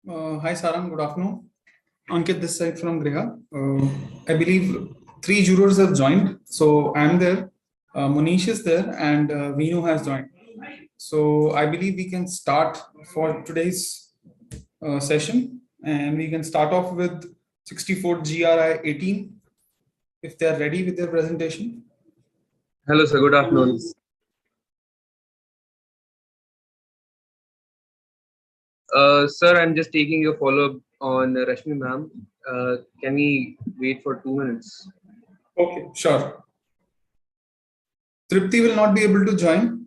Hi Sarang, good afternoon. Ankit this side from Griha. I believe three jurors have joined. So I'm there, Munish is there, and Vinu has joined. So I believe we can start for today's session, and we can start off with 64 GRI 18 if they are ready with their presentation. Hello, sir. Good afternoon. Sir, I'm just taking your follow-up on Rashmi ma'am. Can we wait for 2 minutes? Okay, sure. Tripti will not be able to join.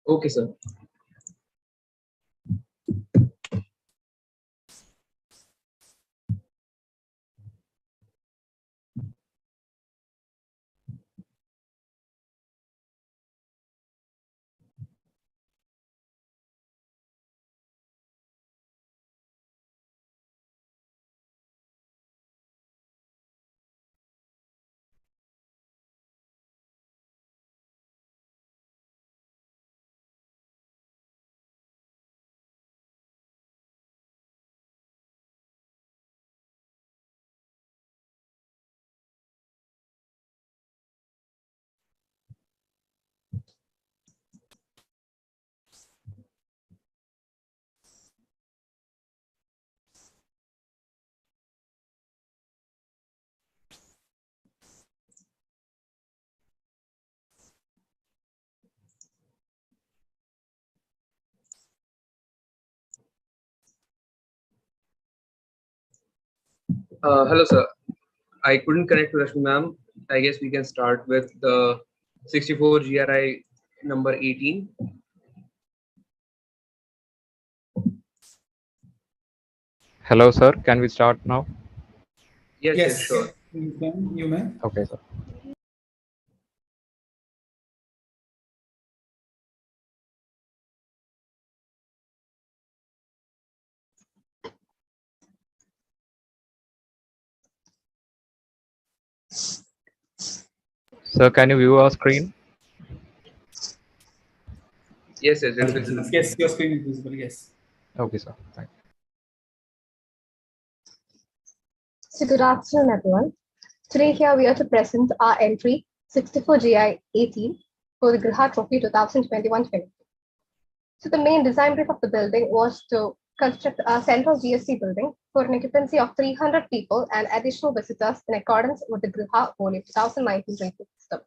Okay, sir. Hello, sir. I couldn't connect to Rashmi ma'am. I guess we can start with the 64 GRI number 18. Hello, sir. Can we start now? Yes, sure. You can, you may. Okay, sir. Sir, can you view our screen? Yes, it's visible. Yes, your screen is visible. Yes. Okay, sir. Thank you. So good afternoon, everyone. Today here we are to present our entry 64 GI 18 for the Griha Trophy 2021-22. So the main design brief of the building was to construct a central GST building for an occupancy of 300 people and additional visitors in accordance with the Griha Holi 2019 rating system.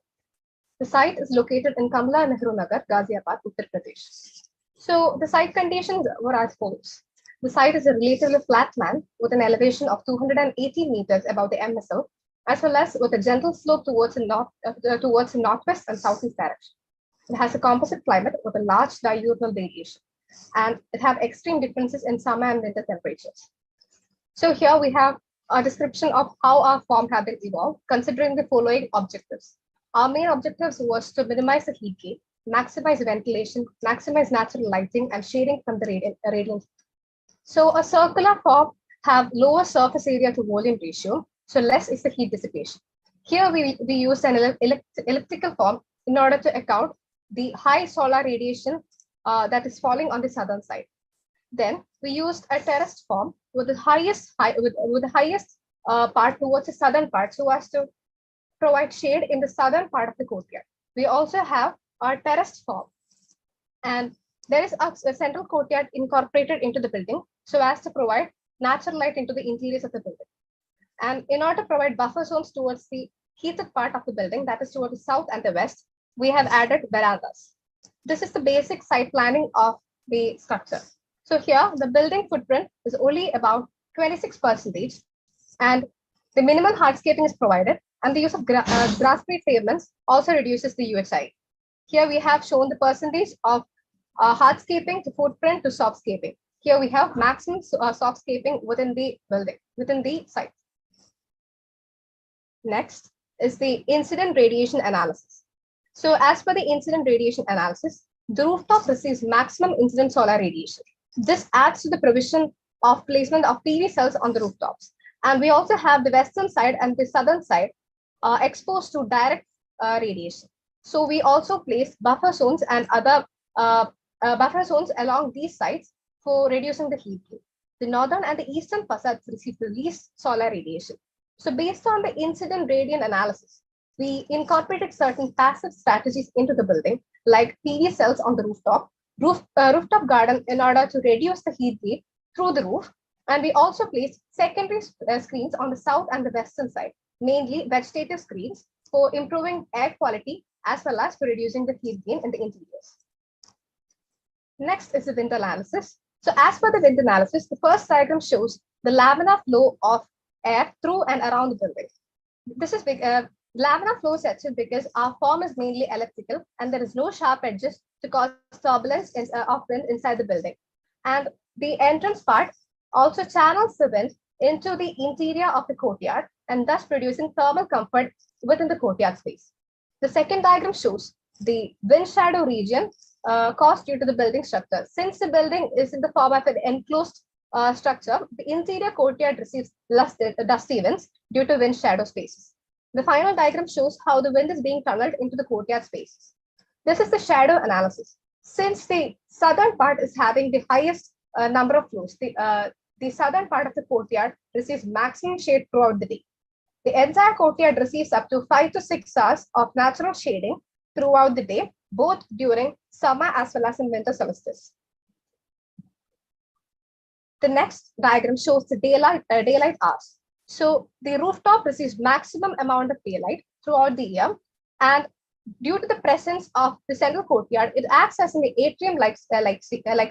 The site is located in Kamla Nehru Nagar, Ghaziabad, Uttar Pradesh. So the site conditions were as follows. The site is a relatively flat land with an elevation of 280 meters above the MSL, as well as with a gentle slope towards the northwest and southeast direction. It has a composite climate with a large diurnal variation, and it have extreme differences in summer and winter temperatures. So here we have a description of how our form have been evolved, considering the following objectives. Our main objectives was to minimize the heat gain, maximize ventilation, maximize natural lighting, and shading from the radiant. So a circular form have lower surface area to volume ratio, so less is the heat dissipation. Here we used an elliptical form in order to account the high solar radiation that is falling on the southern side. Then we used a terraced form with the highest part towards the southern part, so as to provide shade in the southern part of the courtyard. We also have our terraced form, and there is a central courtyard incorporated into the building so as to provide natural light into the interiors of the building. And in order to provide buffer zones towards the heated part of the building, that is towards the south and the west, we have added verandas. This is the basic site planning of the structure. So here, the building footprint is only about 26%, and the minimal hardscaping is provided, and the use of grass-free pavements also reduces the UHI. Here we have shown the percentage of hardscaping to footprint to softscaping. Here we have maximum softscaping within the building, within the site. Next is the incident radiation analysis. So as per the incident radiation analysis, the rooftop receives maximum incident solar radiation. This adds to the provision of placement of PV cells on the rooftops. And we also have the western side and the southern side exposed to direct radiation. So we also place buffer zones and other buffer zones along these sides for reducing the heat gain. The northern and the eastern facades receive the least solar radiation. So based on the incident radiant analysis, we incorporated certain passive strategies into the building, like PV cells on the rooftop garden in order to reduce the heat gain through the roof. And we also placed secondary screens on the south and the western side, mainly vegetative screens for improving air quality as well as for reducing the heat gain in the interiors. Next is the wind analysis. So as per the wind analysis, the first diagram shows the laminar flow of air through and around the building. This is laminar flow section because our form is mainly elliptical and there is no sharp edges to cause turbulence of wind inside the building. And the entrance part also channels the wind into the interior of the courtyard and thus producing thermal comfort within the courtyard space. The second diagram shows the wind shadow region caused due to the building structure. Since the building is in the form of an enclosed structure, the interior courtyard receives dusty winds due to wind shadow spaces. The final diagram shows how the wind is being tunneled into the courtyard spaces. This is the shadow analysis. Since the southern part is having the highest number of floors, the southern part of the courtyard receives maximum shade throughout the day. The entire courtyard receives up to 5 to 6 hours of natural shading throughout the day, both during summer as well as in winter semesters. The next diagram shows the daylight hours. So the rooftop receives maximum amount of daylight throughout the year, and due to the presence of the central courtyard, it acts as an atrium-like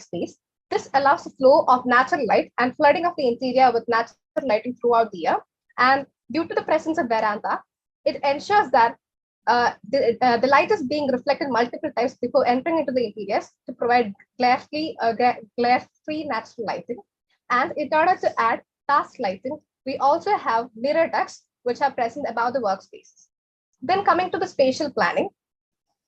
space. This allows the flow of natural light and flooding of the interior with natural lighting throughout the year. And due to the presence of veranda, it ensures that the light is being reflected multiple times before entering into the interiors to provide glare-free natural lighting. And in order to add task lighting, we also have mirror ducts which are present above the workspaces. Then coming to the spatial planning,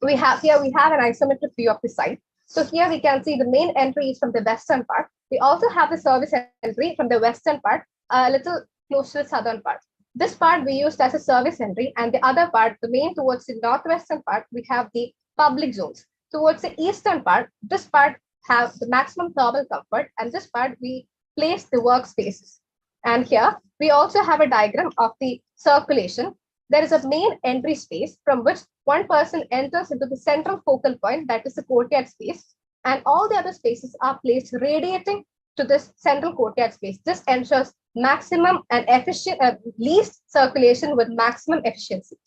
we have an isometric view of the site. So here we can see the main entry is from the western part. We also have the service entry from the western part, a little close to the southern part. This part we used as a service entry, and the other part, the main towards the northwestern part, we have the public zones. Towards the eastern part, this part have the maximum thermal comfort, and this part we place the workspaces. And here we also have a diagram of the circulation. There is a main entry space from which one person enters into the central focal point, that is the courtyard space, and all the other spaces are placed radiating to this central courtyard space. This ensures maximum and efficient, least circulation with maximum efficiency.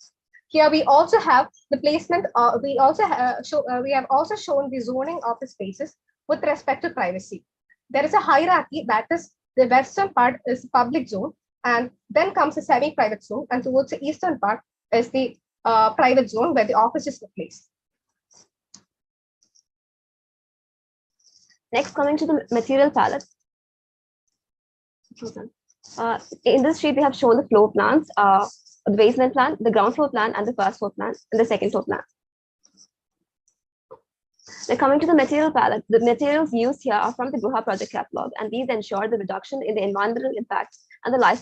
Here we also have the placement. We have also shown the zoning of the spaces with respect to privacy. There is a hierarchy, that is the western part is public zone, and then comes the semi-private zone, and towards the eastern part is the private zone where the office is placed. Next, coming to the material palette. In this sheet, we have shown the floor plans, the basement plan, the ground floor plan, and the first floor plan, and the second floor plan. Now, coming to the material palette, the materials used here are from the Griha project catalog, and these ensure the reduction in the environmental impacts and the life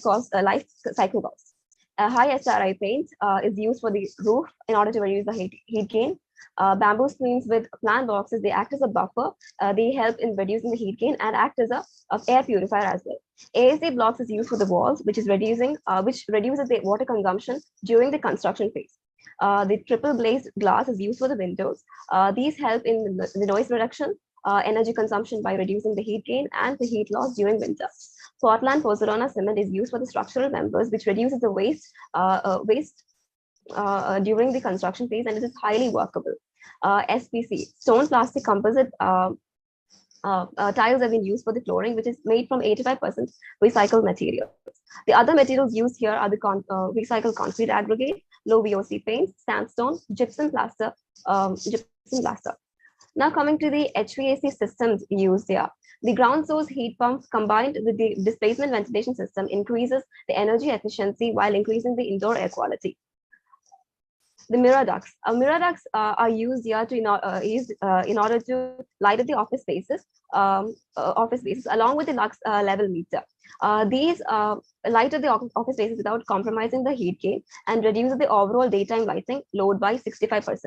cycle costs. A high SRI paint is used for the roof in order to reduce the heat gain. Bamboo screens with plan boxes, they act as a buffer. They help in reducing the heat gain and act as a air purifier as well. ASA blocks is used for the walls, which reduces the water consumption during the construction phase. The triple glazed glass is used for the windows. These help in the noise reduction, energy consumption by reducing the heat gain and the heat loss during winter. Portland Pozzolana cement is used for the structural members, which reduces the waste during the construction phase, and it is highly workable. SPC, stone plastic composite tiles have been used for the flooring, which is made from 85% recycled materials. The other materials used here are the recycled concrete aggregate, low VOC paints, sandstone, gypsum plaster. Now coming to the HVAC systems used here. The ground source heat pump combined with the displacement ventilation system increases the energy efficiency while increasing the indoor air quality. The mirror ducts. Mirror ducts are used here to in order to light up the office spaces along with the lux level meter. These light up the office spaces without compromising the heat gain and reduces the overall daytime lighting load by 65%.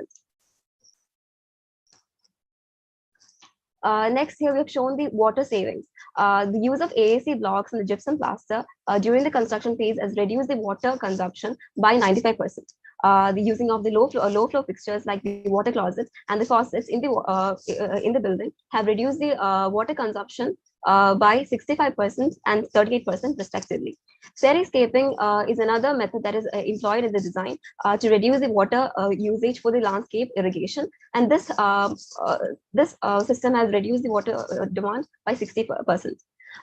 Next, here we have shown the water savings. The use of AAC blocks and the gypsum plaster during the construction phase has reduced the water consumption by 95%. The using of the low flow fixtures like the water closets and the faucets in the building have reduced the water consumption by 65% and 38% respectively. Xeriscaping is another method that is employed in the design to reduce the water usage for the landscape irrigation, and this system has reduced the water demand by 60%.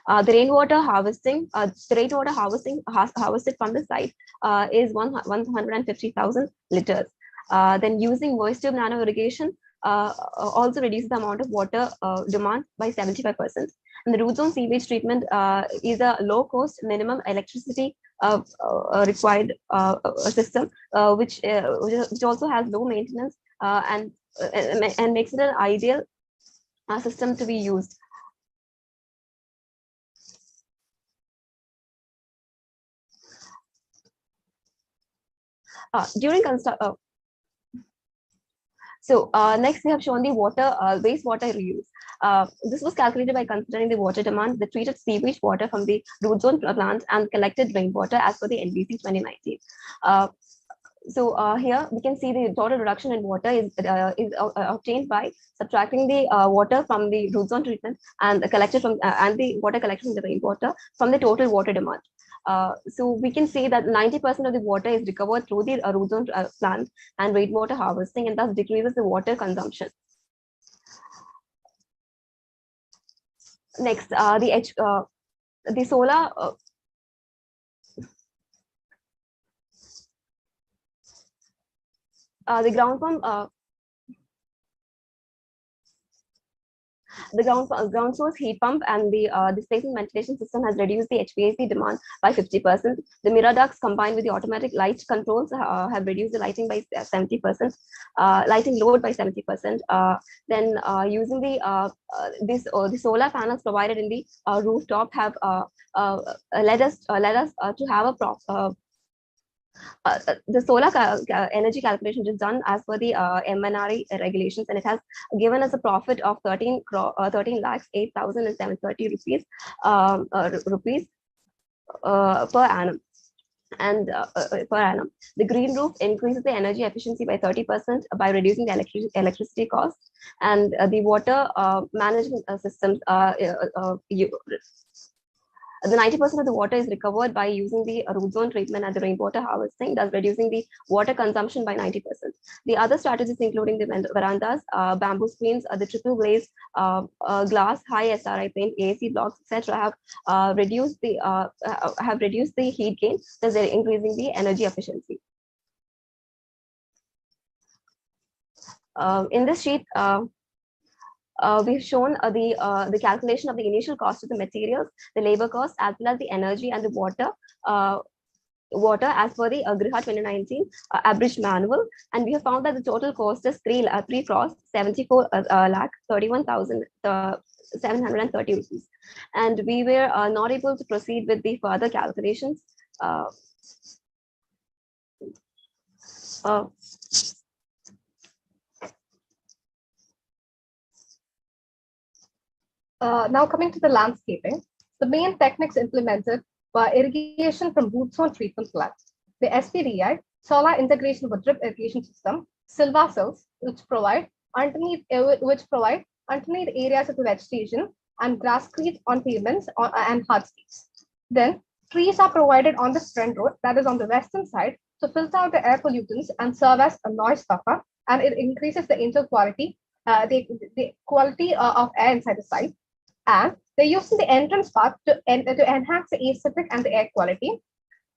The rainwater harvesting harvested from the site is 150,000 liters. Then using voice tube nano irrigation also reduces the amount of water demand by 75%. And the root zone sewage treatment is a low cost minimum electricity required system, which also has low maintenance and makes it an ideal system to be used. During construction, next we have shown the wastewater reuse. This was calculated by considering the water demand, the treated sewage water from the root zone plant, and collected rainwater as per the NBC 2019. Here we can see the total reduction in water is obtained by subtracting the water from the root zone treatment and the water collected from the rainwater from the total water demand. So we can say that 90% of the water is recovered through the root zone plant and rainwater harvesting, and thus decreases the water consumption. Next, the solar. The ground source heat pump and the displacement ventilation system has reduced the HVAC demand by 50%. The mirror ducts combined with the automatic light controls have reduced the lighting by 70%, lighting load by 70%. Then using the solar panels provided in the rooftop have led us to have a the solar energy calculation is done as per the MNRE regulations, and it has given us a profit of 13 lakhs 8,730 rupees per annum. And per annum, the green roof increases the energy efficiency by 30% by reducing the electricity costs, and the water management systems the 90% of the water is recovered by using the root zone treatment and the rainwater harvesting, thus reducing the water consumption by 90%. The other strategies, including the verandas, bamboo screens, the triple glazed glass, high SRI paint, AAC blocks, etc., have reduced the heat gain, thus they're increasing the energy efficiency. In this sheet, we've shown the calculation of the initial cost of the materials, the labor cost, as well as the energy and the water as per the Griha 2019 average manual, and we have found that the total cost is 3 crores 74 lakh 31,730 rupees, and we were not able to proceed with the further calculations. Now coming to the landscaping, the main techniques implemented were irrigation from root zone treatment plants, the SPDI, solar integration with drip irrigation system, silva cells, which provide underneath areas of the vegetation, and grasscrete on pavements and hardscapes. Then trees are provided on the front road, that is on the western side, to filter out the air pollutants and serve as a noise buffer, and it increases the indoor quality, the quality of air inside the site. And they're using the entrance path to enhance the aesthetic and the air quality.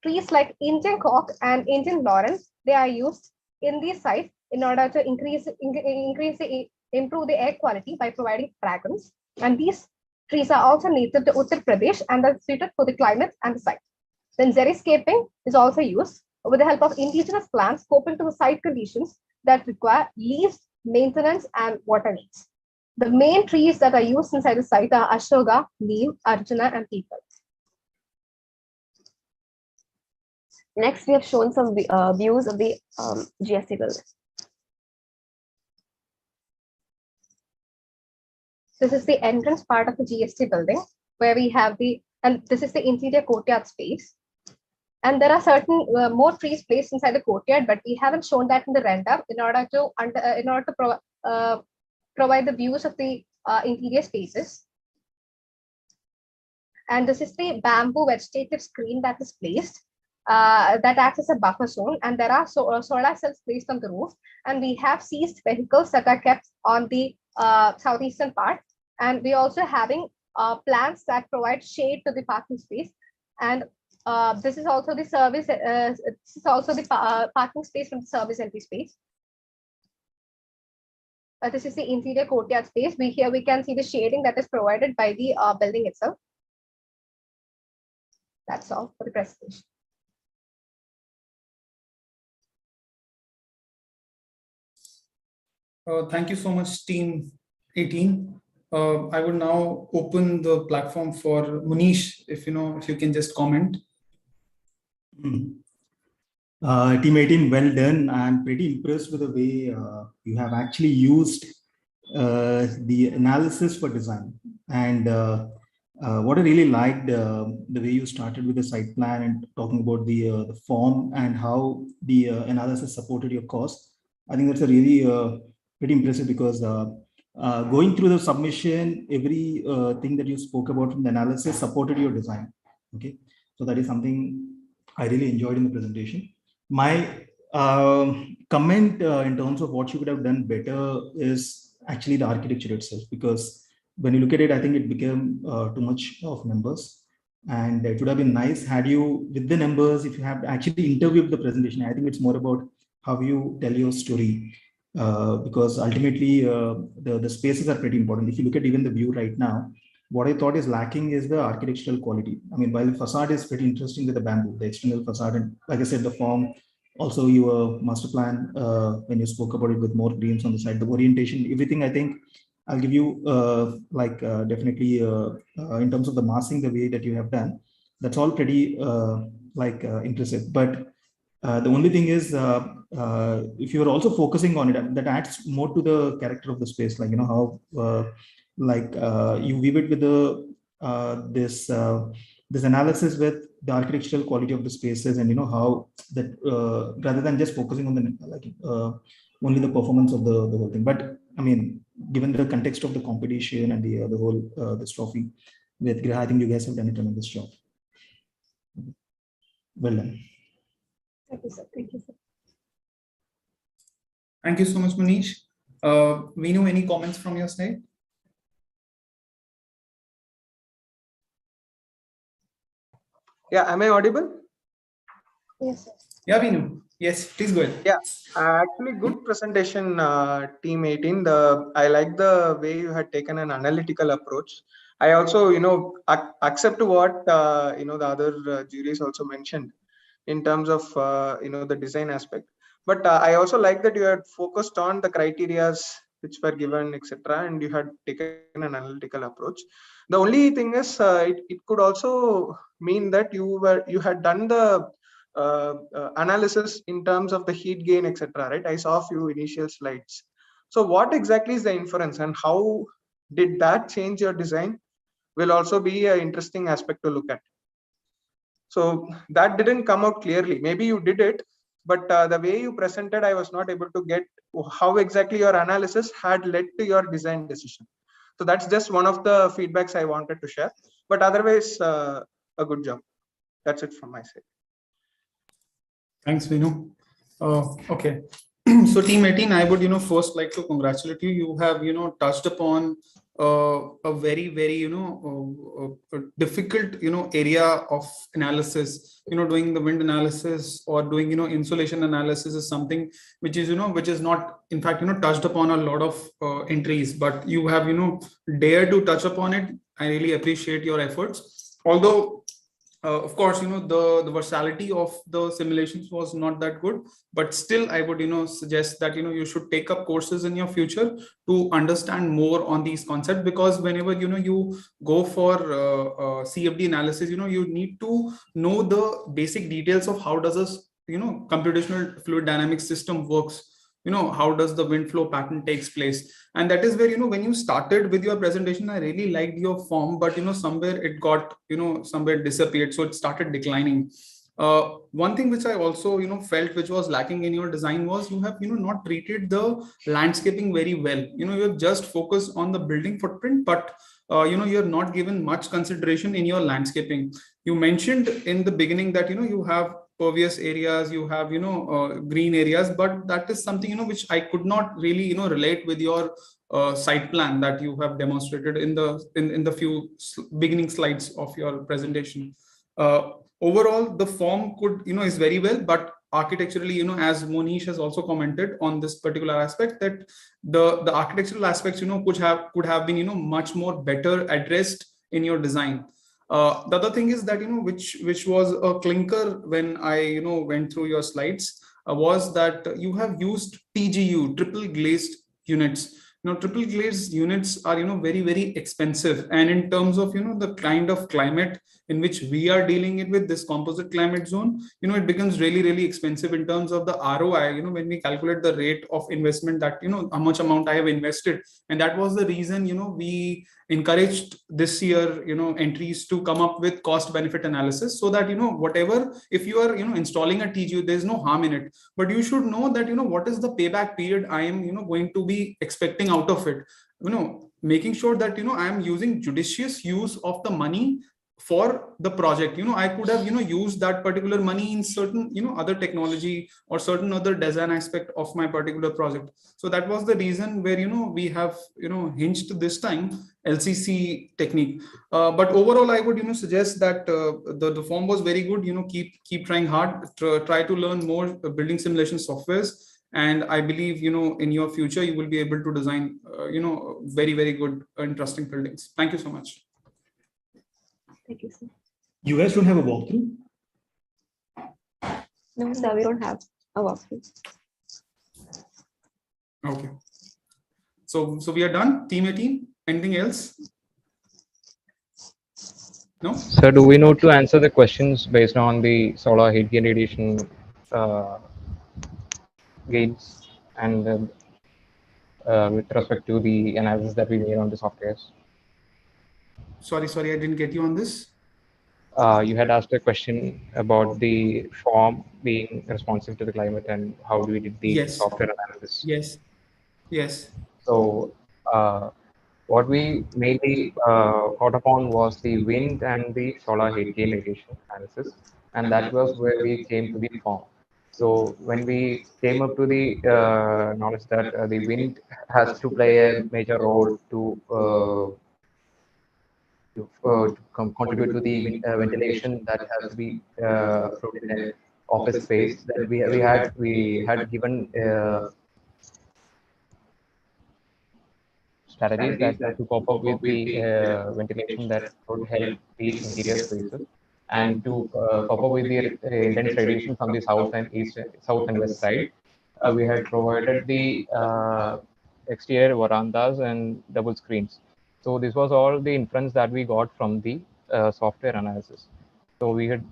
Trees like Indian cork and Indian laurel, they are used in these sites in order to improve the air quality by providing fragrance. And these trees are also native to Uttar Pradesh and are suited for the climate and the site. Then xeriscaping is also used with the help of indigenous plants coping to the site conditions that require leaves, maintenance, and water needs. The main trees that are used inside the site are Ashoka, Neem, Arjuna, and Peepal. Next, we have shown some views of the GST building. This is the entrance part of the GST building where we have and this is the interior courtyard space. And there are certain more trees placed inside the courtyard, but we haven't shown that in the render in order to provide the views of the interior spaces. And this is the bamboo vegetative screen that is placed that acts as a buffer zone. And there are solar cells placed on the roof. And we have seized vehicles that are kept on the southeastern part. And we also having plants that provide shade to the parking space. And this is also the service. This is also the parking space from the service entry space. This is the interior courtyard space. Here we can see the shading that is provided by the building itself. That's all for the presentation. Thank you so much, Team 18. I would now open the platform for Munish, if you can just comment. Team 18, well done. I'm pretty impressed with the way you have actually used the analysis for design. And what I really liked, the way you started with the site plan and talking about the form and how the analysis supported your cost. I think that's a really pretty impressive, because going through the submission, every thing that you spoke about from the analysis supported your design. Okay, so that is something I really enjoyed in the presentation. My comment in terms of what you could have done better is actually the architecture itself, because when you look at it, I think it became too much of numbers, and it would have been nice had you, with the numbers, if you have actually interviewed the presentation. I think it's more about how you tell your story, because ultimately the spaces are pretty important. If you look at even the view right now, what I thought is lacking is the architectural quality. I mean, while the facade is pretty interesting with the bamboo, the external facade, and like I said, the form, also your master plan, when you spoke about it with more greens on the side, the orientation, everything, I think I'll give you definitely in terms of the massing, the way that you have done, that's all pretty impressive. But the only thing is, if you're also focusing on it, that adds more to the character of the space, like, how you weave it with the this analysis with the architectural quality of the spaces, and how that rather than just focusing on the only the performance of the whole thing. But I mean, given the context of the competition and the whole this trophy with Griha, I think you guys have done a tremendous job. Well done. Thank you, sir. Thank you, sir. Thank you so much, Manish. Veenu, any comments from your side? Yeah, am I audible? Yes, sir. Yeah, Veenu. Yes, please go ahead. Yeah, actually good presentation, Team 18. I like the way you had taken an analytical approach. I also, accept what, the other juries also mentioned in terms of, the design aspect. But I also like that you had focused on the criterias which were given, etc., and you had taken an analytical approach. The only thing is, it could also mean that you had done the analysis in terms of the heat gain, etc., right? I saw a few initial slides. So what exactly is the inference, and how did that change your design will also be an interesting aspect to look at. So that didn't come out clearly. Maybe you did it, but the way you presented, I was not able to get how exactly your analysis had led to your design decision. So that's just one of the feedbacks I wanted to share. But otherwise, a good job. That's it from my side. Thanks, Veenu. Okay. So Team 18, I would, first like to congratulate you. You have, touched upon a very, very, difficult, area of analysis. Doing the wind analysis or doing, insulation analysis is something which is, which is not, in fact, touched upon a lot of entries, but you have, dared to touch upon it. I really appreciate your efforts. Although, of course, the versatility of the simulations was not that good, but still I would, suggest that, you should take up courses in your future to understand more on these concepts, because whenever, you go for CFD analysis, you need to know the basic details of how does this, computational fluid dynamics system works. how does the wind flow pattern takes place. And that is where, when you started with your presentation, I really liked your form, but somewhere it got, somewhere disappeared, so it started declining. One thing which I also felt which was lacking in your design was you have not treated the landscaping very well. You have just focused on the building footprint, but you're not given much consideration in your landscaping. You mentioned in the beginning that you have pervious areas, you have green areas, but that is something which I could not really relate with your site plan that you have demonstrated in the few beginning slides of your presentation. Overall, the form could is very well, but architecturally, as Monish has also commented on this particular aspect, that the architectural aspects could have been much more better addressed in your design. The other thing is that which was a clinker when I went through your slides, was that you have used TGU, triple glazed units. Triple glazed units are very, very expensive, and in terms of the kind of climate in which we are dealing it with, this composite climate zone, it becomes really, really expensive in terms of the ROI, when we calculate the rate of investment, that how much amount I have invested. And that was the reason we encouraged this year entries to come up with cost benefit analysis, so that whatever, if you are installing a TGU, there's no harm in it, but you should know that what is the payback period I am going to be expecting out of it, making sure that I am using judicious use of the money for the project. I could have used that particular money in certain other technology or certain other design aspect of my particular project. So that was the reason where we have hinged this time LCC technique. But overall, I would suggest that the form was very good. Keep trying hard, try to learn more building simulation softwares, and I believe in your future you will be able to design very, very good interesting buildings. Thank you so much. Thank you, sir. You guys don't have a walkthrough? No, sir, we don't have a walkthrough. Okay. So we are done. Team 18. Anything else? No? Sir, do we know to answer the questions based on the solar heat gain radiation gains and with respect to the analysis that we made on the softwares? Sorry, I didn't get you on this. You had asked a question about the form being responsive to the climate and how we did the Yes. software analysis. Yes. So what we mainly caught upon was the wind and the solar heat gain radiation analysis, and that was where we came to the form. So when we came up to the knowledge that the wind has to play a major role to contribute to the ventilation that has to be approved in an office space, that we had given strategies that to cope up with the ventilation that would help the interior spaces, and to cope up with the intense radiation from the south and west side. We had provided the exterior verandas and double screens. So this was all the inference that we got from the software analysis. So we had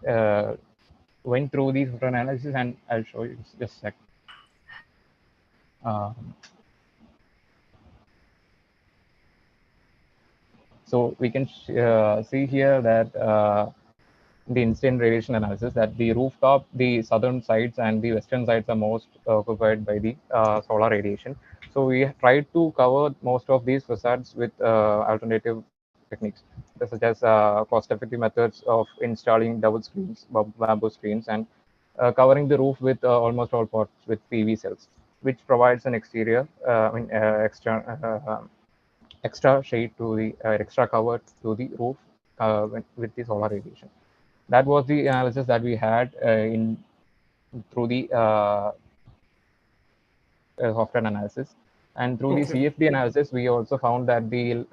went through the software analysis, and I'll show you just a sec. So we can see here that the incident radiation analysis, that the rooftop, the southern sides and the western sides are most occupied by the solar radiation. So we tried to cover most of these facades with alternative techniques, such as cost-effective methods of installing double screens, bamboo screens, and covering the roof with almost all parts with PV cells, which provides an exterior, extra shade to the extra cover to the roof with the solar radiation. That was the analysis that we had through the software analysis. And through the CFD analysis, we also found that the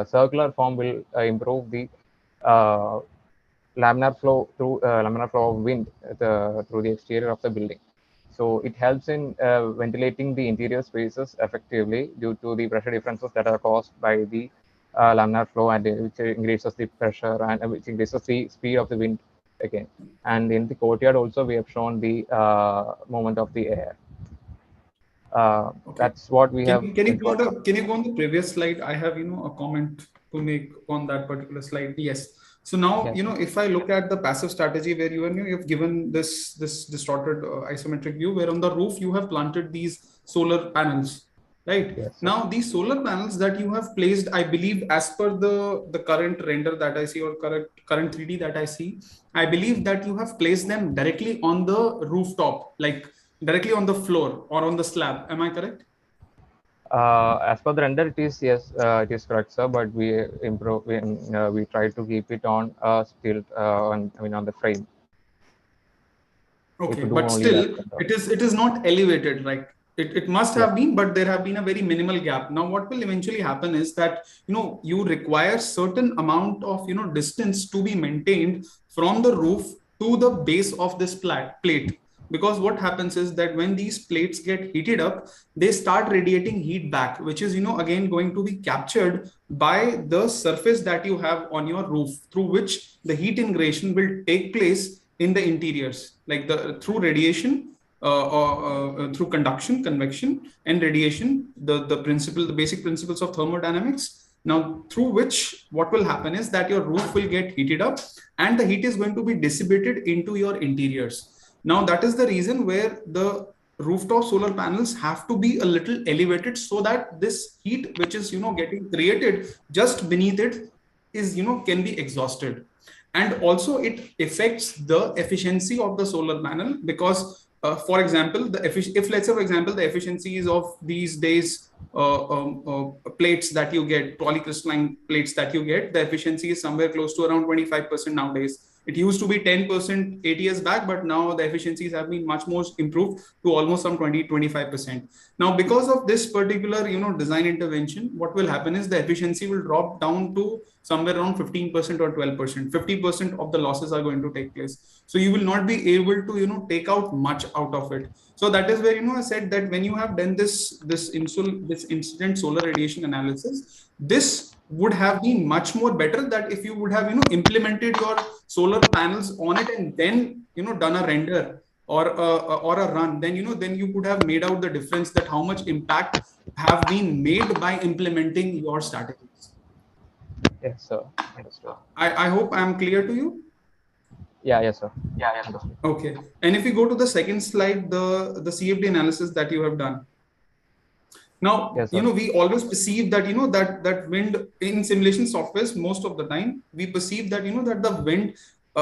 circular form will improve the laminar flow of wind through the exterior of the building. So it helps in ventilating the interior spaces effectively due to the pressure differences that are caused by the laminar flow, and which increases the pressure and which increases the speed of the wind again. And in the courtyard also, we have shown the movement of the air. Okay. That's what we have. Can you go on the previous slide? I have, a comment to make on that particular slide. Yes. So now, Yes. if I look at the passive strategy where you've given this distorted isometric view, where on the roof you have planted these solar panels, right? Yes, sir. Now, these solar panels that you have placed, I believe, as per the current render that I see, or current 3D that I see, I believe that you have placed them directly on the rooftop, like directly on the floor or on the slab. Am I correct? As per the render, it is, yes, it is correct, sir. But we improve. We try to keep it on still on the frame. Okay, do but only still, that. it is not elevated, right? It must have Yeah. been, but there have been a very minimal gap. Now, what will eventually happen is that you require certain amount of distance to be maintained from the roof to the base of this plate. Because what happens is that when these plates get heated up, they start radiating heat back, which is again going to be captured by the surface that you have on your roof, through which the heat ingression will take place in the interiors, like through radiation, or through conduction, convection, and radiation, the basic principles of thermodynamics. Now, through which what will happen is that your roof will get heated up, and the heat is going to be dissipated into your interiors. Now, that is the reason where the rooftop solar panels have to be a little elevated, so that this heat, which is getting created just beneath it, is can be exhausted. And also it affects the efficiency of the solar panel, because for example, if let's say, for example, the efficiencies of these days plates that you get, polycrystalline plates that you get, the efficiency is somewhere close to around 25% nowadays. It used to be 10% 8 years back, but now the efficiencies have been much more improved to almost some 20-25%. Now, because of this particular design intervention, what will happen is the efficiency will drop down to somewhere around 15% or 12%. 50% of the losses are going to take place. So you will not be able to take out much out of it. So that is where I said that when you have done this incident solar radiation analysis, this would have been much more better, that if you would have implemented your solar panels on it and then done a render or a run, then then you could have made out the difference, that how much impact have been made by implementing your strategies. Yes, sir. Understood. I hope I am clear to you. Yeah, yes, sir. Understood. Okay. And if we go to the second slide, the CFD analysis that you have done. Now, Yes, sir. we always perceive that, that wind in simulation softwares, most of the time, we perceive that, that the wind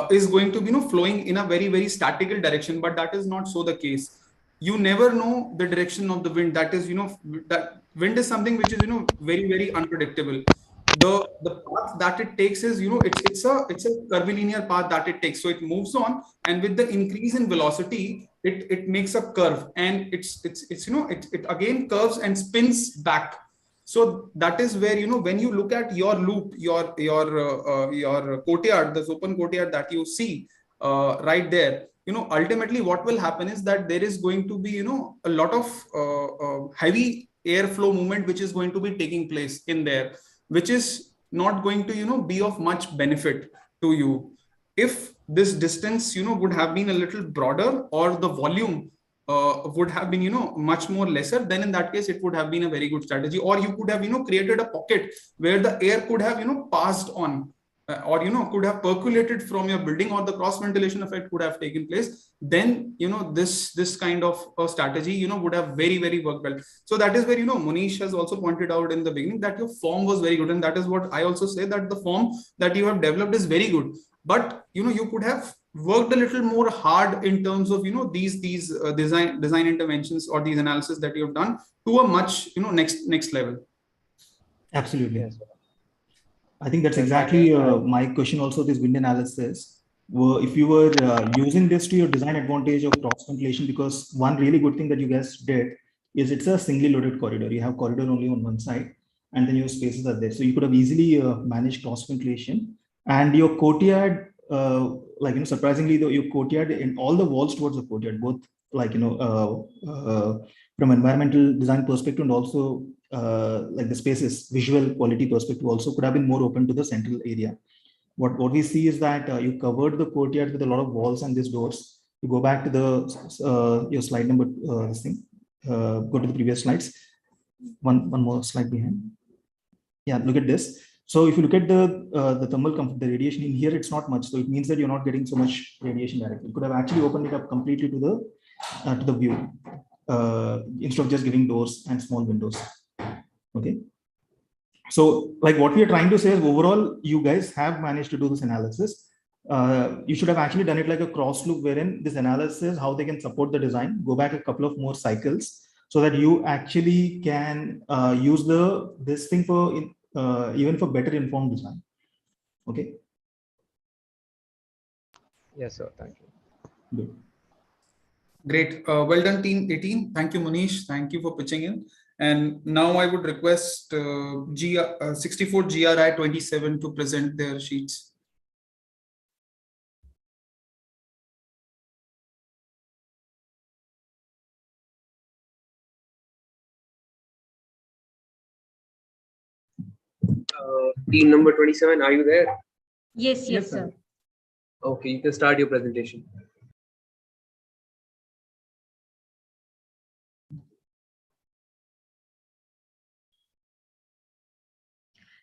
is going to be, flowing in a very, very statical direction, but that is not so the case. You never know the direction of the wind. That is, that wind is something which is, very, very unpredictable. The path that it takes is, it's a curvilinear path that it takes. So it moves on, and with the increase in velocity, it makes a curve, and it again curves and spins back. So that is where when you look at your loop, your courtyard, this open courtyard that you see right there, ultimately what will happen is that there is going to be a lot of heavy airflow movement which is going to be taking place in there, which is not going to be of much benefit to you. If this distance would have been a little broader, or the volume would have been much more lesser, then in that case it would have been a very good strategy. Or you could have created a pocket where the air could have passed on, or could have percolated from your building, or the cross ventilation effect could have taken place. Then this kind of strategy would have very, very worked well. So that is where Manish has also pointed out in the beginning that your form was very good, and that is what I also say, that the form that you have developed is very good. But you could have worked a little more hard in terms of these design interventions, or these analysis that you have done, to a much next level. Absolutely. Yes. I think that's exactly my question also, this wind analysis. If you were using this to your design advantage of cross ventilation, because one really good thing that you guys did is it's a singly loaded corridor. You have corridor only on one side, and then your spaces are there. So you could have easily managed cross ventilation. And your courtyard, surprisingly, though, your courtyard and all the walls towards the courtyard, both from environmental design perspective, and also like the spaces visual quality perspective, also could have been more open to the central area. What we see is that you covered the courtyard with a lot of walls and these doors. You go back to the your slide number this thing. 3. You covered the courtyard with a lot of walls and these doors. What we see is that you covered the courtyard with a lot of walls and these doors. You go back to the your slide number 3. go to the previous slides. One more slide behind. Yeah, look at this. So if you look at the thermal comfort, the radiation in here, it's not much. So it means that you're not getting so much radiation directly. You could have actually opened it up completely to the view instead of just giving doors and small windows. Okay. So like what we are trying to say is overall, you guys have managed to do this analysis. You should have actually done it like a cross loop wherein this analysis, how they can support the design, go back a couple of more cycles so that you actually can use this thing for even for better informed design. Okay. Yes, sir. Thank you. Good. Great. Well done, team 18. Thank you, Manish. Thank you for pitching in. And now I would request 64 GRI 27 to present their sheets. Team number 27, are you there? Yes, sir. Okay, you can start your presentation.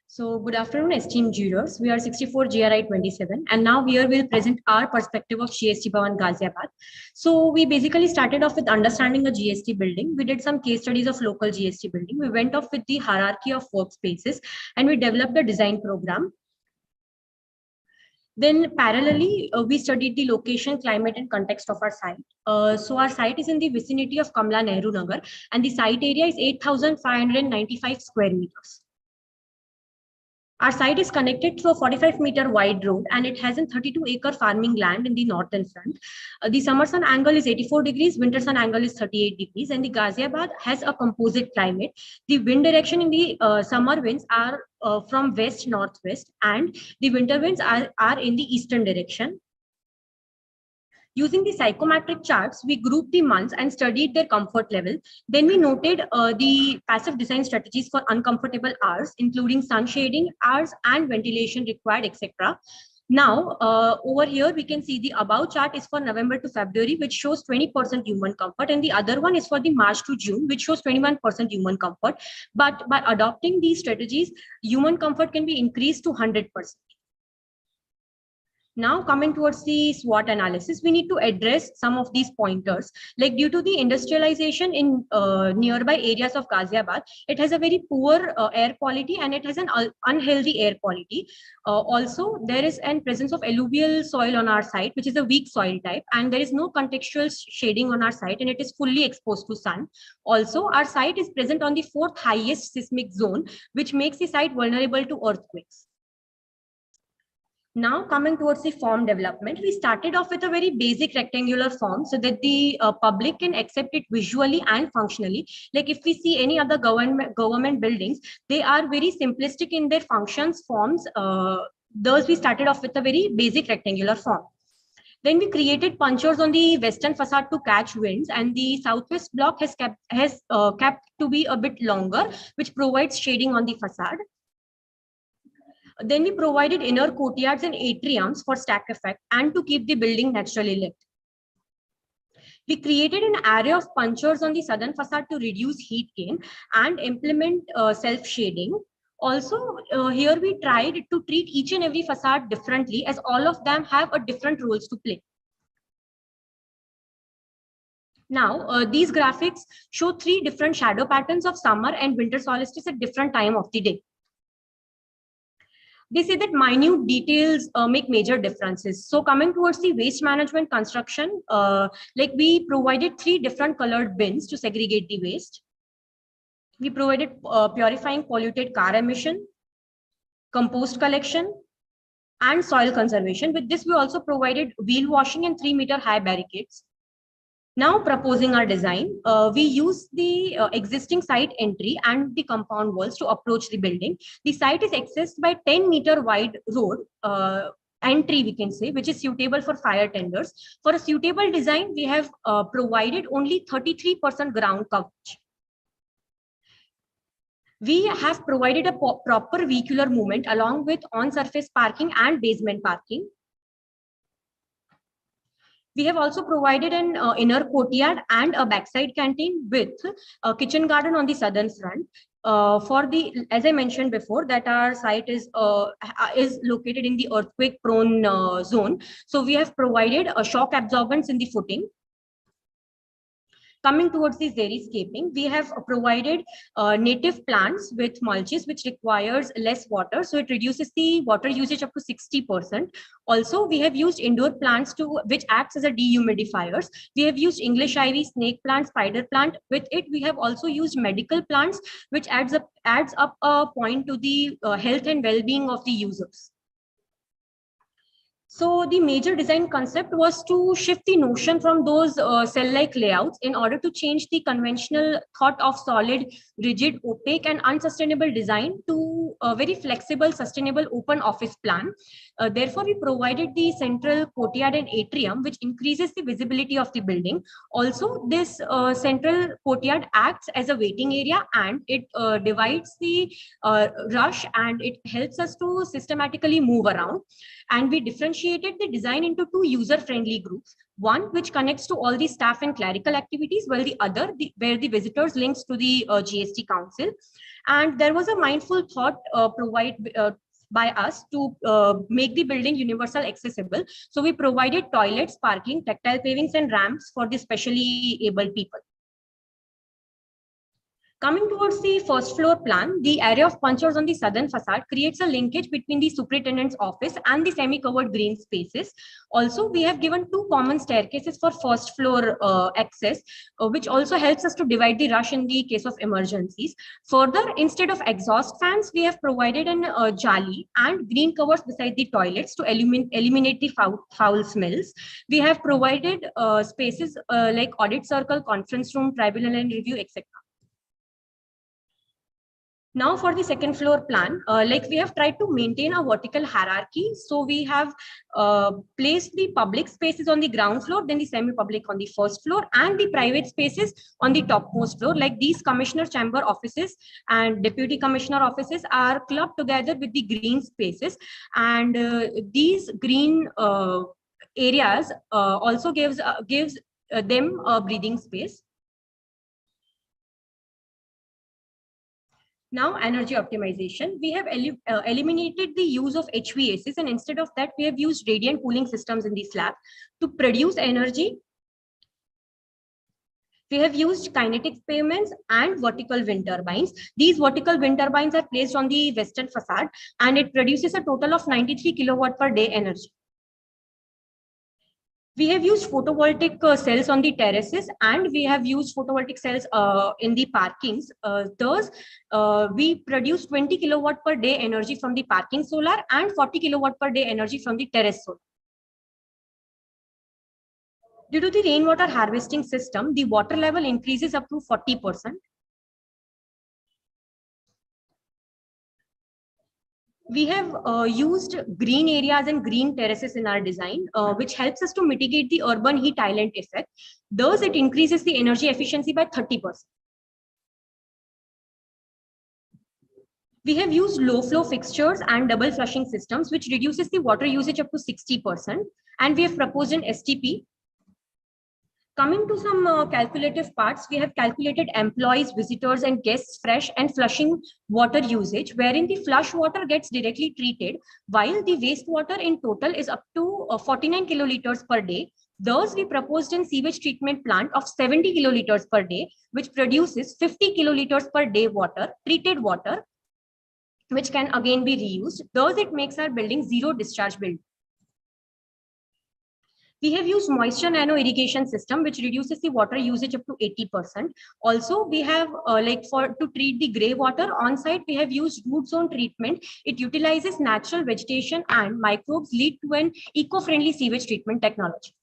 So good afternoon, esteemed jurors. We are 64 GRI 27, and now here we'll present our perspective of GST Bhavan Ghaziabad. So we basically started off with understanding a GST building. We did some case studies of local GST building. We went off with the hierarchy of workspaces, and we developed a design program. Then parallelly, we studied the location, climate, and context of our site. So our site is in the vicinity of Kamla Nehru Nagar, and the site area is 8,595 square meters. Our site is connected through a 45-meter wide road, and it has a 32-acre farming land in the northern front. The summer sun angle is 84 degrees, winter sun angle is 38 degrees, and the Ghaziabad has a composite climate. The wind direction in the summer winds are from west-northwest, and the winter winds are in the eastern direction. Using the psychometric charts, we grouped the months and studied their comfort level. Then we noted the passive design strategies for uncomfortable hours, including sun shading hours and ventilation required, etc. Now, over here, we can see the above chart is for November to February, which shows 20% human comfort, and the other one is for the March to June, which shows 21% human comfort. But by adopting these strategies, human comfort can be increased to 100%. Now coming towards the SWOT analysis, we need to address some of these pointers. Like due to the industrialization in nearby areas of Ghaziabad, it has a very poor air quality and it has an unhealthy air quality. Also, there is an presence of alluvial soil on our site, which is a weak soil type, and there is no contextual shading on our site, and it is fully exposed to sun. Also, our site is present on the 4th highest seismic zone, which makes the site vulnerable to earthquakes. Now coming towards the form development, we started off with a very basic rectangular form so that the public can accept it visually and functionally. Like if we see any other government buildings, they are very simplistic in their functions, forms. Thus we started off with a very basic rectangular form. Then we created punchers on the western facade to catch winds, and the southwest block has kept to be a bit longer, which provides shading on the facade. Then we provided inner courtyards and atriums for stack effect and to keep the building naturally lit. We created an array of punchers on the southern facade to reduce heat gain and implement self-shading. Also, here we tried to treat each and every facade differently, as all of them have a different roles to play. Now, these graphics show 3 different shadow patterns of summer and winter solstice at different time of the day. They say that minute details make major differences. So coming towards the waste management construction, like we provided 3 different colored bins to segregate the waste. We provided purifying polluted car emission, compost collection, and soil conservation. With this, we also provided wheel washing and 3-meter high barricades. Now proposing our design, we use the existing site entry and the compound walls to approach the building. The site is accessed by 10-meter wide road entry, we can say, which is suitable for fire tenders. For a suitable design, we have provided only 33% ground coverage. We have provided a proper vehicular movement along with on-surface parking and basement parking. We have also provided an inner courtyard and a backside canteen with a kitchen garden on the southern front. As I mentioned before, that our site is located in the earthquake prone zone. So we have provided a shock absorbance in the footing. Coming towards the xeriscaping, we have provided native plants with mulches, which requires less water. So it reduces the water usage up to 60%. Also, we have used indoor plants which acts as a dehumidifiers. We have used English ivy, snake plant, spider plant. With it, we have also used medical plants, which adds up a point to the health and well-being of the users. So the major design concept was to shift the notion from those cell-like layouts in order to change the conventional thought of solid, rigid, opaque, and unsustainable design to a very flexible, sustainable, open office plan. Therefore, we provided the central courtyard and atrium, which increases the visibility of the building. Also, this central courtyard acts as a waiting area, and it divides the rush, and it helps us to systematically move around. And we differentiated the design into two user-friendly groups. One which connects to all the staff and clerical activities, while the other where the visitors links to the GST Council. And there was a mindful thought provided by us to make the building universal accessible. So we provided toilets, parking, tactile pavings, and ramps for the specially abled people. Coming towards the first floor plan, the area of punchers on the southern facade creates a linkage between the superintendent's office and the semi-covered green spaces. Also, we have given two common staircases for first floor access, which also helps us to divide the rush in the case of emergencies. Further, instead of exhaust fans, we have provided an jali and green covers beside the toilets to eliminate the foul smells. We have provided spaces like audit circle, conference room, tribunal and review, etc. Now for the second floor plan, like we have tried to maintain a vertical hierarchy. So we have placed the public spaces on the ground floor, then the semi-public on the first floor, and the private spaces on the topmost floor. Like these commissioner chamber offices and deputy commissioner offices are clubbed together with the green spaces. And these green areas also gives them a breathing space. Now, energy optimization. We have eliminated the use of HVACs, and instead of that, we have used radiant cooling systems in the slab to produce energy. We have used kinetic pavements and vertical wind turbines. These vertical wind turbines are placed on the western facade, and it produces a total of 93 kilowatt per day energy. We have used photovoltaic cells on the terraces, and we have used photovoltaic cells in the parkings. Thus, we produce 20 kilowatt per day energy from the parking solar and 40 kilowatt per day energy from the terrace solar. Due to the rainwater harvesting system, the water level increases up to 40%. We have used green areas and green terraces in our design, which helps us to mitigate the urban heat island effect. Thus, it increases the energy efficiency by 30%. We have used low flow fixtures and double flushing systems, which reduces the water usage up to 60%. And we have proposed an STP. Coming to some calculative parts, we have calculated employees, visitors, and guests' fresh and flushing water usage, wherein the flush water gets directly treated, while the wastewater in total is up to 49 kiloliters per day. Thus, we proposed a sewage treatment plant of 70 kiloliters per day, which produces 50 kiloliters per day water, treated water, which can again be reused. Thus, it makes our building zero discharge building. We have used moisture nano irrigation system, which reduces the water usage up to 80%. Also, we have to treat the gray water on site, we have used root zone treatment. It utilizes natural vegetation and microbes, lead to an eco-friendly sewage treatment technology.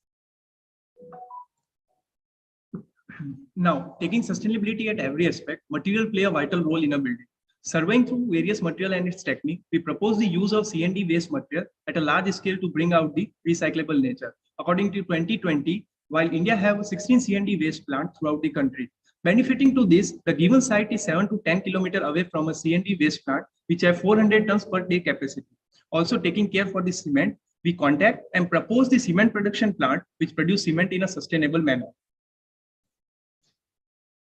Now, taking sustainability at every aspect, material play a vital role in a building. Surveying through various material and its technique, we propose the use of C&D waste material at a large scale to bring out the recyclable nature. According to 2020, while India have 16 C&D waste plants throughout the country. Benefiting to this, the given site is 7 to 10 kilometers away from a C&D waste plant, which have 400 tons per day capacity. Also taking care for the cement, we contact and propose the cement production plant which produce cement in a sustainable manner.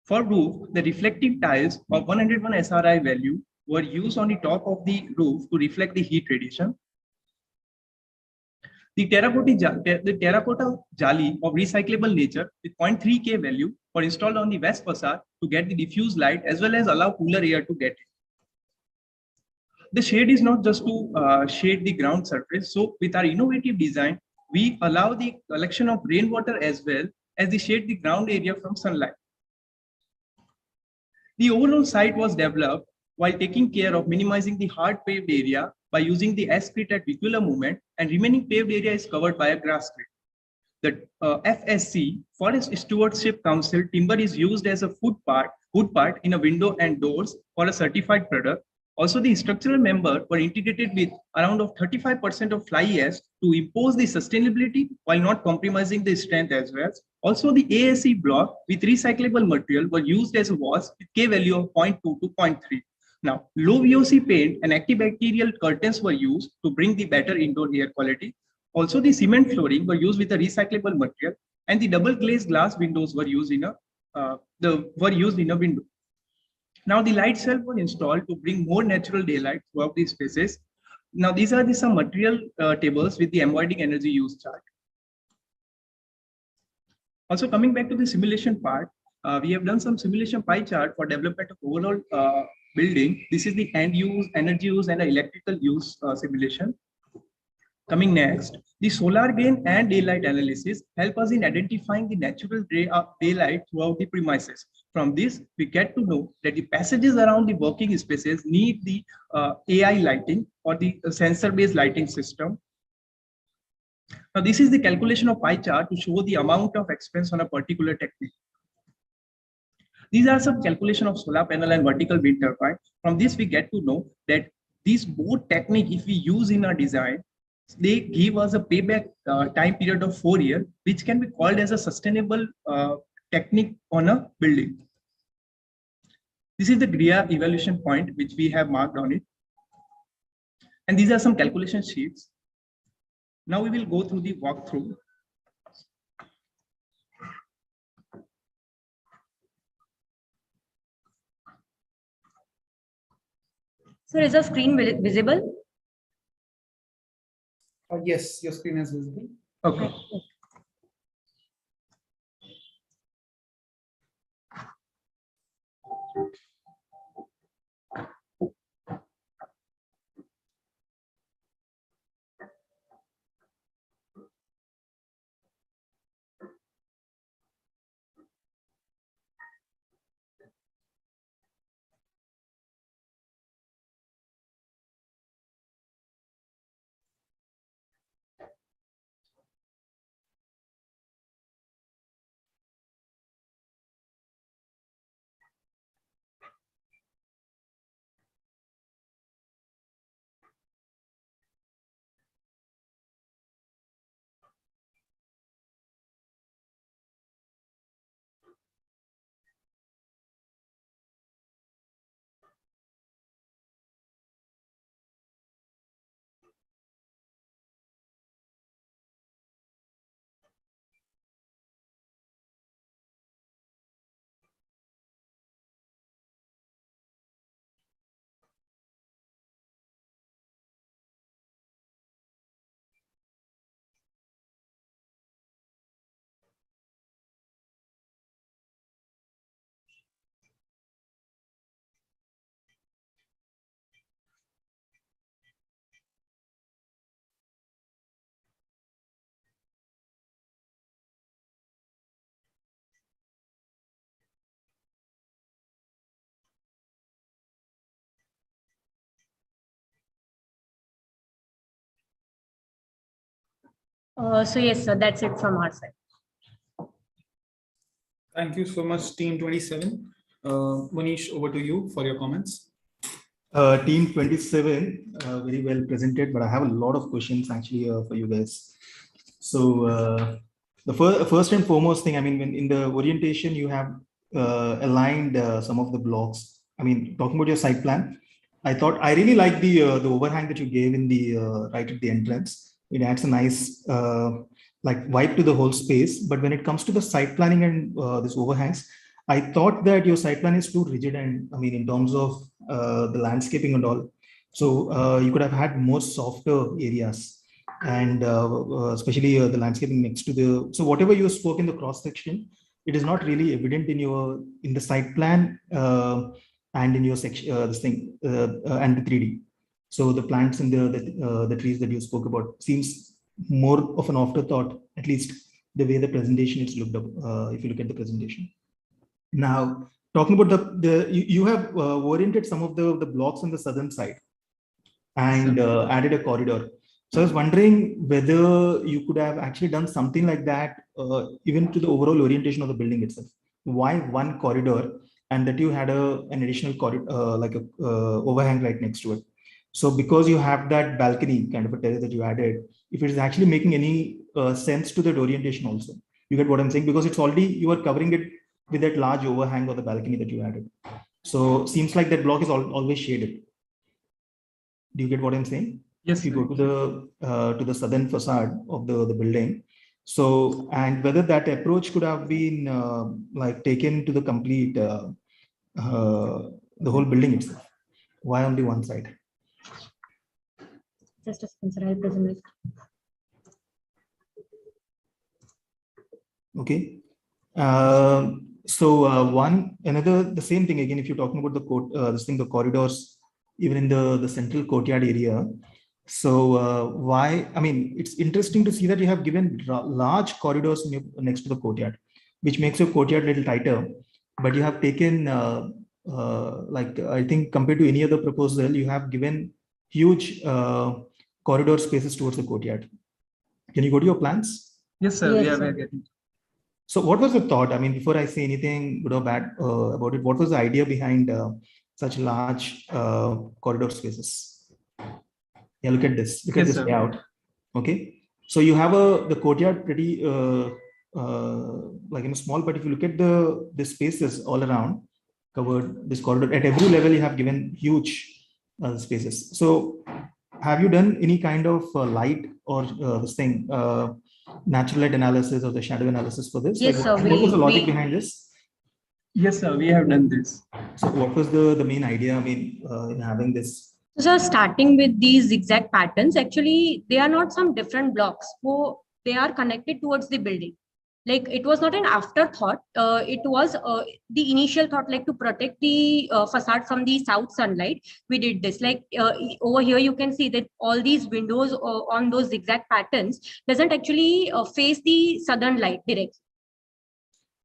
For roof, the reflective tiles of 101 SRI value were used on the top of the roof to reflect the heat radiation. The terracotta jali of recyclable nature with 0.3 K value were installed on the west facade to get the diffuse light as well as allow cooler air to get in. The shade is not just to shade the ground surface. So with our innovative design, we allow the collection of rainwater as well as the shade the ground area from sunlight. The overall site was developed while taking care of minimizing the hard paved area by using the S-crit at vehicular movement, and remaining paved area is covered by a grass crit. The FSC, Forest Stewardship Council, timber is used as a wood part in a window and doors for a certified product. Also, the structural member were integrated with around 35% of fly ash to impose the sustainability while not compromising the strength as well. Also, the ASE block with recyclable material were used as a walls with K value of 0.2 to 0.3. Now, low VOC paint and antibacterial curtains were used to bring the better indoor air quality. Also, the cement flooring were used with a recyclable material, and the double glazed glass windows were used in a window. Now, the light shelf were installed to bring more natural daylight throughout these spaces. Now, these are some material tables with the embodied energy use chart. Also, coming back to the simulation part, we have done some simulation pie chart for development of overall building. This is the end use, energy use, and electrical use simulation. Coming next, the solar gain and daylight analysis help us in identifying the natural daylight throughout the premises. From this, we get to know that the passages around the working spaces need the AI lighting or the sensor-based lighting system. Now, this is the calculation of pie chart to show the amount of expense on a particular technique. These are some calculation of solar panel and vertical wind turbine. From this, we get to know that these both technique, if we use in our design, they give us a payback time period of 4 years, which can be called as a sustainable technique on a building. This is the Griha evaluation point, which we have marked on it. And these are some calculation sheets. Now we will go through the walkthrough. So is the screen visible? Yes, your screen is visible. Okay. So yes, sir, that's it from our side. Thank you so much, Team 27. Manish, over to you for your comments. Team 27, very well presented, but I have a lot of questions actually for you guys. So the first and foremost thing, I mean, when in the orientation, you have aligned some of the blocks. I mean, talking about your site plan, I thought I really like the overhang that you gave in the right at the entrance. It adds a nice like vibe to the whole space. But when it comes to the site planning and this overhangs, I thought that your site plan is too rigid, and I mean in terms of the landscaping and all. So you could have had more softer areas, and especially the landscaping next to the. So whatever you spoke in the cross section, it is not really evident in the site plan and in your section this thing and the 3D. So the plants and the trees that you spoke about seems more of an afterthought, at least the way the presentation is looked up. If you look at the presentation. Now, talking about you have oriented some of the blocks on the southern side and added a corridor. So I was wondering whether you could have actually done something like that, even to the overall orientation of the building itself. Why one corridor, and that you had an additional corridor, like a overhang right next to it. So because you have that balcony kind of a terrace that you added, if it is actually making any sense to that orientation also, you get what I'm saying? Because it's already, you are covering it with that large overhang or the balcony that you added. So seems like that block is always shaded. Do you get what I'm saying? Yes. If you go to the southern facade of the building. So, and whether that approach could have been like taken to the complete, the whole building itself. Why only one side? Just a second, I'll present it. Okay. The same thing again, if you're talking about the corridors, even in the central courtyard area. So why, I mean, it's interesting to see that you have given large corridors next to the courtyard, which makes your courtyard a little tighter, but you have taken, like, I think compared to any other proposal, you have given huge corridor spaces towards the courtyard. Can you go to your plans? Yes, sir. Yes, We are sir. getting. So what was the thought? I mean, before I say anything good or bad about it, what was the idea behind such large corridor spaces? Yeah, look at this. Look at this layout. Okay. So you have the courtyard pretty like in a small, but if you look at the spaces all around covered this corridor, at every level you have given huge spaces. So have you done any kind of light or this thing, natural light analysis or the shadow analysis for this? Yes, like, sir. what was the logic behind this? Yes, sir. We have done this. So what was the main idea, I mean, in having this? So starting with these zigzag patterns, actually, they are not some different blocks. So they are connected towards the building. Like it was not an afterthought. It was the initial thought, like to protect the facade from the south sunlight. We did this. Like over here, you can see that all these windows on those zigzag patterns doesn't actually face the southern light directly.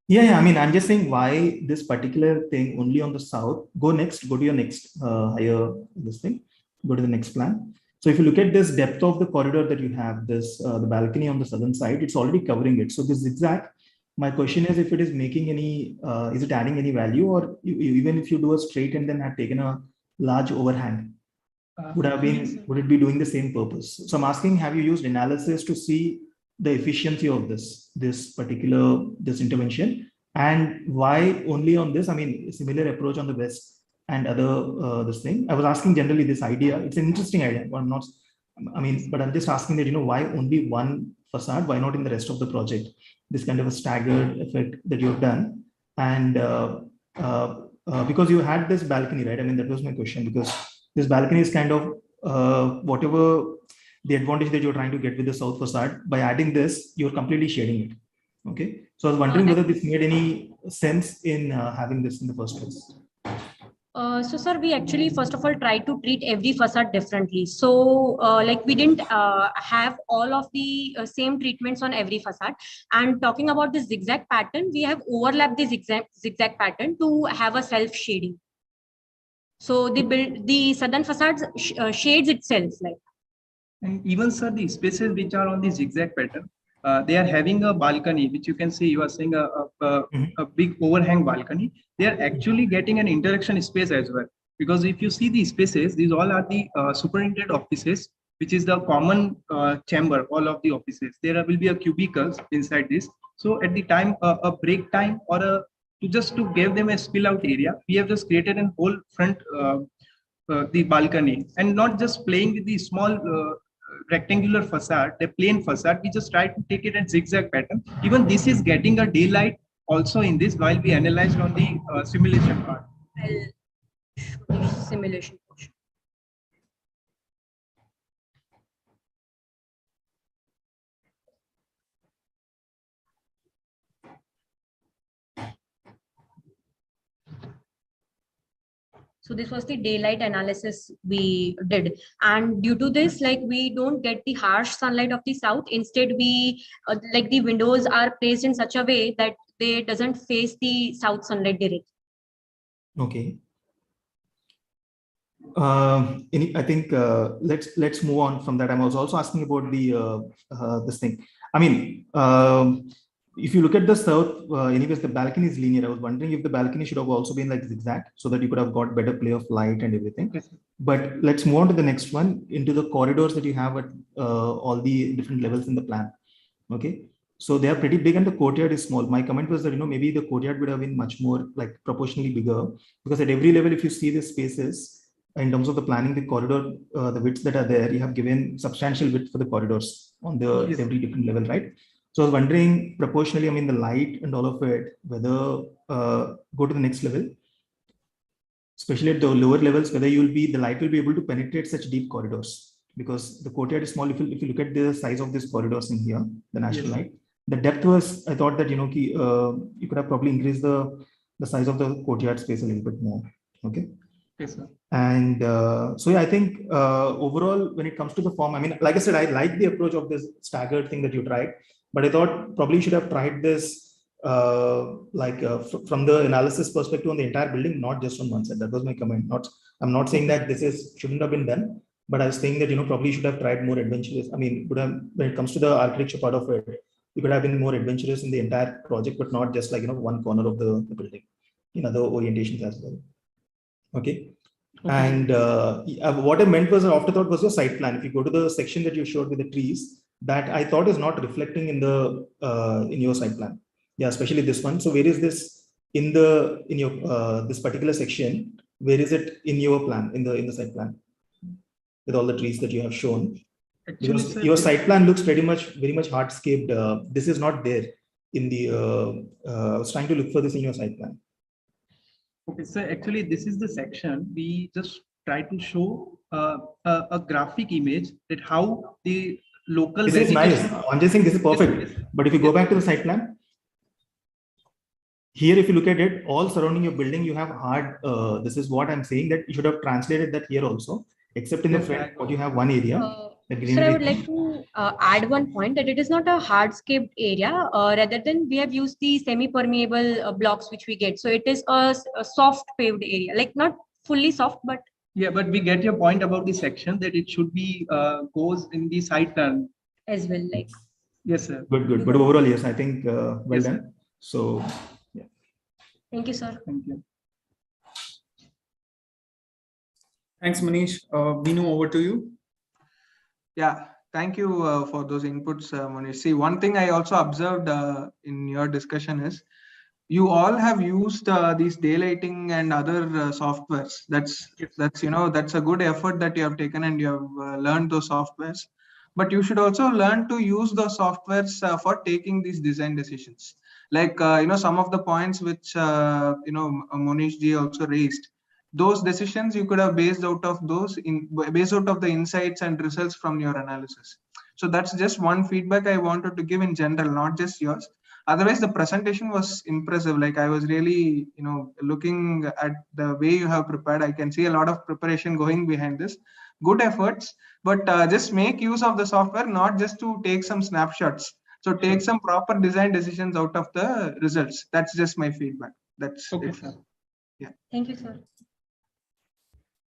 Yeah, I mean, I'm just saying why this particular thing only on the south. Go to your next higher this thing. Go to the next plan. So if you look at this depth of the corridor that you have, this the balcony on the southern side, it's already covering it. So this zigzag, my question is if it is making any, is it adding any value, or even if you do a straight and then have taken a large overhang, would it be doing the same purpose? So I'm asking, have you used analysis to see the efficiency of this intervention, and why only on this? I mean, similar approach on the west and other this thing. I was asking generally this idea. It's an interesting idea. But I'm just asking that, why only one facade? Why not in the rest of the project? This kind of a staggered effect that you've done, and because you had this balcony, right? I mean, that was my question, because this balcony is kind of whatever the advantage that you're trying to get with the south facade. By adding this, you're completely shading it. Okay. So I was wondering whether this made any sense in having this in the first place. So, sir, we actually first of all try to treat every facade differently. So, like we didn't have all of the same treatments on every facade. And talking about the zigzag pattern, we have overlapped the zigzag pattern to have a self shading. So the southern facade shades itself, like. And even, sir, the spaces which are on the zigzag pattern, they are having a balcony, which you can see. You are saying a big overhang balcony. They are actually getting an interaction space as well. Because if you see these spaces, these all are the superintendent offices, which is the common chamber, all of the offices. There will be a cubicles inside this. So at the time, a break time or to give them a spill out area, we have just created a whole front the balcony, and not just playing with the small rectangular facade, the plain facade, we just try to take it in zigzag pattern. Even this is getting a daylight also in this while we analyzed on the simulation part. I'll show the simulation portion. So this was the daylight analysis we did. And due to this, like we don't get the harsh sunlight of the south. Instead, we like the windows are placed in such a way that they doesn't face the south sunlight directly. Okay. I think let's move on from that. I was also asking about the this thing. I mean, if you look at the south, anyways, the balcony is linear. I was wondering if the balcony should have also been like zigzag so that you could have got better play of light and everything. Yes. But let's move on to the next one, into the corridors that you have at all the different levels in the plan. Okay. So they are pretty big and the courtyard is small. My comment was that, maybe the courtyard would have been much more like proportionally bigger, because at every level, if you see the spaces, in terms of the planning, the corridor, the widths that are there, you have given substantial width for the corridors on the Yes. every different level, right? So I was wondering proportionally, I mean, the light and all of it, whether go to the next level, especially at the lower levels, whether the light will be able to penetrate such deep corridors, because the courtyard is small. If you look at the size of these corridors in here, the natural light, the depth was, I thought that, you could have probably increased the size of the courtyard space a little bit more. Okay. Yes, sir. And so yeah, I think overall, when it comes to the form, I mean, like I said, I like the approach of this staggered thing that you tried, but I thought probably you should have tried this from the analysis perspective on the entire building, not just on one side. That was my comment. I'm not saying that shouldn't have been done, but I was saying that, probably should have tried more adventurous. I mean, when it comes to the architecture part of it, you could have been more adventurous in the entire project, but not just like, one corner of the building, in other orientations as well. Okay. And what I meant was, an afterthought was your site plan. If you go to the section that you showed with the trees, that I thought is not reflecting in the in your site plan. Yeah, especially this one. So where is this in your this particular section? Where is it in your plan, in the site plan, with all the trees that you have shown? Actually, Because sir, your site plan looks very much hardscaped. This is not there in the. I was trying to look for this in your site plan. okay, so actually this is the section we just try to show a graphic image that how the local This is nice. I'm just saying this is perfect. Yes. But if you go back to the site plan, here, if you look at it, all surrounding your building, you have hard. This is what I'm saying, that you should have translated that here also, except in the front, what you have one area. So I would like to add one point, that it is not a hardscaped area. Rather than we have used the semi-permeable blocks which we get. So it is a soft paved area, like not fully soft, but Yeah, but we get your point about the section that it should be goes in the site plan. as well, like. Yes, sir. Good. But overall, yes, I think well Yes, done. So yeah. Thank you, sir. Thank you. Thanks, Manish. Binu, over to you. Yeah, thank you for those inputs, Manish. See, one thing I also observed in your discussion is you all have used these daylighting and other softwares. That's a good effort that you have taken, and you have learned those softwares. But you should also learn to use those softwares for taking these design decisions. Like some of the points which Monish ji also raised. Those decisions you could have based out of the insights and results from your analysis. So that's just one feedback I wanted to give in general, not just yours. Otherwise, the presentation was impressive. Like I was really, looking at the way you have prepared. I can see a lot of preparation going behind this. Good efforts, but just make use of the software, not just to take some snapshots. So take some proper design decisions out of the results. That's just my feedback. That's Okay, it. sir. Yeah. Thank you, sir.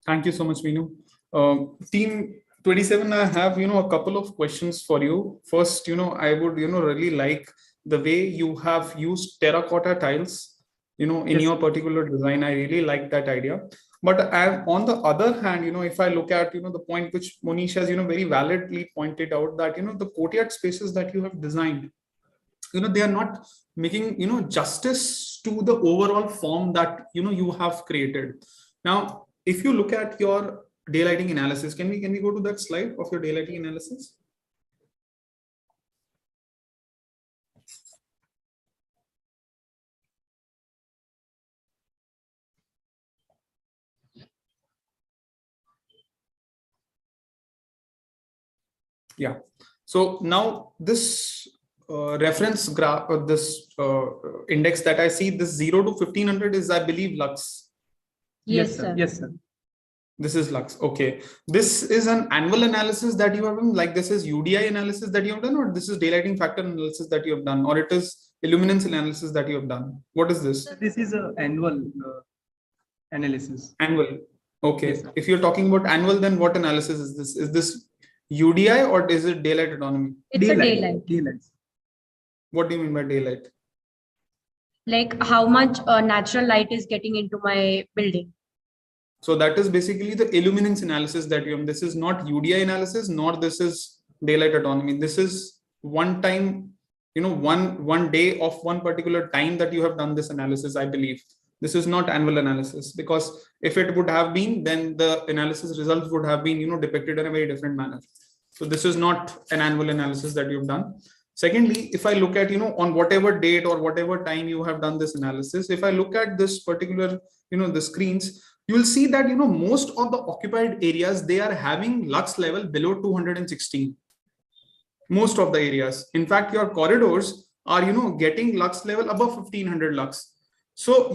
Thank you so much, Vinu. Team 27, I have, a couple of questions for you. First, I would, really like the way you have used terracotta tiles, in Yes. your particular design. I really like that idea. But on the other hand, if I look at, the point which Monish has, very validly pointed out, that, the courtyard spaces that you have designed, they are not making, justice to the overall form that, you have created. Now, if you look at your daylighting analysis. Can we go to that slide of your daylighting analysis? Yeah. So now this reference graph or this index that I see, this 0 to 1500 is, I believe, lux. Yes, sir. Yes, sir. This is lux. Okay. This is an annual analysis that you have done, like this is UDI analysis that you have done, or this is daylighting factor analysis that you have done, or it is illuminance analysis that you have done. What is this? This is an annual analysis. Annual. Okay. Yes, sir. If you're talking about annual, then what analysis is this? Is this UDI or is it daylight autonomy? It's a daylight. Daylight. What do you mean by daylight? Like how much natural light is getting into my building. So that is basically the illuminance analysis that you have. This is not UDI analysis, nor this is daylight autonomy. This is one time, one day of one particular time that you have done this analysis, I believe. This is not annual analysis, because if it would have been, then the analysis results would have been, depicted in a very different manner. So this is not an annual analysis that you've done. Secondly, if I look at, on whatever date or whatever time you have done this analysis, if I look at this particular, the screens, you will see that, most of the occupied areas, they are having lux level below 216. Most of the areas. In fact, your corridors are, getting lux level above 1500 lux. So,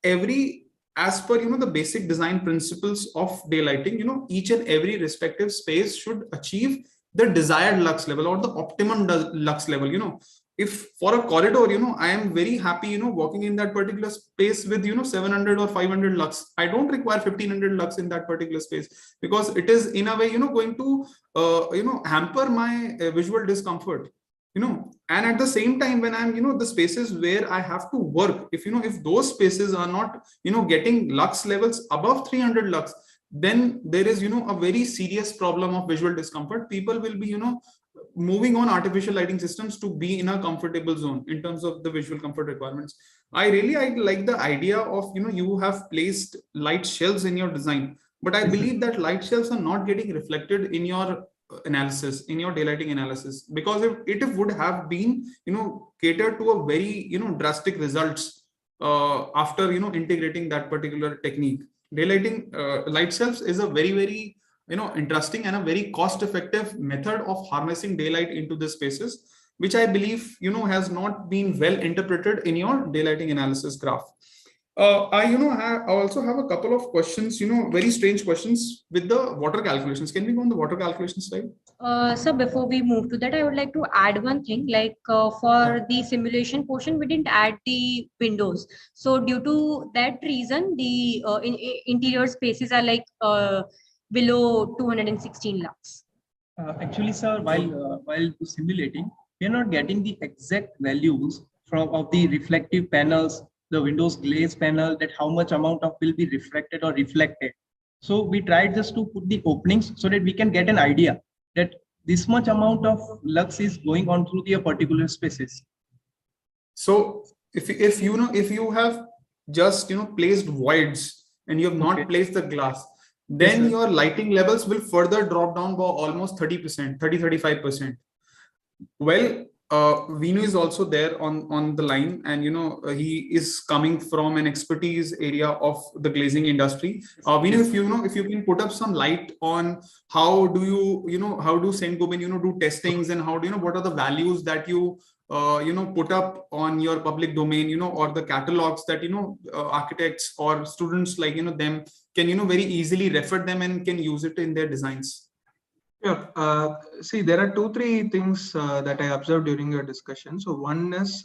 as per, the basic design principles of daylighting, each and every respective space should achieve the desired lux level or the optimum lux level. If for a corridor, I am very happy, walking in that particular space with, 700 or 500 lux. I don't require 1500 lux in that particular space, because it is in a way, going to, hamper my visual discomfort, and at the same time, when I'm, the spaces where I have to work, if those spaces are not, getting lux levels above 300 lux, then there is, a very serious problem of visual discomfort. People will be, moving on artificial lighting systems to be in a comfortable zone in terms of the visual comfort requirements. I like the idea of, you have placed light shelves in your design, but I believe that light shelves are not getting reflected in your analysis, in your daylighting analysis, because if it would have been, catered to a very, drastic results after, integrating that particular technique. Daylighting light shelves is a very, very interesting and a very cost-effective method of harnessing daylight into the spaces, which I believe has not been well interpreted in your daylighting analysis graph. I also have a couple of questions, very strange questions with the water calculations. Can we go on the water calculation slide? So before we move to that, I would like to add one thing, like for the simulation portion, we didn't add the windows. So due to that reason, the interior spaces are like below 216 lux. Actually, sir, while simulating, we are not getting the exact values of the reflective panels, the Windows glaze panel, that how much amount of will be refracted or reflected. So we tried just to put the openings so that we can get an idea that this much amount of lux is going on through the particular spaces. So if you have just placed voids and you have not placed the glass, then your lighting levels will further drop down by almost 30%, 30-35%. Well, Vinu is also there on the line, and he is coming from an expertise area of the glazing industry. Vinu, if you can put up some light on how do how do Saint-Gobain do testings, and how do what are the values that you put up on your public domain, or the catalogs that architects or students like them can very easily refer them and can use it in their designs. Yeah, see, there are 2-3 things that I observed during your discussion. So one is,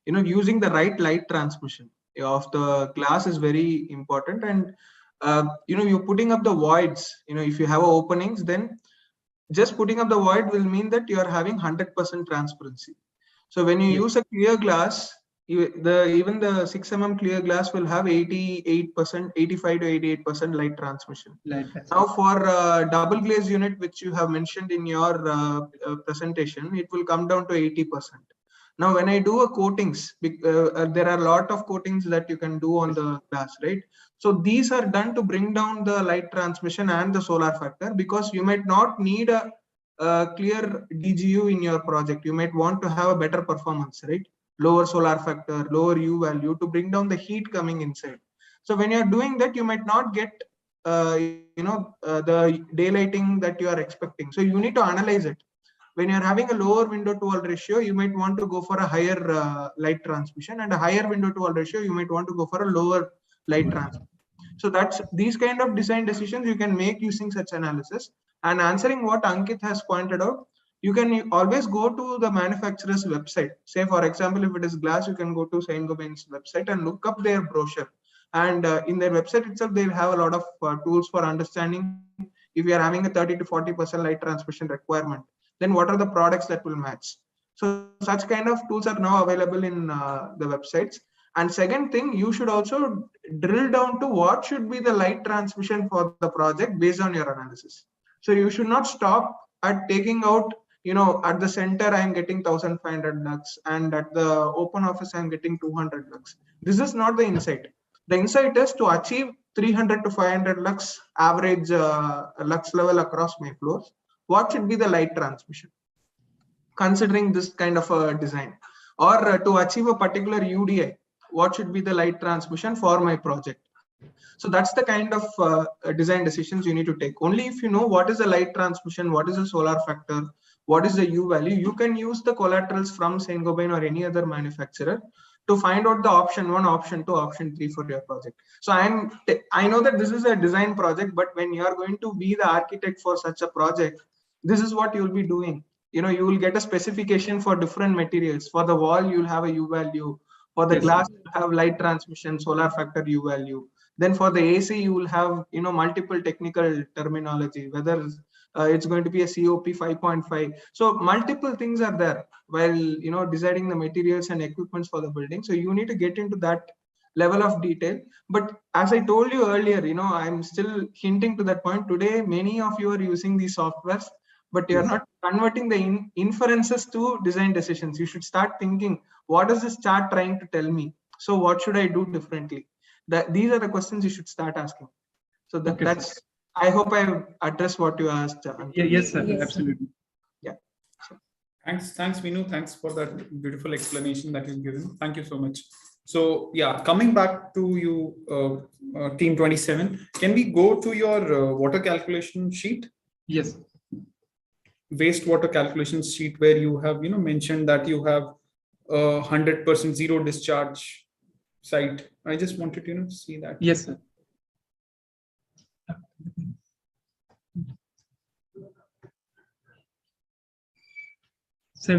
using the right light transmission of the glass is very important. And, you're putting up the voids, if you have openings, then just putting up the void will mean that you are having 100% transparency. So when you use a clear glass, even the 6 mm clear glass will have 88%, 85 to 88% light transmission. Now for double glaze unit, which you have mentioned in your presentation, it will come down to 80%. Now, when I do a coatings, there are a lot of coatings that you can do on the glass, right? So these are done to bring down the light transmission and the solar factor, because you might not need a clear DGU in your project. You might want to have a better performance, right? Lower solar factor, lower U value to bring down the heat coming inside. So when you're doing that, you might not get the daylighting that you are expecting. So you need to analyze it. When you're having a lower window to wall ratio, you might want to go for a higher light transmission, and a higher window to wall ratio, you might want to go for a lower light transmission. So that's these kind of design decisions you can make using such analysis. And answering what Ankit has pointed out, you can always go to the manufacturer's website. Say, for example, if it is glass, you can go to Saint-Gobain's website and look up their brochure. And in their website itself, they have a lot of tools for understanding if you are having a 30 to 40% light transmission requirement, then what are the products that will match. So such kind of tools are now available in the websites. And second thing, you should also drill down to what should be the light transmission for the project based on your analysis. So you should not stop at taking out, at the center I'm getting 1500 lux, and at the open office I'm getting 200 lux. This is not the insight. The insight is to achieve 300 to 500 lux average lux level across my floors. What should be the light transmission considering this kind of a design? Or to achieve a particular UDI, what should be the light transmission for my project? So that's the kind of design decisions you need to take. Only if you know what is the light transmission, what is the solar factor, what is the U value, you can use the collaterals from Saint-Gobain or any other manufacturer to find out the option 1, option 2, option 3 for your project. So I know that this is a design project, but when you are going to be the architect for such a project, this is what you will be doing. You will get a specification for different materials. For the wall, you'll have a U value. For the glass, you have light transmission, solar factor, U value. Then for the AC, you will have multiple technical terminology, whether it's going to be a COP 5.5. So multiple things are there while deciding the materials and equipments for the building. So you need to get into that level of detail. But as I told you earlier, I'm still hinting to that point. Today, many of you are using these softwares, but you're not converting the inferences to design decisions. You should start thinking, what is this chart trying to tell me? So what should I do differently? These are the questions you should start asking. So that's, I hope I addressed what you asked. Yes, sir. Yes, absolutely. Yeah. Thanks, Vinu. Thanks for that beautiful explanation that you've given. Thank you so much. So yeah, coming back to you, team 27, can we go to your water calculation sheet? Yes. Wastewater calculation sheet, where you have mentioned that you have 100% zero discharge site. I just wanted to see that. Yes, sir. So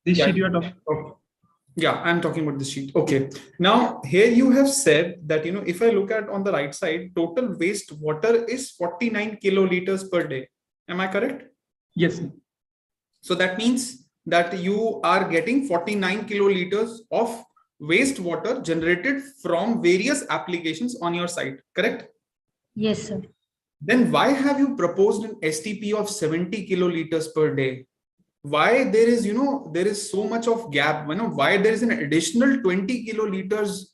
this sheet you are talking. Okay. Yeah, I'm talking about this sheet. Okay. Now here you have said that if I look at on the right side, total waste water is 49 kiloliters per day. Am I correct? Yes, sir. So that means that you are getting 49 kiloliters of wastewater generated from various applications on your site, correct? Yes, sir. Then why have you proposed an STP of 70 kiloliters per day? Why there is there is so much of gap? Why there is an additional 20 kiloliters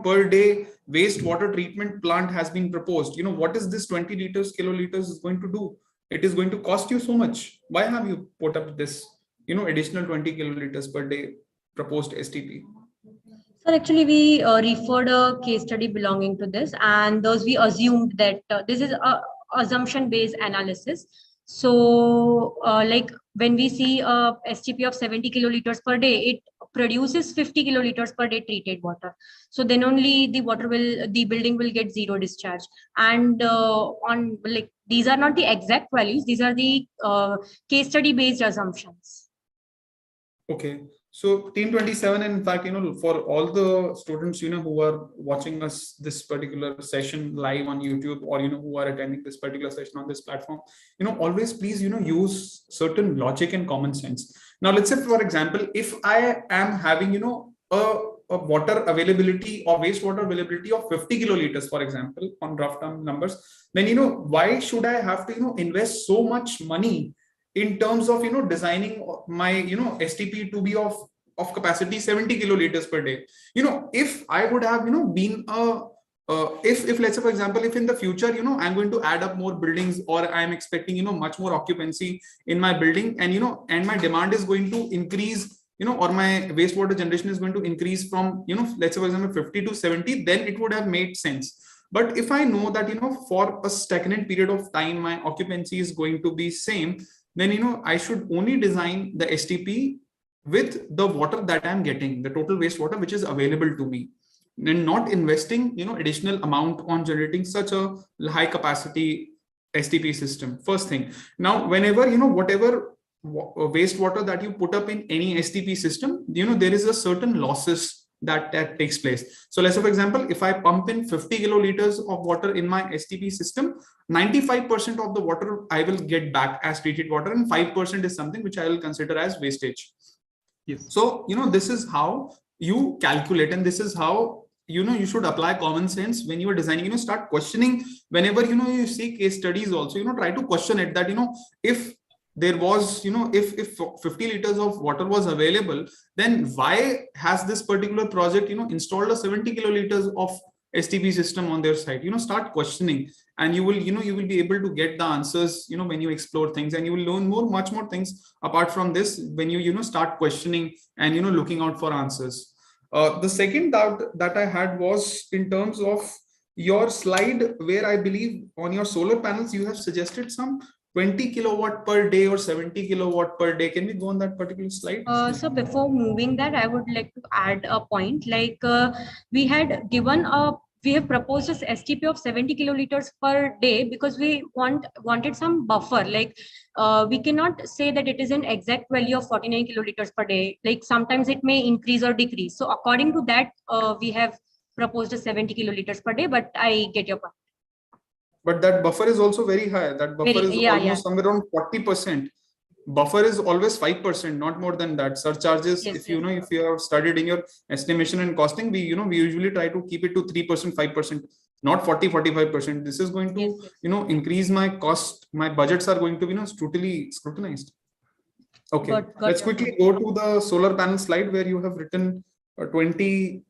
per day wastewater treatment plant has been proposed? What is this 20 kiloliters is going to do? It is going to cost you so much. Why have you put up this additional 20 kiloliters per day proposed STP? Sir, actually, we referred a case study belonging to this, and thus we assumed that this is a assumption-based analysis. So, like when we see a STP of 70 kiloliters per day, it produces 50 kiloliters per day treated water. So then only the building will get zero discharge. And these are not the exact values; these are the case study-based assumptions. Okay. So team 27, in fact, for all the students, who are watching us this particular session live on YouTube, or, who are attending this particular session on this platform, always please, use certain logic and common sense. Now, let's say, for example, if I am having, a water availability or wastewater availability of 50 kiloliters, for example, on rough term numbers, then, why should I have to, invest so much money in terms of designing my STP to be of of capacity 70 kiloliters per day. If I would have, been if let's say, for example, if in the future, I'm going to add up more buildings, or I'm expecting, much more occupancy in my building, and, and my demand is going to increase, or my wastewater generation is going to increase from, let's say, for example, 50 to 70, then it would have made sense. But if I know that, for a stagnant period of time, my occupancy is going to be same, then, I should only design the STP with the water that I'm getting, the total wastewater which is available to me, and not investing, additional amount on generating such a high capacity STP system. First thing. Now, whenever, whatever wastewater that you put up in any STP system, there is a certain losses that takes place. So let's say, for example, if I pump in 50 kiloliters of water in my STP system, 95% of the water I will get back as treated water, and 5% is something which I will consider as wastage. Yes. So, this is how you calculate, and this is how, you should apply common sense when you are designing. Start questioning whenever, you see case studies also, try to question it, that, if there was, if 50 liters of water was available, then why has this particular project, installed a 70 kiloliters of STP system on their site? Start questioning, and you will be able to get the answers, when you explore things, and you will learn much more things apart from this when you start questioning and, looking out for answers. The second doubt that I had was in terms of your slide, where I believe on your solar panels, you have suggested some 20 kilowatt per day or 70 kilowatt per day. Can we go on that particular slide? So before moving that, I would like to add a point. Like we have proposed this STP of 70 kiloliters per day because we wanted some buffer. Like we cannot say that it is an exact value of 49 kiloliters per day. Like sometimes it may increase or decrease. So according to that, we have proposed a 70 kiloliters per day. But I get your point. But that buffer is also very high. That buffer is almost somewhere around 40%. Buffer is always 5%, not more than that. Surcharges, Yes, if you have studied in your estimation and costing, we usually try to keep it to 3%, 5%, not 40-45%. This is going to increase my cost. My budgets are going to be scrutinized. Okay, let's quickly go to the solar panel slide where you have written 20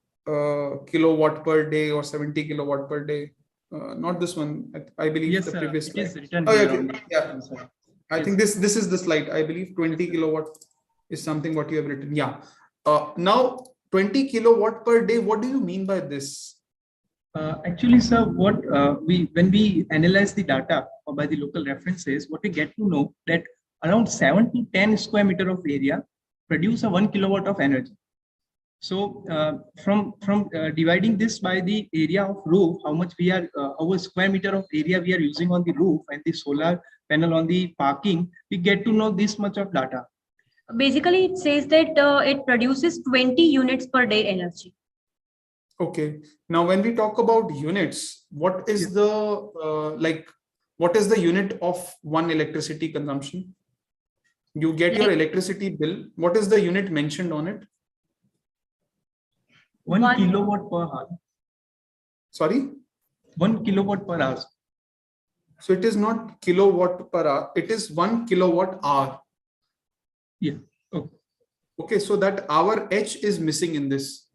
kilowatt per day or 70 kilowatt per day. Not this one. I believe Yes, the previous slide. written Yeah. I think this is the slide. I believe 20 kilowatt is something what you have written. Yeah. Now 20 kilowatt per day. What do you mean by this? Actually, sir, what when we analyze the data or by the local references, what we get to know that around 7 to 10 square meter of area produce a 1 kilowatt of energy. So from dividing this by the area of roof, how much we are, our square meter of area we are using on the roof and the solar panel on the parking, we get to know this much of data. Basically, it says that it produces 20 units per day energy. Okay. Now, when we talk about units, what is the what is the unit of one electricity consumption? You get your electricity bill. What is the unit mentioned on it? 1 kilowatt per hour. Sorry? 1 kilowatt per hour. So it is not kilowatt per hour. It is 1 kilowatt hour. Yeah. Okay. Okay. So that hour H is missing in this.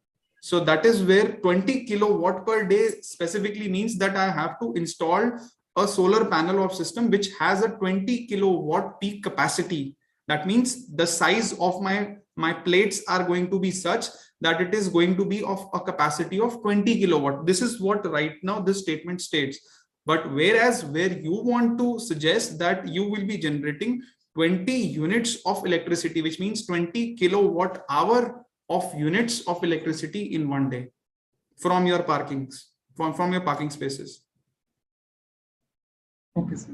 So that is where 20 kilowatt per day specifically means that I have to install a solar panel of system which has a 20 kilowatt peak capacity. That means the size of my plates are going to be such that it is going to be of a capacity of 20 kilowatt. This is what right now this statement states. But whereas where you want to suggest that you will be generating 20 units of electricity, which means 20 kilowatt hour of units of electricity in one day from your parkings, from your parking spaces. Okay, sir.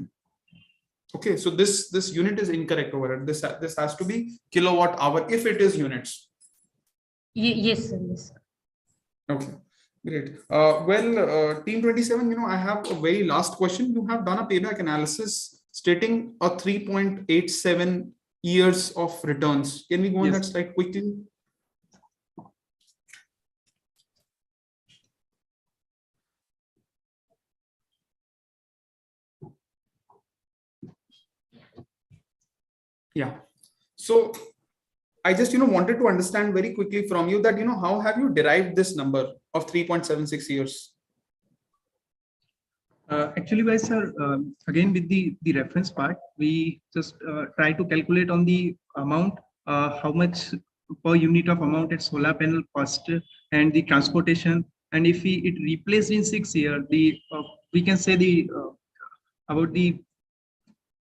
Okay, so this unit is incorrect over here. This has to be kilowatt hour if it is units. Yes, sir. Yes. Okay, great. Team 27, I have a very last question. You have done a payback analysis stating a 3.87 years of returns. Can we go on that slide quickly? Yeah. So I just, wanted to understand very quickly from you that, how have you derived this number of 3.76 years? Actually, guys, sir, again with the reference part, we just try to calculate on the amount, how much per unit of amount at solar panel cost and the transportation. And if it replaced in 6 years, the we can say the about the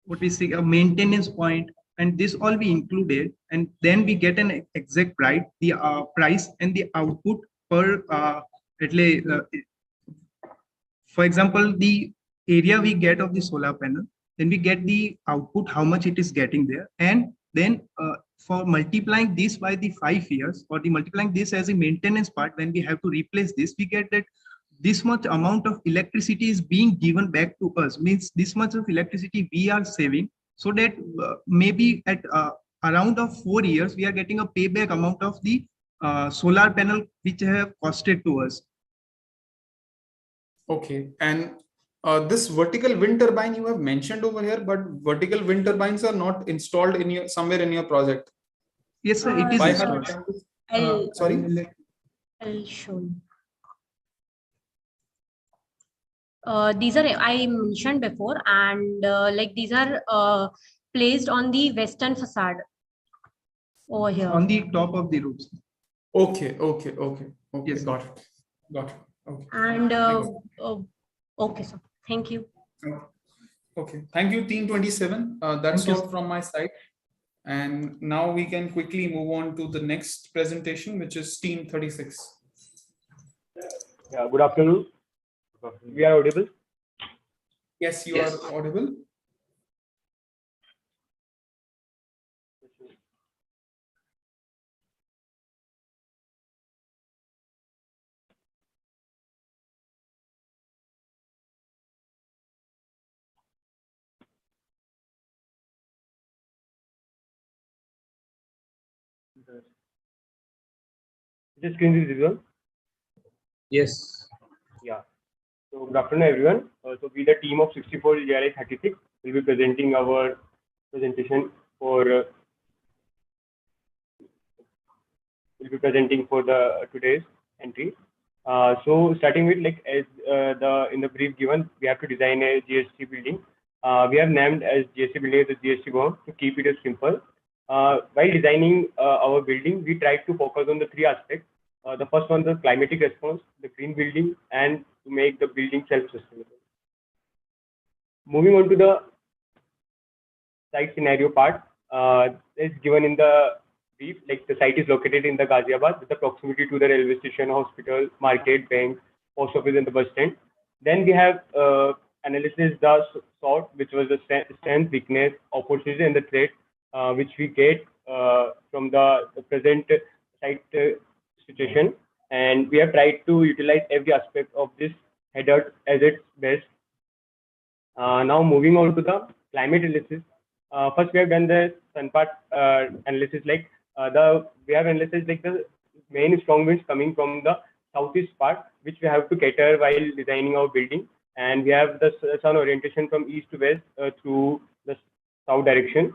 what we say a maintenance point, and this all we included, and then we get an exact price and the output per for example, the area we get of the solar panel, then we get the output, how much it is getting there. And then for multiplying this by the 5 years, or the multiplying this as a maintenance part, when we have to replace this, we get that this much amount of electricity is being given back to us, means this much of electricity we are saving, so that maybe at around of 4 years, we are getting a payback amount of the solar panel which have costed to us. Okay. And this vertical wind turbine you have mentioned over here, but vertical wind turbines are not installed in somewhere in your project. Yes, sir, it is installed. Sorry? I'll show you. These are, I mentioned before, and like these are placed on the western facade over here. On the top of the roofs. Okay. Yes, got it. Okay. And okay, sir. Thank you. Okay. Thank you, Team 27. That's Thank you, all from my side. And now we can quickly move on to the next presentation, which is Team 36. Yeah, good afternoon. We are audible? Yes, you are audible. Just screen is visible? Yes. Yeah. So good afternoon, everyone. So we, the team of 64 GRI 36, will be presenting our presentation for the today's entry. So starting with, like, as in the brief given, we have to design a GST building. We have named as GST building as a GST bomb to keep it as simple. While designing our building, we tried to focus on the 3 aspects. The first one, the climatic response, the green building, and to make the building self-sustainable. Moving on to the site scenario part, is given in the brief. Like, the site is located in the Ghaziabad with the proximity to the railway station, hospital, market, bank, post office, and the bus stand. Then we have analysis the SWOT, which was the strength, weakness, opportunity, and the threat, which we get from the present site situation, and we have tried to utilize every aspect of this header as its best. Now moving on to the climate analysis. First, we have done the sun part analysis. Like we have analysis like the main strong winds coming from the southeast part, which we have to cater while designing our building, and we have the sun orientation from east to west through the south direction.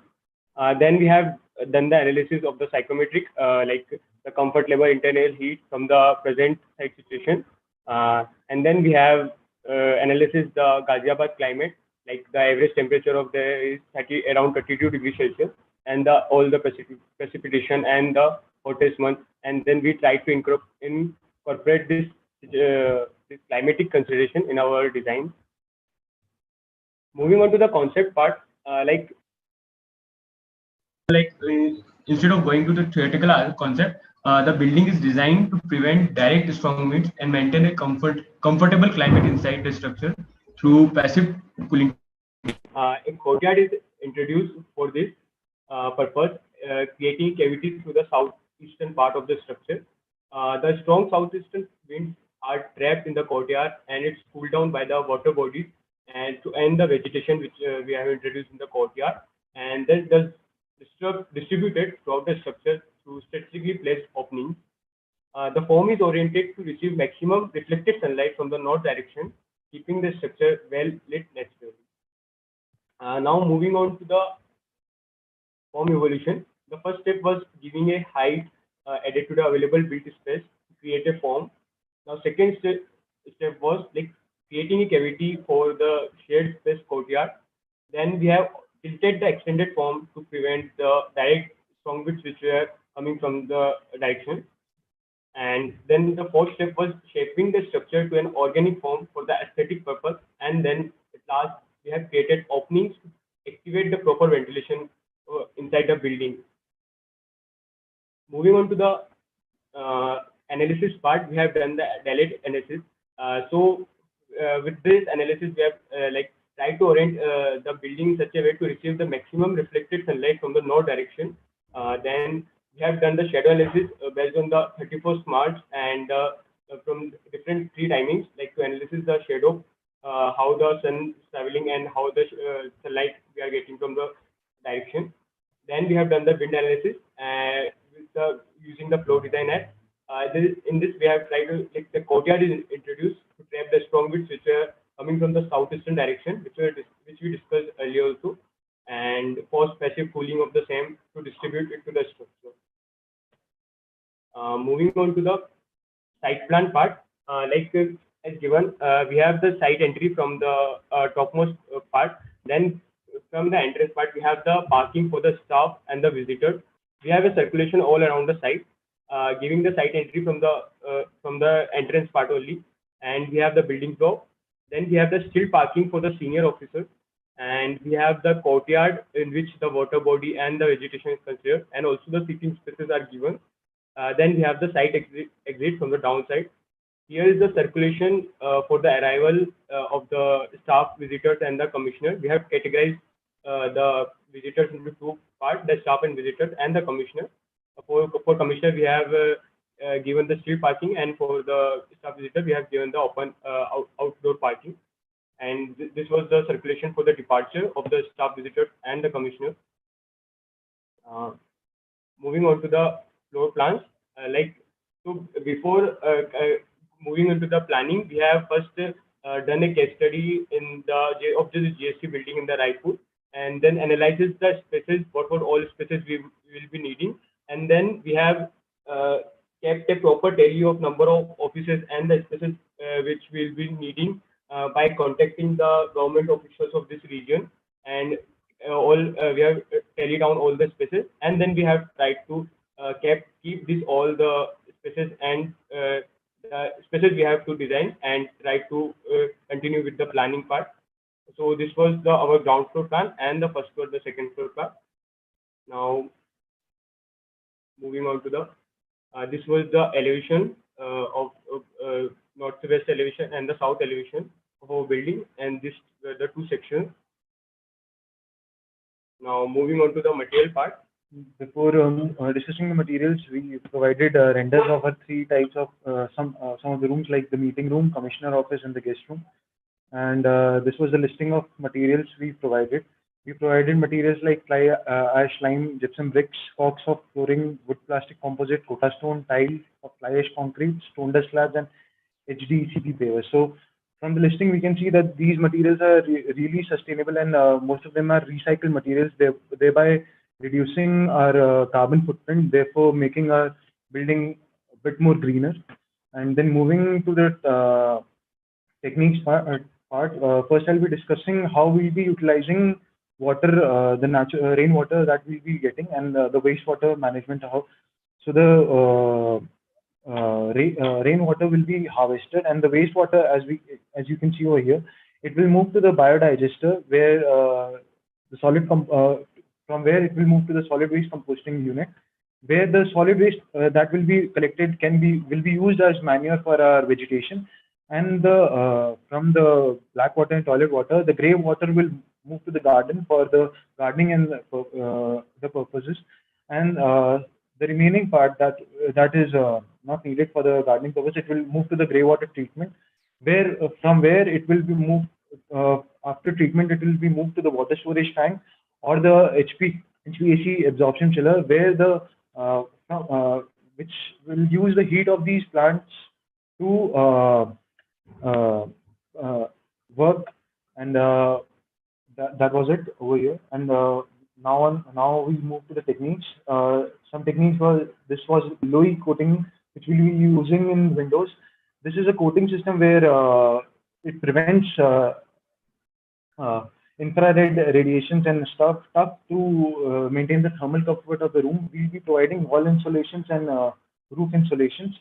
Then we have done the analysis of the psychometric, like the comfort level, internal heat from the present site situation. And then we have analysis the Ghaziabad climate, like the average temperature of there is around 32 degrees Celsius, and all the precipitation and the hottest month. And then we try to incorporate this climatic consideration in our design. Moving on to the concept part, instead of going to the theoretical concept, the building is designed to prevent direct strong winds and maintain a comfortable climate inside the structure through passive cooling. A courtyard is introduced for this purpose, creating cavity through the southeastern part of the structure. The strong southeastern winds are trapped in the courtyard, and it's cooled down by the water bodies and to end the vegetation which we have introduced in the courtyard, and then does distributed throughout the structure through strategically placed openings. The form is oriented to receive maximum reflected sunlight from the north direction, keeping the structure well lit naturally. Now moving on to the form evolution. The first step was giving a height added to the available built space to create a form. Now, second step was like creating a cavity for the shared space courtyard. Then we have tilted the extended form to prevent the direct strong winds which were coming from the direction. And then the fourth step was shaping the structure to an organic form for the aesthetic purpose. And then at last, we have created openings to activate the proper ventilation inside the building. Moving on to the analysis part, we have done the DALIT analysis. With this analysis, we have like tried to orient the building in such a way to receive the maximum reflected sunlight from the north direction. Then we have done the shadow analysis based on the 34 smarts and from different three timings, like to analysis the shadow, how the sun is traveling and how the sunlight we are getting from the direction. Then we have done the wind analysis using the flow design app. In this, we have tried to, like, the courtyard is introduced to trap the strong winds which are coming from the southeastern direction, which we discussed earlier also, and force passive cooling of the same to distribute it to the structure. Moving on to the site plan part, as given, we have the site entry from the topmost part. Then from the entrance part, we have the parking for the staff and the visitors. We have a circulation all around the site, giving the site entry from the entrance part only. And we have the building floor. Then we have the still parking for the senior officers. And we have the courtyard in which the water body and the vegetation is considered, and also the sitting spaces are given. Then we have the site exit from the downside. Here is the circulation for the arrival of the staff, visitors, and the commissioner. We have categorized the visitors into two parts: the staff and visitors, and the commissioner. For commissioner, we have given the street parking, and for the staff visitor, we have given the open outdoor parking. And this was the circulation for the departure of the staff visitors and the commissioner. Moving on to the floor plans, before moving into the planning, we have first done a case study in of the GST building in the Raipur, and then analyzes the spaces, what all spaces we will be needing, and then we have kept a proper tally of number of offices and the spaces which we will be needing by contacting the government officials of this region, and we have tallied down all the spaces, and then we have tried to keep this all the spaces and spaces we have to design and try to continue with the planning part. So this was our ground floor plan and the first floor, the second floor plan. Now moving on to the this was the elevation of northwest elevation and the south elevation of our building, and this were the two sections. Now moving on to the material part. Before discussing the materials, we provided renders of our three types of some of the rooms, like the meeting room, commissioner office, and the guest room. And this was the listing of materials we provided. We provided materials like fly ash, lime, gypsum bricks, caulk soft flooring, wood plastic composite, Kota stone, tile, fly ash concrete, stone dust slabs, and HDCP pavers. So from the listing, we can see that these materials are really sustainable, and most of them are recycled materials, thereby reducing our carbon footprint, therefore making our building a bit more greener. And then moving to the techniques part, first I'll be discussing how we'll be utilizing water, the natural rainwater that we'll be getting, and the wastewater management. So the rainwater will be harvested, and the wastewater, as you can see over here, it will move to the biodigester, where the solid from where it will move to the solid waste composting unit, where the solid waste that will be collected will be used as manure for our vegetation, and from the black water and toilet water, the gray water will move to the garden for the gardening and the purposes, and the remaining part that is not needed for the gardening purpose, it will move to the gray water treatment, where from where it will be moved after treatment, it will be moved to the water storage tank or the HVAC absorption chiller, where which will use the heat of these plants to work, and that was it over here. And now we move to the techniques. Some techniques this was low-E coating, which we'll be using in windows. This is a coating system where it prevents infrared radiations and stuff to maintain the thermal comfort of the room. We'll be providing wall insulations and roof insulations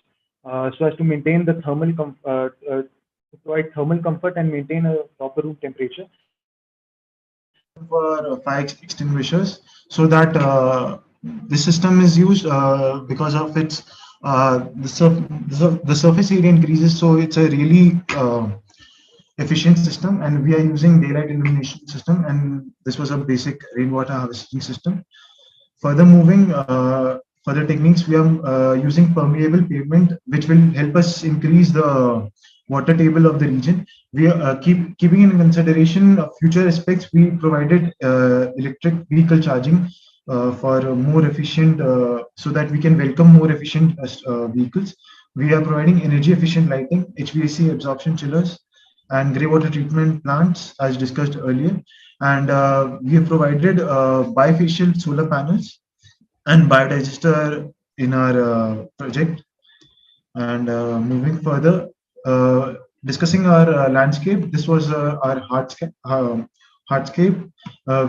so as to maintain the to provide thermal comfort and maintain a proper room temperature. For fire extinguishers, so that this system is used because of its the surface area increases, so it's a really efficient system, and we are using daylight illumination system, and this was a basic rainwater harvesting system. Further moving, further techniques, we are using permeable pavement, which will help us increase the water table of the region. We are keeping in consideration future aspects. We provided electric vehicle charging for more efficient, so that we can welcome more efficient vehicles. We are providing energy efficient lighting, HVAC absorption chillers, and grey water treatment plants, as discussed earlier. And we have provided bifacial solar panels and biodigester in our project. And moving further, discussing our landscape, this was our hardscape.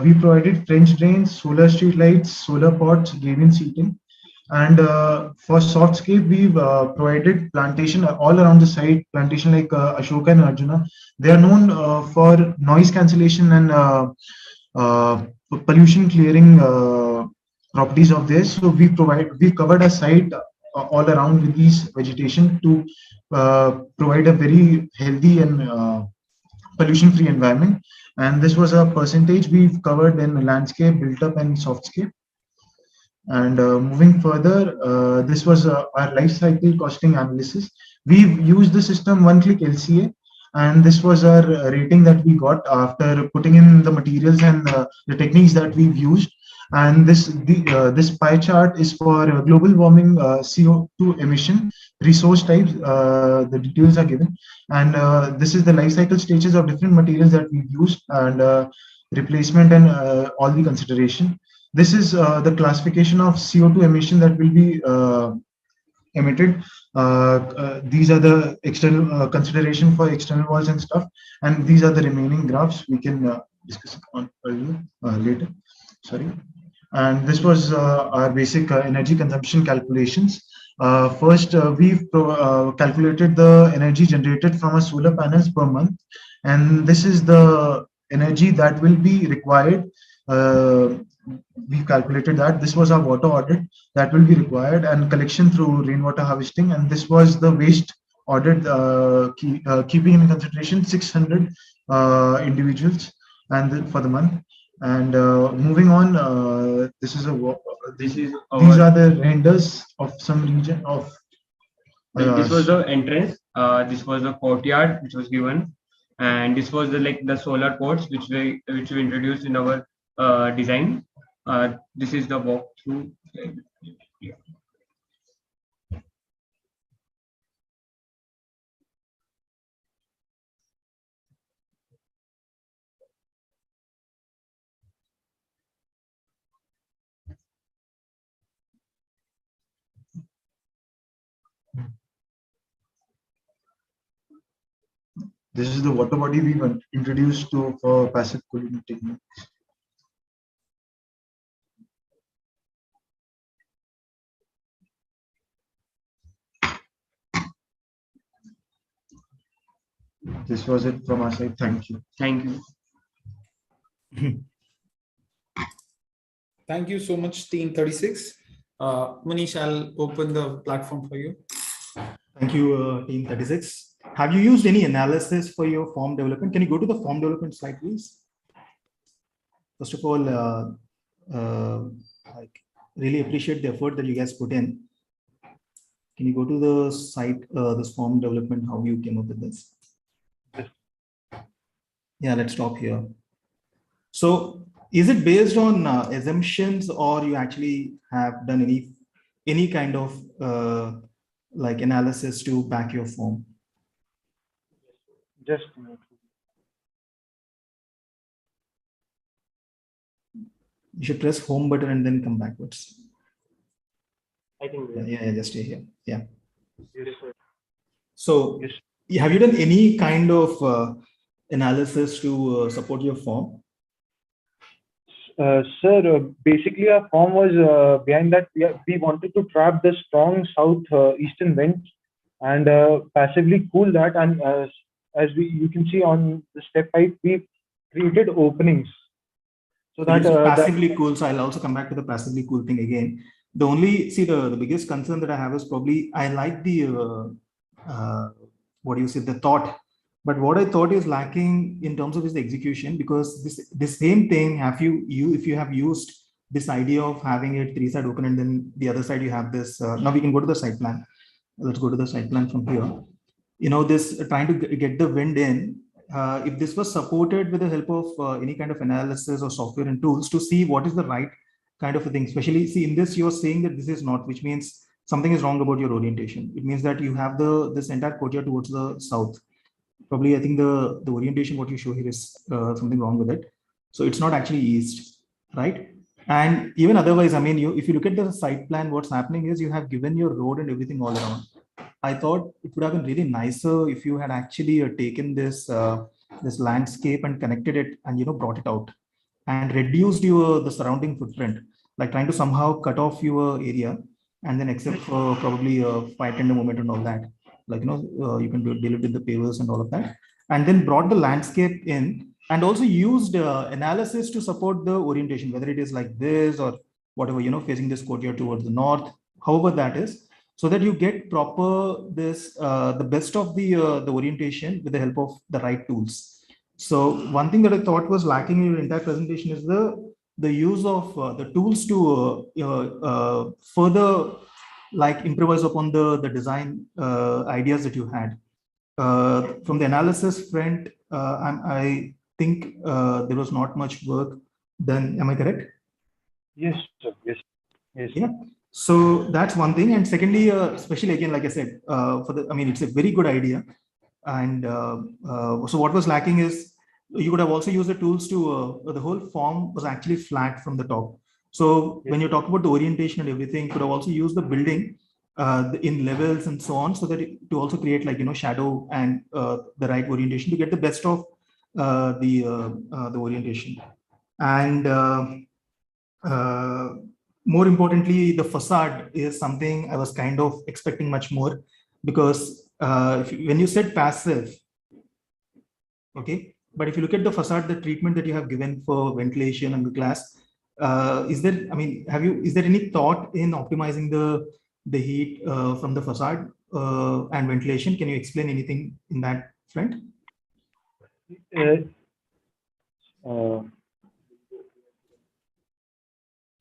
We provided French drains, solar street lights, solar pots, Gavian seating. And for softscape, we've provided plantation all around the site, plantation like Ashoka and Arjuna. They are known for noise cancellation and pollution clearing properties of theirs. So we covered a site all around with these vegetation to provide a very healthy and pollution-free environment. And this was a percentage we've covered in landscape, built up, and softscape. And moving further, this was our life cycle costing analysis. We've used the system one-click LCA, and this was our rating that we got after putting in the materials and the techniques that we've used. And this pie chart is for global warming CO2 emission resource types. The details are given, and this is the life cycle stages of different materials that we've used, and replacement and all the consideration. This is the classification of CO2 emission that will be emitted. These are the external consideration for external walls and stuff, and these are the remaining graphs we can discuss on later. Sorry. And this was our basic energy consumption calculations. First, we've calculated the energy generated from our solar panels per month, and this is the energy that will be required. We calculated that this was our water audit that will be required, and collection through rainwater harvesting, and this was the waste audit, keeping in consideration 600 individuals and for the month. And moving on, these are the renders of some region of. This was the entrance. This was the courtyard which was given, and this was the solar ports which we introduced in our design. This is the walkthrough. Yeah. This is the water body we introduced for passive cooling techniques. This was it from our side. Thank you. Thank you. Thank you so much, Team 36. Manish, I'll open the platform for you. Thank you, Team 36. Have you used any analysis for your form development? Can you go to the form development slide, please? First of all, I really appreciate the effort that you guys put in. Can you go to the site, this form development, how you came up with this? Yeah, let's stop here. So is it based on assumptions, or you actually have done any kind of like analysis to back your form? You should press home button and then come backwards. I think. Yeah, just stay here. Yeah. Yes, sir. So Yes. have you done any kind of analysis to support your form? Sir, basically our form was behind that we wanted to trap the strong south eastern winds and passively cool that. And as you can see on the step 5, we created openings so Okay, that, so passively cool. So I'll also come back to the passively cool thing again. The only, see, the biggest concern that I have is probably, I like the, what do you say, the thought. But what I thought is lacking in terms of is the execution, because this same thing, if you have used this idea of having it 3-side open and then the other side you have this, now we can go to the side plan. Let's go to the side plan from here. You know, this trying to get the wind in, if this was supported with the help of any kind of analysis or software and tools to see what is the right kind of a thing, especially see in this, you're saying that this is not, which means something is wrong about your orientation. It means that you have this entire courtyard towards the south. Probably, I think the orientation, what you show here is something wrong with it. So it's not actually east, right? And even otherwise, I mean, if you look at the site plan, what's happening is you have given your road and everything all around. I thought it would have been really nicer if you had actually taken this this landscape and connected it and brought it out and reduced the surrounding footprint, like trying to somehow cut off your area and then except for probably fire tender movement and all that, like you can deal it with the pavers and all of that, and then brought the landscape in and also used analysis to support the orientation, whether it is like this or whatever, facing this courtyard towards the north, however that is, so that you get proper this the best of the orientation with the help of the right tools. So one thing that I thought was lacking in your entire presentation is the use of the tools to further like improvise upon the design ideas that you had. From the analysis front, I think there was not much work done. Am I correct? yes, sir. Yes. Yeah. So that's one thing. And secondly, especially again, like I said, I mean, it's a very good idea. And so what was lacking is you could have also used the tools to, the whole form was actually flat from the top. So when you talk about the orientation and everything, you could have also used the building in levels and so on, so that to also create like, shadow and the right orientation to get the best of the orientation. And more importantly, the facade is something I was kind of expecting much more, because when you said passive, okay, but if you look at the facade, the treatment that you have given for ventilation and the glass, is there, I mean, is there any thought in optimizing the heat from the facade and ventilation? Can you explain anything in that front?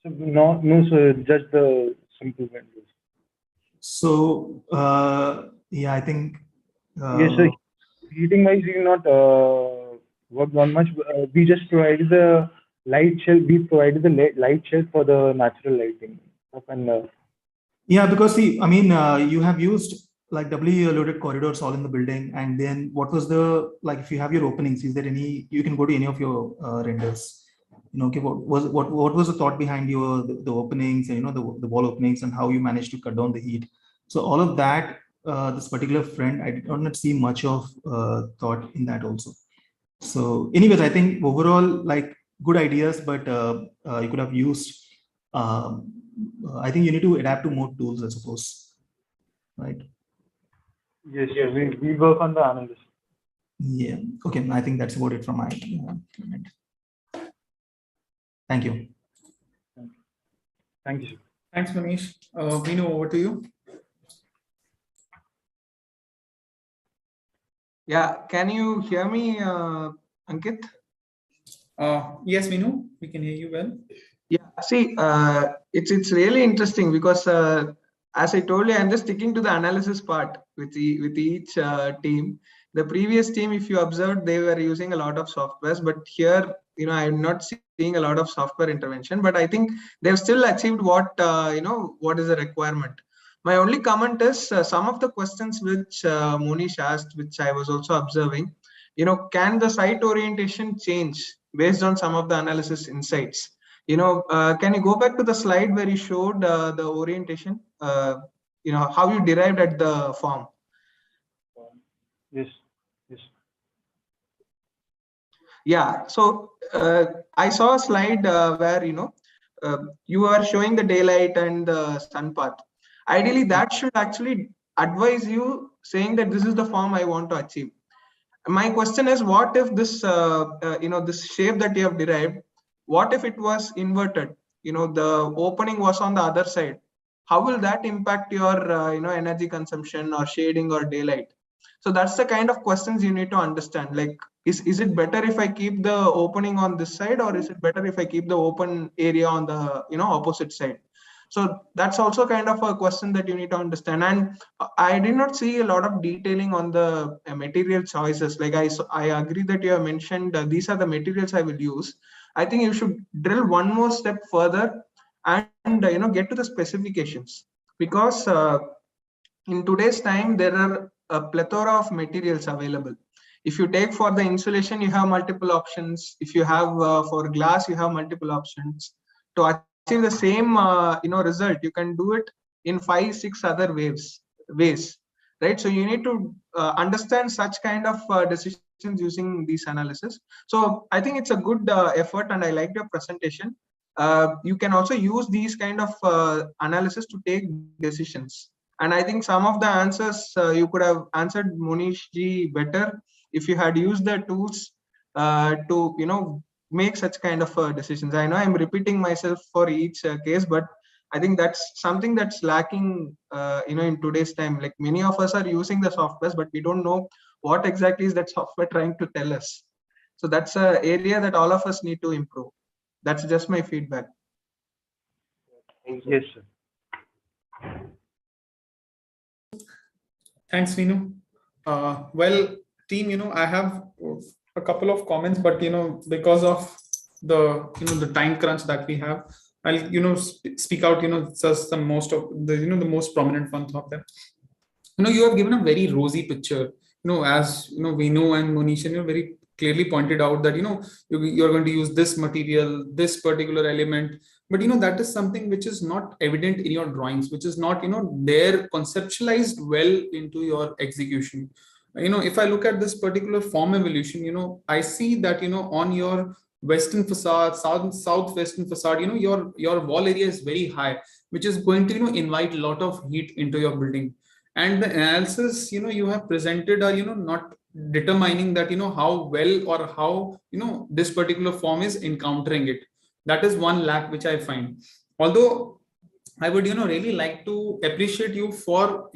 No, sir, just the simple windows. So, yeah, I think. Yes, sir. Heating wise, we not worked on much. We just provided the light shell. We provided the light shell for the natural lighting. Yeah, because see, I mean, you have used like doubly loaded corridors all in the building, and then what was the, like, if you have your openings, is there any, you can go to any of your renders. Okay, what was the thought behind your the openings and the wall openings and how you managed to cut down the heat? So all of that, this particular friend, I did not see much of thought in that also. So anyways, I think overall, like, good ideas, but you could have used, I think you need to adapt to more tools, I suppose, right? Yes, we work on the analysis. Yeah, okay, I think that's about it from my end. Thank you. Thank you. Thanks, Manish. Vinu, over to you. Yeah, can you hear me, Ankit? Yes, Vinu, we can hear you well. Yeah, see, it's really interesting because as I told you, I'm just sticking to the analysis part with each team. The previous team, if you observed, they were using a lot of softwares, but here, I'm not seeing a lot of software intervention, but I think they've still achieved what, what is the requirement. My only comment is some of the questions which Monish asked, which I was also observing, can the site orientation change based on some of the analysis insights? Can you go back to the slide where you showed the orientation? How you derived at the form. Yes. Yes. Yeah. So I saw a slide where you are showing the daylight and the sun path. Ideally, that should actually advise you saying that this is the form I want to achieve. My question is, what if this this shape that you have derived, what if it was inverted? The opening was on the other side. How will that impact your energy consumption or shading or daylight? So that's the kind of questions you need to understand. Like, is it better if I keep the opening on this side, or is it better if I keep the open area on the opposite side? So that's also kind of a question that you need to understand. And I did not see a lot of detailing on the material choices. Like I agree that you have mentioned these are the materials I will use. I think you should drill one more step further and get to the specifications, because in today's time there are a plethora of materials available. If you take for the insulation, you have multiple options. If you have for glass, you have multiple options. To achieve the same result, you can do it in 5-6 other ways, right? So you need to understand such kind of decisions using these analysis. So I think it's a good effort, and I liked your presentation. You can also use these kind of analysis to take decisions. And I think some of the answers you could have answered, Monish ji, better if you had used the tools to make such kind of decisions. I know I'm repeating myself for each case, but I think that's something that's lacking in today's time. Like, many of us are using the softwares, but we don't know what exactly is that software trying to tell us. So that's an area that all of us need to improve. That's just my feedback. Yes, sir. Thanks, Veenu. Well, team, I have a couple of comments, but because of the time crunch that we have, I'll speak out just the most of the most prominent ones of them. You have given a very rosy picture. As Veenu and Monish very clearly pointed out that you're going to use this material, this particular element, but that is something which is not evident in your drawings, which is not there conceptualized well into your execution. If I look at this particular form evolution, I see that on your western facade, southwestern facade, your wall area is very high, which is going to invite a lot of heat into your building. And the analysis you have presented are not determining that how well or how this particular form is encountering it. That is one lack which I find. Although I would really like to appreciate you for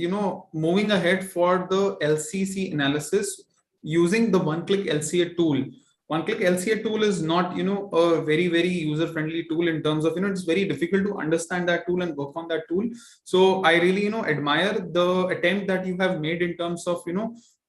moving ahead for the LCC analysis using the one-click LCA tool. One-click LCA tool is not a very user-friendly tool in terms of it's very difficult to understand that tool and work on that tool. So I really admire the attempt that you have made in terms of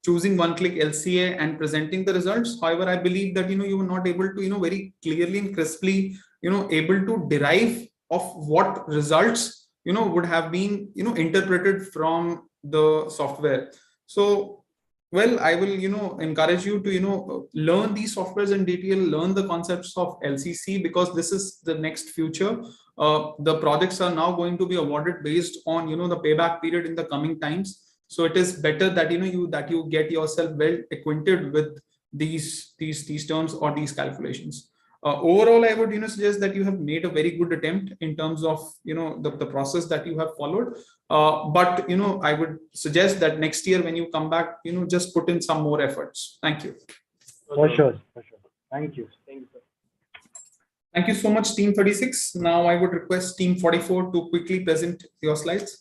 choosing one-click LCA and presenting the results. However, I believe that you were not able to very clearly and crisply able to derive of what results would have been interpreted from the software. So well, I will encourage you to learn these softwares in detail, learn the concepts of LCC, because this is the next future. The projects are now going to be awarded based on the payback period in the coming times. So it is better that you get yourself well acquainted with these terms or these calculations. Overall, I would suggest that you have made a very good attempt in terms of the process that you have followed. But I would suggest that next year when you come back, just put in some more efforts. Thank you. For sure. Thank you. Thank you so much, Team 36. Now I would request Team 44 to quickly present your slides.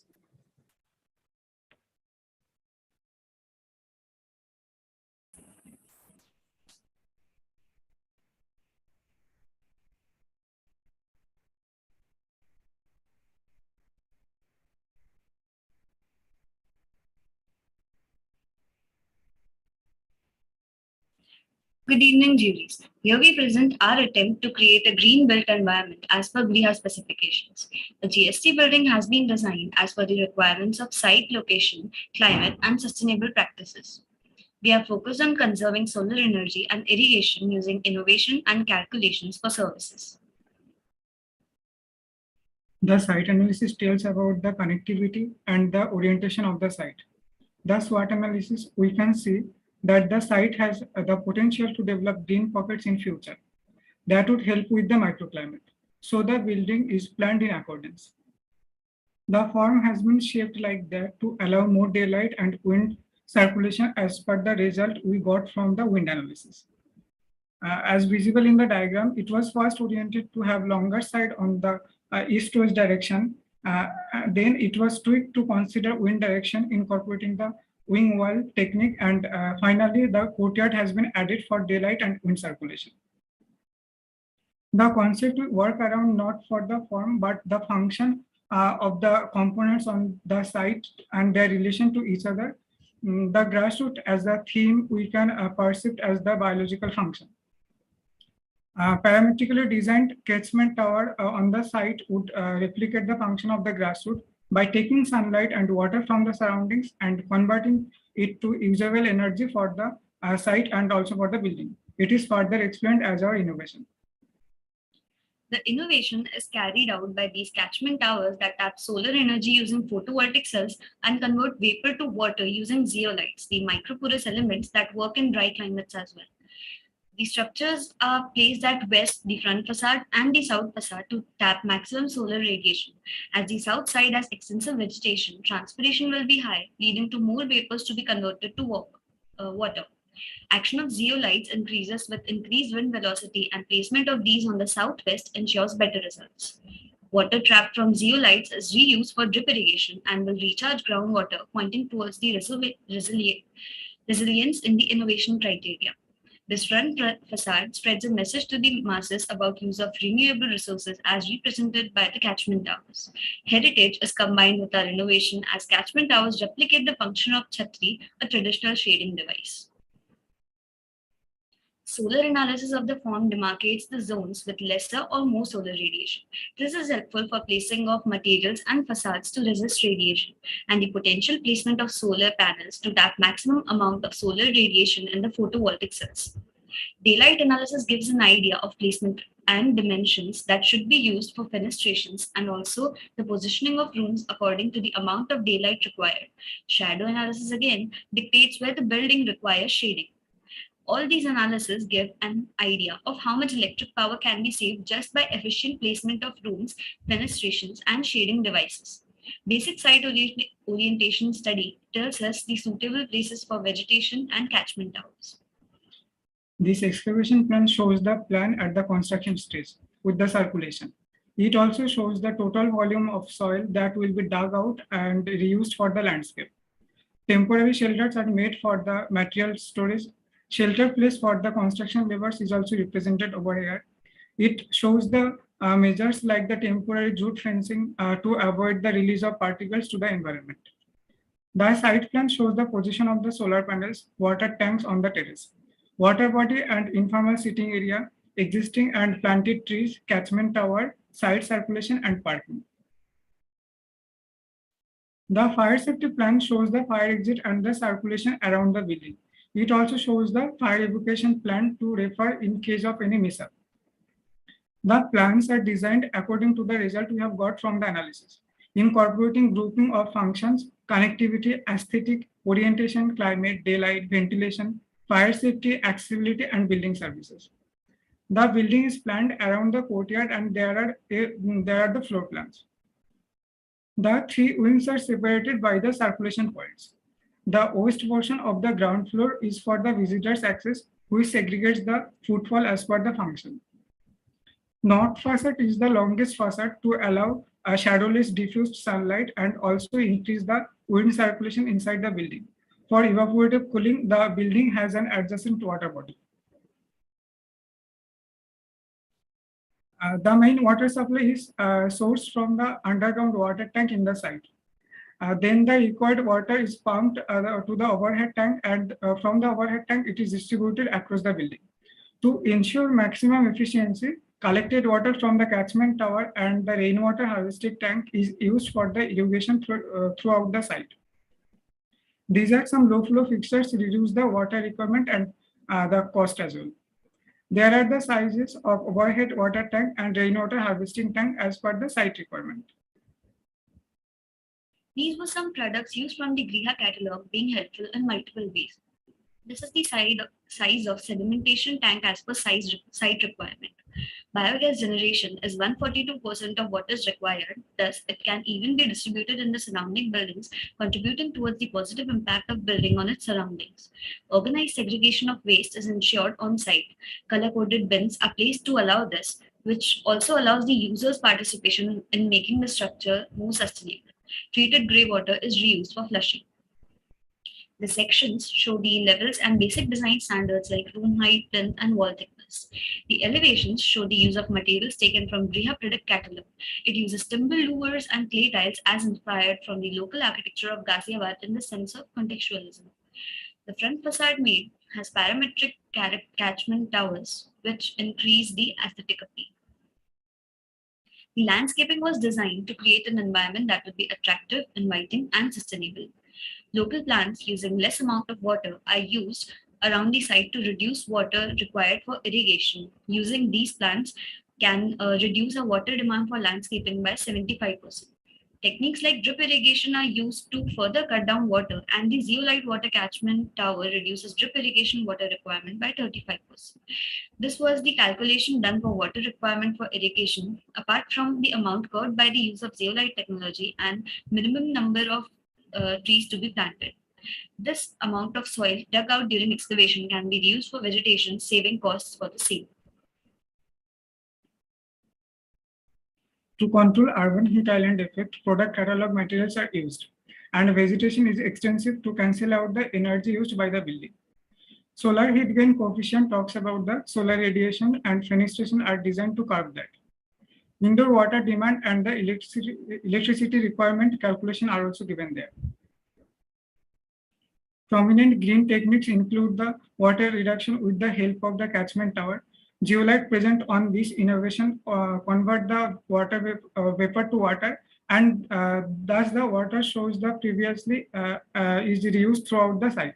Good evening, juries. Here we present our attempt to create a green built environment as per Griha specifications. The GST building has been designed as per the requirements of site location, climate, and sustainable practices. We are focused on conserving solar energy and irrigation using innovation and calculations for services. The site analysis tells about the connectivity and the orientation of the site. The SWOT analysis, we can see that the site has the potential to develop green pockets in future. That would help with the microclimate. So the building is planned in accordance. The form has been shaped like that to allow more daylight and wind circulation as per the result we got from the wind analysis. As visible in the diagram, it was first oriented to have longer side on the east-west direction. Then it was tweaked to consider wind direction, incorporating the wing wall technique, and finally the courtyard has been added for daylight and wind circulation. The concept will work around not for the form, but the function of the components on the site and their relation to each other. The grassroots as a theme we can perceive as the biological function. Parametrically designed catchment tower on the site would replicate the function of the grassroots by taking sunlight and water from the surroundings and converting it to usable energy for the site and also for the building. It is further explained as our innovation. The innovation is carried out by these catchment towers that tap solar energy using photovoltaic cells and convert vapor to water using zeolites, the microporous elements that work in dry climates as well. The structures are placed at west, the front facade, and the south facade to tap maximum solar radiation. As the south side has extensive vegetation, transpiration will be high, leading to more vapors to be converted to water. Action of zeolites increases with increased wind velocity, and placement of these on the southwest ensures better results. Water trapped from zeolites is reused for drip irrigation and will recharge groundwater, pointing towards the resilience in the innovation criteria. This front facade spreads a message to the masses about use of renewable resources as represented by the catchment towers. Heritage is combined with our innovation as catchment towers replicate the function of chhatri, a traditional shading device. Solar analysis of the form demarcates the zones with lesser or more solar radiation. This is helpful for placing of materials and facades to resist radiation, and the potential placement of solar panels to tap maximum amount of solar radiation in the photovoltaic cells. Daylight analysis gives an idea of placement and dimensions that should be used for fenestrations, and also the positioning of rooms according to the amount of daylight required. Shadow analysis again dictates where the building requires shading. All these analyses give an idea of how much electric power can be saved just by efficient placement of rooms, fenestrations, and shading devices. Basic site orientation study tells us the suitable places for vegetation and catchment towers. This excavation plan shows the plan at the construction stage with the circulation. It also shows the total volume of soil that will be dug out and reused for the landscape. Temporary shelters are made for the material storage. Shelter place for the construction laborers is also represented over here. It shows the measures like the temporary jute fencing to avoid the release of particles to the environment. The site plan shows the position of the solar panels, water tanks on the terrace, water body and informal sitting area, existing and planted trees, catchment tower, site circulation and parking. The fire safety plan shows the fire exit and the circulation around the building. It also shows the fire evacuation plan to refer in case of any mishap. The plans are designed according to the result we have got from the analysis, incorporating grouping of functions, connectivity, aesthetic, orientation, climate, daylight, ventilation, fire safety, accessibility, and building services. The building is planned around the courtyard, and there are the floor plans. The three wings are separated by the circulation points. The west portion of the ground floor is for the visitors' access, which segregates the footfall as per the function. North facade is the longest facade to allow a shadowless diffused sunlight and also increase the wind circulation inside the building. For evaporative cooling, the building has an adjacent water body. The main water supply is sourced from the underground water tank in the site. Then the required water is pumped to the overhead tank, and from the overhead tank, it is distributed across the building. To ensure maximum efficiency, collected water from the catchment tower and the rainwater harvesting tank is used for the irrigation throughout the site. These are some low flow fixtures to reduce the water requirement and the cost as well. There are the sizes of overhead water tank and rainwater harvesting tank as per the site requirement. These were some products used from the Griha catalog being helpful in multiple ways. This is the size of sedimentation tank as per site requirement. Biogas generation is 142% of what is required. Thus, it can even be distributed in the surrounding buildings, contributing towards the positive impact of building on its surroundings. Organized segregation of waste is ensured on site. Color-coded bins are placed to allow this, which also allows the user's participation in making the structure more sustainable. Treated grey water is reused for flushing. The sections show the levels and basic design standards like room height, plinth, and wall thickness. The elevations show the use of materials taken from Griha product catalog. It uses timber louvers and clay tiles as inspired from the local architecture of Ghaziabad in the sense of contextualism. The front facade made has parametric catchment towers, which increase the aesthetic appeal. The landscaping was designed to create an environment that would be attractive, inviting, and sustainable. Local plants using less amount of water are used around the site to reduce water required for irrigation. Using these plants can reduce the water demand for landscaping by 75%. Techniques like drip irrigation are used to further cut down water, and the zeolite water catchment tower reduces drip irrigation water requirement by 35%. This was the calculation done for water requirement for irrigation, apart from the amount covered by the use of zeolite technology and minimum number of trees to be planted. This amount of soil dug out during excavation can be used for vegetation, saving costs for the same. To control urban heat island effect, product catalog materials are used, and vegetation is extensive to cancel out the energy used by the building. Solar heat gain coefficient talks about the solar radiation, and fenestration are designed to curb that. Indoor water demand and the electricity requirement calculation are also given there. Prominent green techniques include the water reduction with the help of the catchment tower. Zeolite present on this innovation convert the water vapor to water, and thus the water shows the previously is reused throughout the site.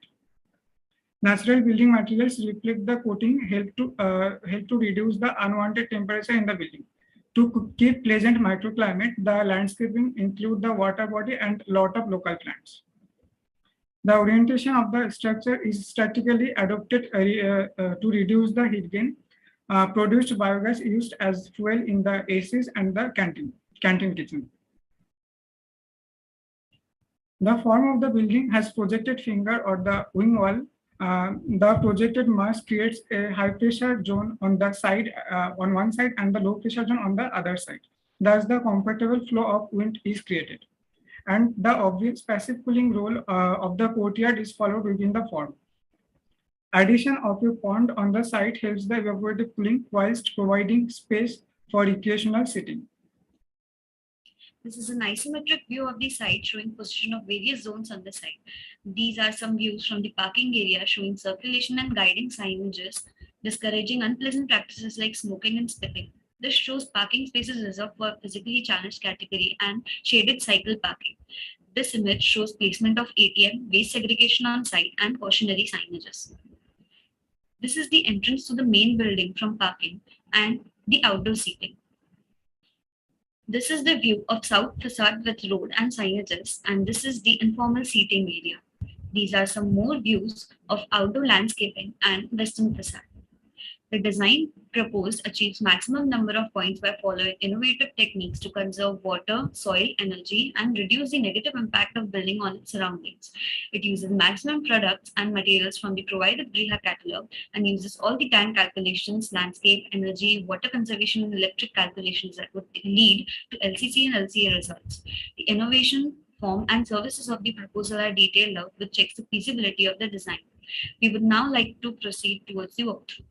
Natural building materials reflect the coating, help to reduce the unwanted temperature in the building. To keep pleasant microclimate, the landscaping include the water body and lot of local plants. The orientation of the structure is statically adopted to reduce the heat gain. Produced biogas used as fuel in the ACs and the canteen kitchen. The form of the building has projected finger or the wing wall. The projected mass creates a high pressure zone on the side, on one side, and the low pressure zone on the other side. Thus, the comfortable flow of wind is created. And the obvious passive cooling role of the courtyard is followed within the form. Addition of a pond on the site helps the evaporative cooling whilst providing space for recreational sitting. This is an isometric view of the site showing position of various zones on the site. These are some views from the parking area showing circulation and guiding signages, discouraging unpleasant practices like smoking and spitting. This shows parking spaces reserved for physically challenged category and shaded cycle parking. This image shows placement of ATM, waste segregation on site, and cautionary signages. This is the entrance to the main building from parking and the outdoor seating. This is the view of south facade with road and signages, and this is the informal seating area. These are some more views of outdoor landscaping and western facade. The design proposed achieves maximum number of points by following innovative techniques to conserve water, soil, energy, and reduce the negative impact of building on its surroundings. It uses maximum products and materials from the provided Griha catalog and uses all the time calculations, landscape, energy, water conservation, and electric calculations that would lead to LCC and LCA results. The innovation, form, and services of the proposal are detailed out, which checks the feasibility of the design. We would now like to proceed towards the walkthrough.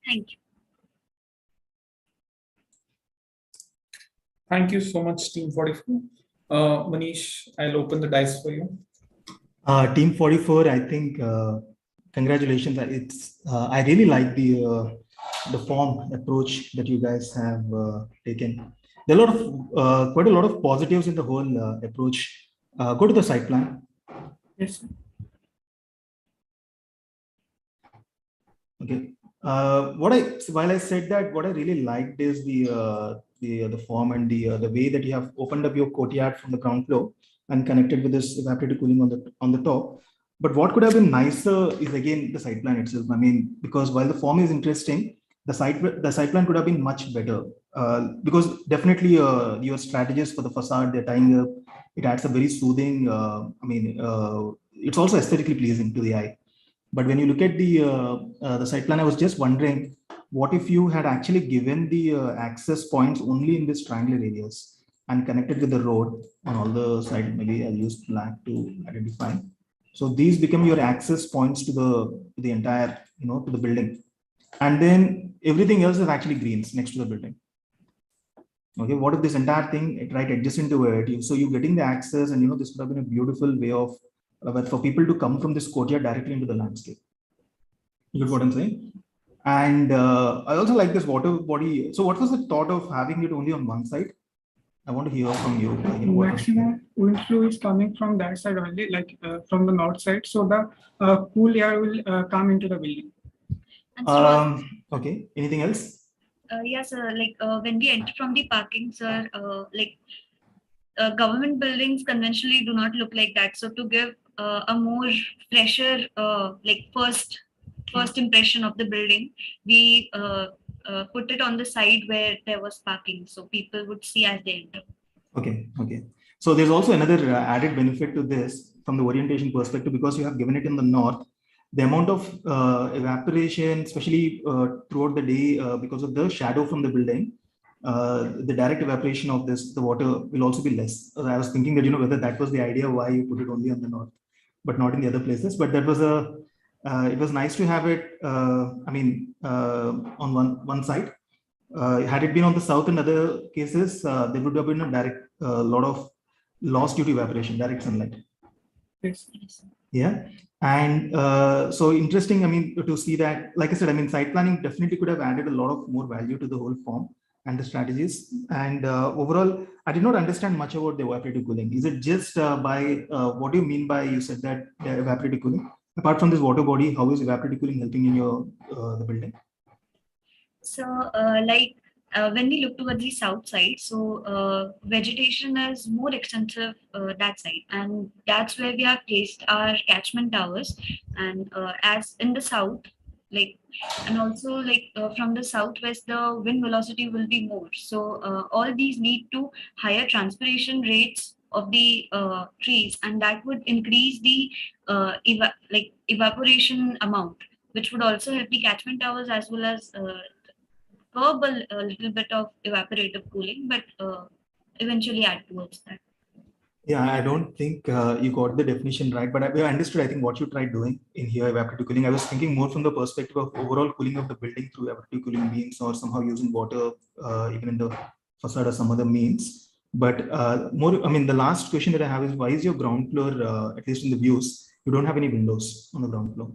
Thank you. Thank you so much, Team 44. Manish, I'll open the dice for you. Team 44, I think, congratulations. It's I really like the form approach that you guys have taken. There are a lot of quite a lot of positives in the whole approach. Go to the site plan. Yes. Okay. While I said that, what I really liked is the form and the way that you have opened up your courtyard from the ground floor and connected with this evaporative cooling on the top. But what could have been nicer is again the site plan itself. I mean, because while the form is interesting, the site plan could have been much better. Because definitely your strategies for the facade, they're tying up. It adds a very soothing. It's also aesthetically pleasing to the eye. But when you look at the site plan, I was just wondering, what if you had actually given the access points only in these triangular areas and connected with the road on all the sides? Maybe I'll use black to identify. So these become your access points to the entire, to the building. And then everything else is actually greens next to the building. Okay, what if this entire thing right adjacent to it? So you're getting the access, and this would have been a beautiful way of for people to come from this courtyard directly into the landscape. You get what I'm saying? And I also like this water body. So what was the thought of having it only on one side? I want to hear from you. Maximum wind flow is coming from that side only, like from the north side. So the cool air will come into the building. Okay. Anything else? Yes, when we enter from the parking, sir, government buildings conventionally do not look like that. So to give a more fresher, first impression of the building, we put it on the side where there was parking, so people would see as they enter. Okay. So there's also another added benefit to this from the orientation perspective, because you have given it in the north. The amount of evaporation, especially throughout the day, because of the shadow from the building, the direct evaporation of the water will also be less. I was thinking that, whether that was the idea why you put it only on the north, but not in the other places. But that was it was nice to have it, on one side. Had it been on the south in other cases, there would have been a direct lot of loss due to evaporation, direct sunlight. Yes. Yeah. And so interesting, to see that, like I said, site planning definitely could have added a lot of more value to the whole form and the strategies. And overall, I did not understand much about the evaporative cooling. Is it just what do you mean by, you said that the evaporative cooling? Apart from this water body, how is evaporative cooling helping in your the building? So when we look towards the south side, so vegetation is more extensive that side, and that's where we have placed our catchment towers. And as in the south, and also from the southwest, the wind velocity will be more. So all these lead to higher transpiration rates of the trees, and that would increase the evaporation amount, which would also help the catchment towers as well as curb a little bit of evaporative cooling, but eventually add towards that. Yeah, I don't think you got the definition right, but I understood, I think, what you tried doing in here, evaporative cooling. I was thinking more from the perspective of overall cooling of the building through evaporative cooling means, or somehow using water even in the facade or some other means. But the last question that I have is, why is your ground floor, at least in the views, you don't have any windows on the ground floor?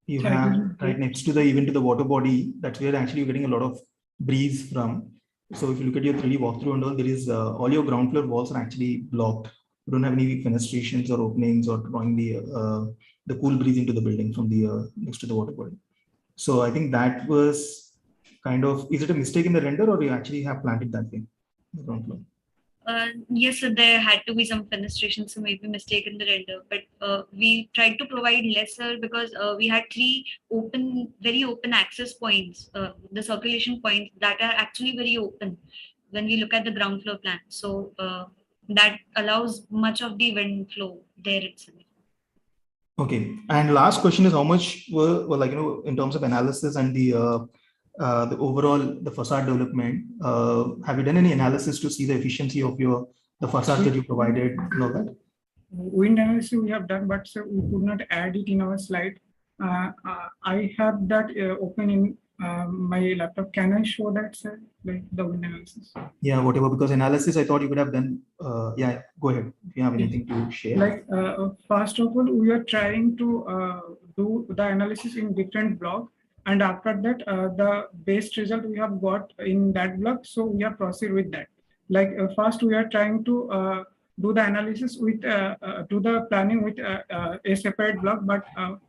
You have right next to the water body, that's where actually you're getting a lot of breeze from. So if you look at your 3D walkthrough and all, there is all your ground floor walls are actually blocked. You don't have any fenestrations or openings or drawing the cool breeze into the building from the next to the water body. So I think that was kind of, is it a mistake in the render, or you actually have planned it that way, the ground floor? Yes, so there had to be some fenestration, so maybe mistake in the render, but we tried to provide lesser because we had three very open access points, the circulation points that are actually very open when we look at the ground floor plan. So that allows much of the wind flow there itself. Okay, and last question is, how much were in terms of analysis and the overall the facade development, have you done any analysis to see the efficiency of the facade that you provided and all that? Wind analysis we have done, but we could not add it in our slide I have that open in my laptop. Can I show that, sir? Like the wind analysis? Yeah, whatever, because analysis, I thought you could have done. Yeah, go ahead if you have anything to share. Like, first of all, we are trying to do the analysis in different blocks. And after that, the best result we have got in that block. So we have proceed with that. Like first, we are trying to do the analysis with do the planning with a separate block. But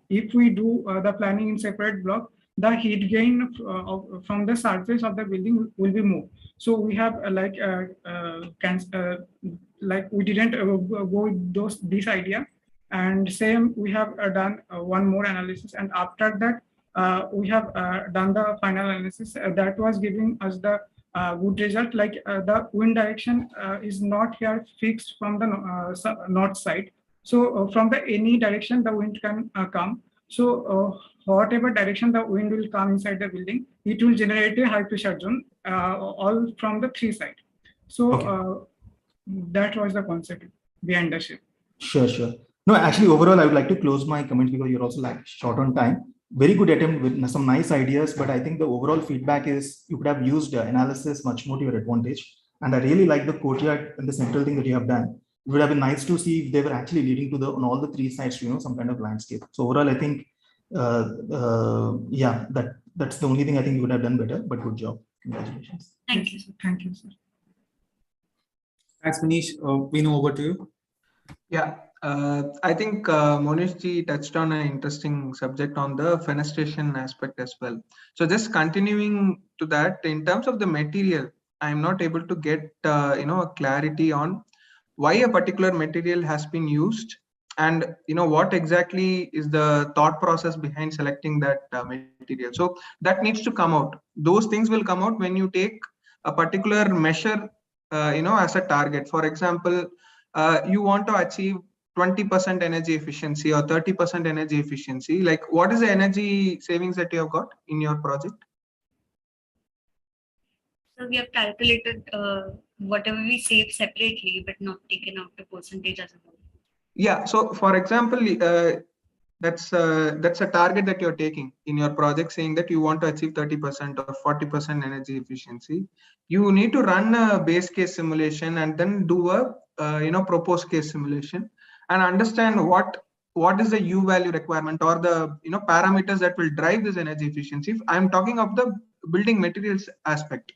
if we do the planning in separate block, the heat gain from the surface of the building will be more. So we have like we didn't go with this idea. And same, we have done one more analysis, and after that we have done the final analysis that was giving us the good result. Like the wind direction is not here fixed from the north side. So from the any direction the wind can come. So whatever direction the wind will come inside the building, it will generate a high pressure zone all from the three sides. So that was the concept behind the shape. Sure. No, actually, overall, I would like to close my comments because you're also like short on time. Very good attempt with some nice ideas, but I think the overall feedback is you could have used analysis much more to your advantage. And I really like the courtyard and the central thing that you have done. It would have been nice to see if they were actually leading to on all the three sides, some kind of landscape. So overall, I think, yeah, that's the only thing I think you would have done better, but good job. Congratulations. Thank you, sir. Thank you, sir. Thanks, Manish. Vinu, over to you. Yeah, I think Monish ji touched on an interesting subject on the fenestration aspect as well. So just continuing to that, in terms of the material, I'm not able to get a clarity on why a particular material has been used, and what exactly is the thought process behind selecting that material. So that needs to come out. Those things will come out when you take a particular measure as a target. For example, you want to achieve 20% energy efficiency or 30% energy efficiency. Like, what is the energy savings that you have got in your project? So we have calculated whatever we save separately, but not taken out the percentage as a whole. Yeah. So, for example, that's a target that you're taking in your project, saying that you want to achieve 30% or 40% energy efficiency. You need to run a base case simulation and then do a proposed case simulation and understand what is the U value requirement or the parameters that will drive this energy efficiency. If I'm talking of the building materials aspect.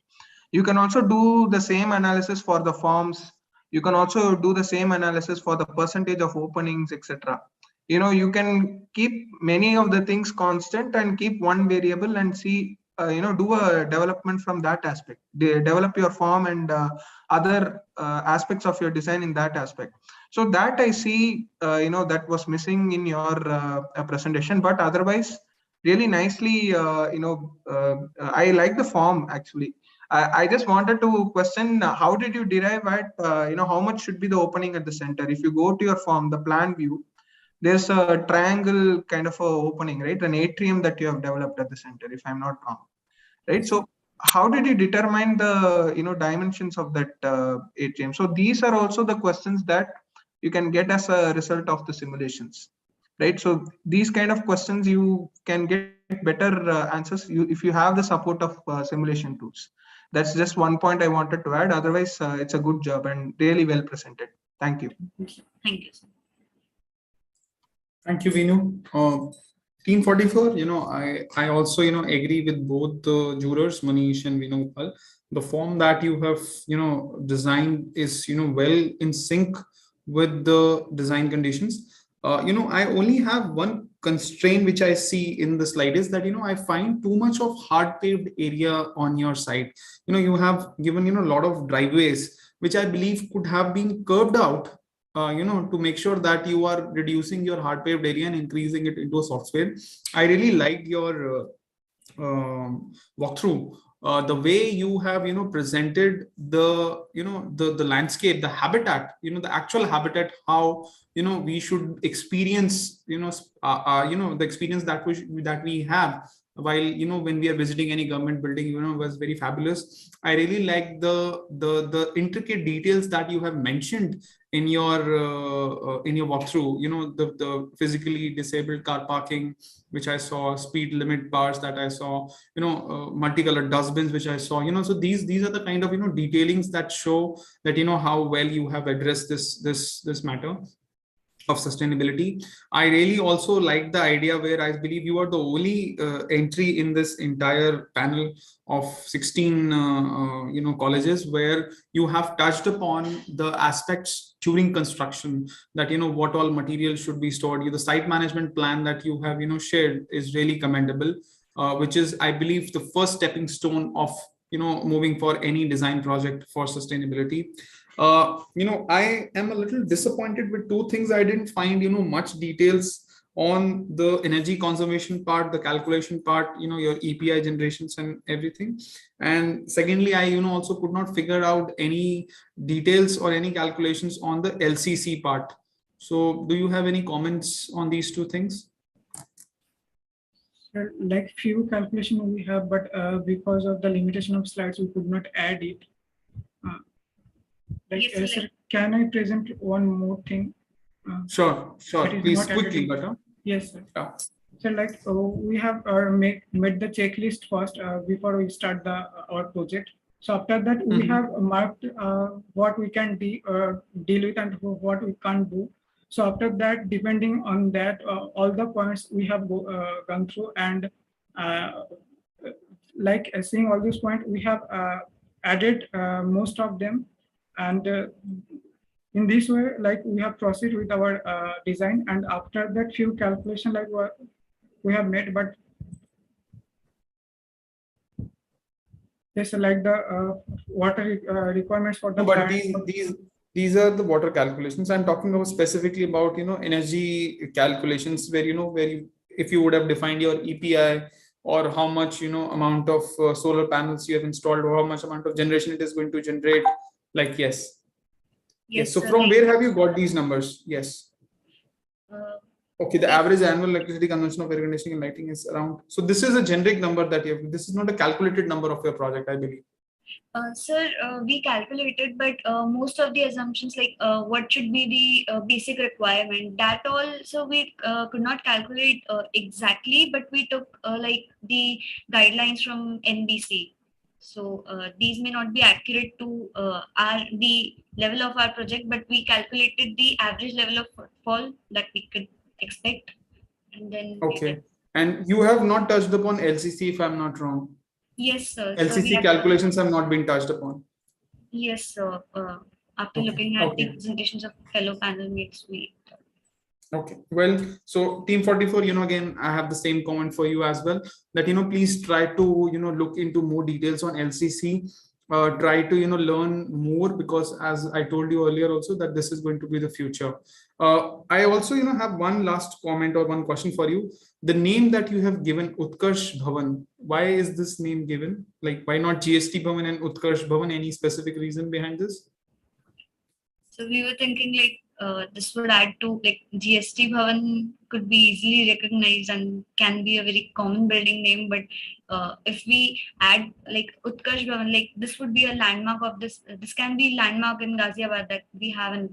You can also do the same analysis for the forms. You can also do the same analysis for the percentage of openings, etc. You can keep many of the things constant and keep one variable and see, do a development from that aspect. Develop your form and other aspects of your design in that aspect. So that I see, that was missing in your presentation, but otherwise, really nicely, I like the form actually. I just wanted to question, how did you derive at, how much should be the opening at the center? If you go to your form, the plan view, there's a triangle kind of a opening, right? An atrium that you have developed at the center, if I'm not wrong, right? So how did you determine the, dimensions of that atrium? So these are also the questions that you can get as a result of the simulations, right? So these kind of questions, you can get better answers if you have the support of simulation tools. That's just one point I wanted to add. Otherwise, it's a good job and really well presented. Thank you. Thank you, sir. Thank you, Vinu. Team 44, I also, agree with both the jurors, Manish and Vinupal. The form that you have, designed is, well in sync with the design conditions. I only have one constraint which I see in the slide is that, I find too much of hard paved area on your site. You have given, a lot of driveways, which I believe could have been curved out, to make sure that you are reducing your hard paved area and increasing it into a software. I really liked your walkthrough. The way you have presented the the landscape, the habitat, the actual habitat, how we should experience the experience that we have while, when we are visiting any government building, was very fabulous. I really like the intricate details that you have mentioned in your walkthrough. The physically disabled car parking, which I saw, speed limit bars that I saw, multicolored dustbins, which I saw. So these are the kind of detailings that show that how well you have addressed this matter of sustainability. I really also like the idea where I believe you are the only entry in this entire panel of 16 colleges where you have touched upon the aspects during construction, that what all materials should be stored. The site management plan that you have shared is really commendable, which is, I believe, the first stepping stone of moving for any design project for sustainability. I am a little disappointed with two things. I didn't find, much details on the energy conservation part, the calculation part, your EPI generations and everything. And secondly, I, also could not figure out any details or any calculations on the LCC part. So do you have any comments on these two things? Like few calculation we have, but because of the limitation of slides, we could not add it. Yes, sir, can I present one more thing? Sure. Please, quickly, but yes, sir. Yeah. So we have made the checklist first before we start our project. So after that, we have marked what we can deal with and what we can't do. So after that, depending on that, all the points we have gone through, and seeing all these points, we have added most of them. And in this way, we have proceeded with our design, and after that, few calculation we have made, but yes, like the water requirements for the. No, but these are the water calculations. I'm talking about specifically about energy calculations, where if you would have defined your EPI, or how much amount of solar panels you have installed, or how much amount of generation it is going to generate. Yes. So from where have you got these numbers? Yes. Okay, the average annual electricity consumption of air conditioning and lighting is around. So this is a generic number that you have. This is not a calculated number of your project, I believe. Sir, we calculated, but most of the assumptions, like what should be the basic requirement, that also we could not calculate exactly, but we took like the guidelines from NBC. So these may not be accurate to the level of our project, but we calculated the average level of footfall that we could expect. And then okay. And you have not touched upon LCC, if I'm not wrong. Yes, sir. LCC calculations have not been touched upon. Yes, sir. After looking at the presentations of fellow panel mates, we. Okay, well, so team 44, again, I have the same comment for you as well, that, please try to, look into more details on LCC, try to, learn more, because as I told you earlier also, that this is going to be the future. I also, have one last comment or one question for you. The name that you have given, Utkarsh Bhavan, why is this name given? Like, why not GST Bhavan and Utkarsh Bhavan? Any specific reason behind this? So we were thinking like, this would add to, like, GST Bhavan could be easily recognized and can be a very common building name. But if we add like Utkarsh Bhavan, like this would be a landmark of this. This can be landmark in Ghaziabad, that we have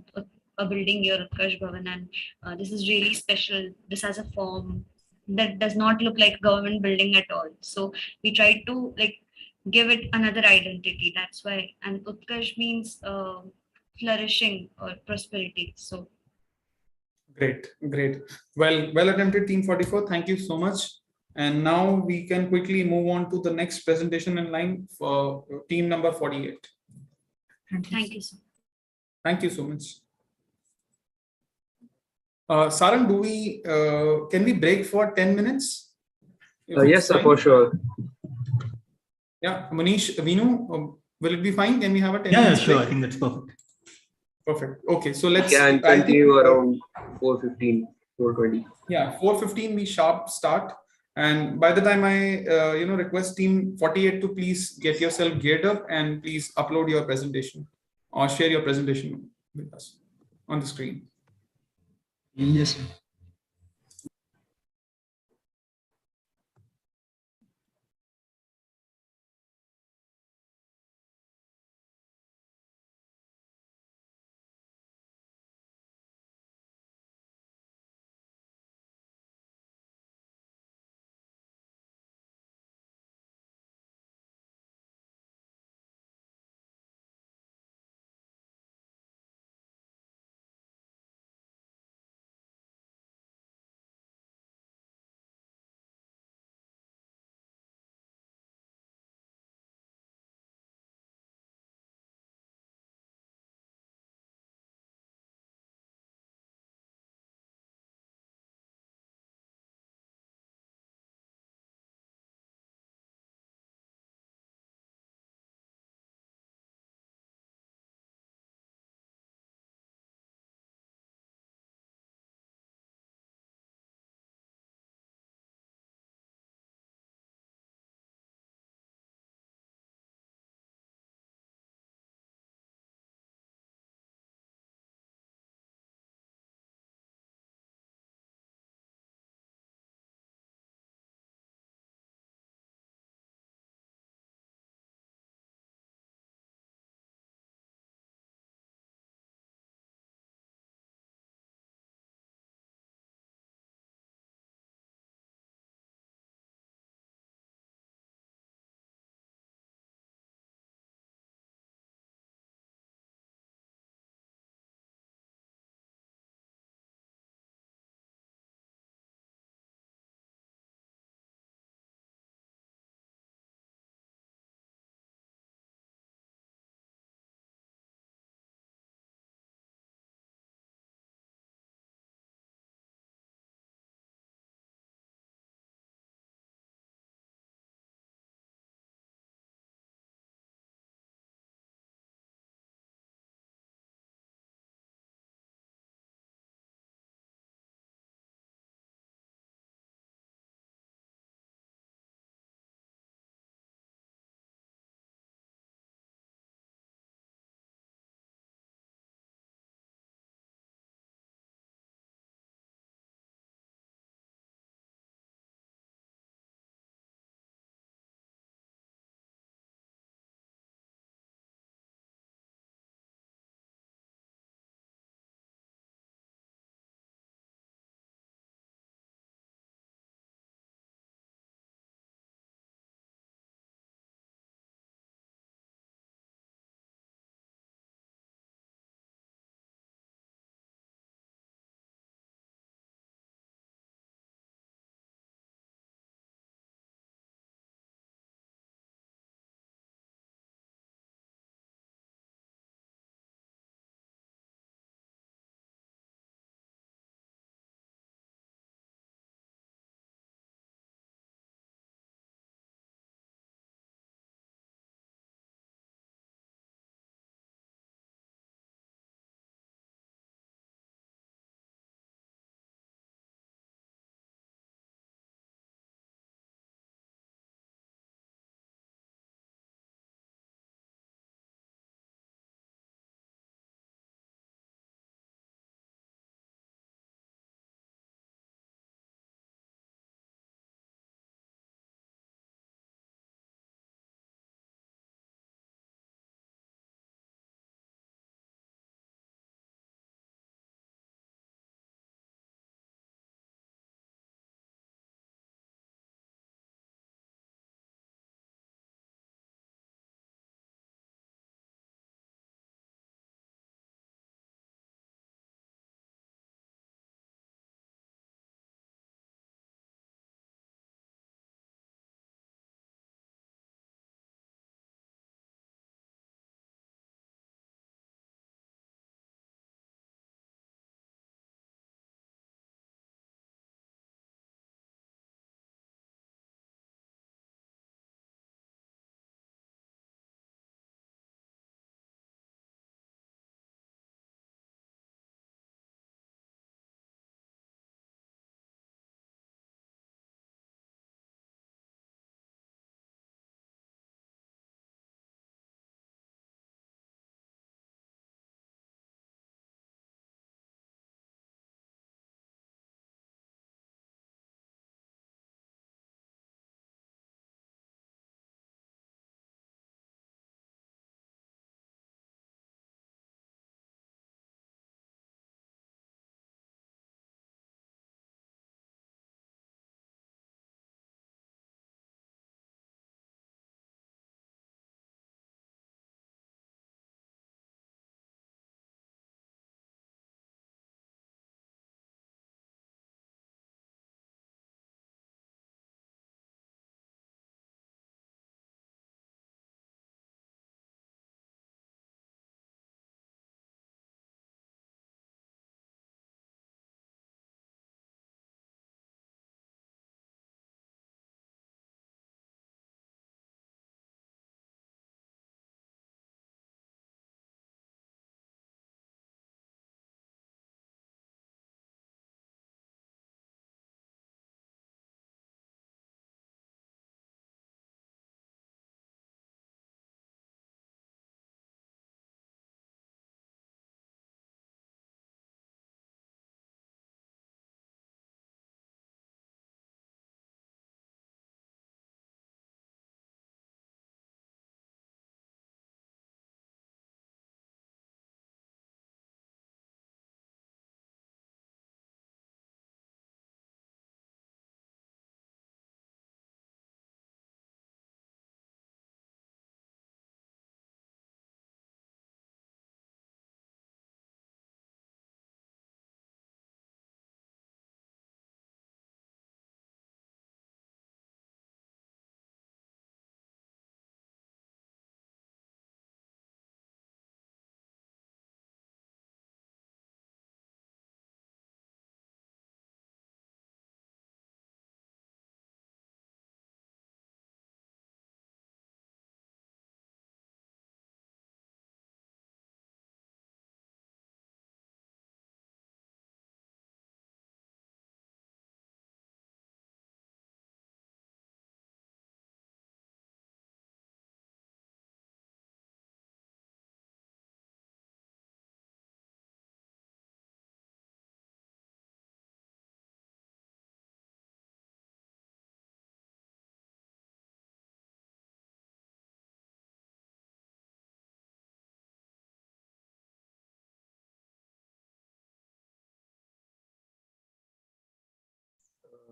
a building here, Utkarsh Bhavan, and this is really special. This has a form that does not look like a government building at all. So we tried to like give it another identity. That's why. And Utkarsh means flourishing or prosperity. So great. Well attempted, team 44. Thank you so much. And now we can quickly move on to the next presentation in line for team number 48. Thank you, sir. Thank you so much. Sarang, can we break for 10 minutes? Yes, sir, for sure. Yeah, Manish, Vinu, will it be fine? Can we have a 10 minutes? Yeah, sure. Break? I think that's perfect. Perfect. Okay, so let's continue around 4:15, 4:20. Yeah, 4:15 we sharp start. And by the time I request team 48 to please get yourself geared up and please upload your presentation or share your presentation with us on the screen. Yes, sir.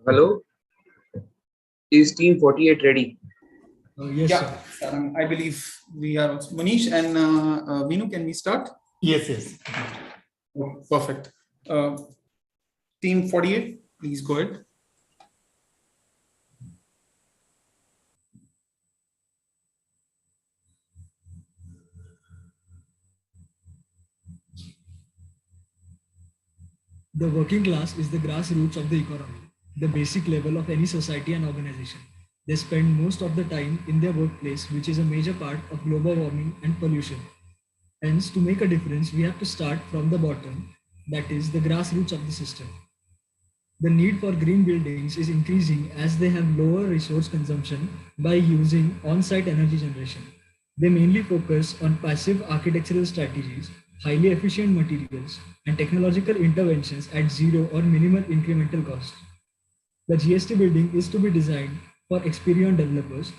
Hello, is team 48 ready? Yes, Yeah, sir. I believe we are also. Manish and Vinu, can we start? Yes, yes. Oh, perfect. Team 48, please go ahead. The working class is the grassroots of the economy, the basic level of any society and organization. They spend most of the time in their workplace, which is a major part of global warming and pollution. Hence, to make a difference, we have to start from the bottom, that is, the grassroots of the system. The need for green buildings is increasing as they have lower resource consumption by using on site energy generation. They mainly focus on passive architectural strategies, highly efficient materials, and technological interventions at zero or minimal incremental cost. The GST building is to be designed for experienced developers.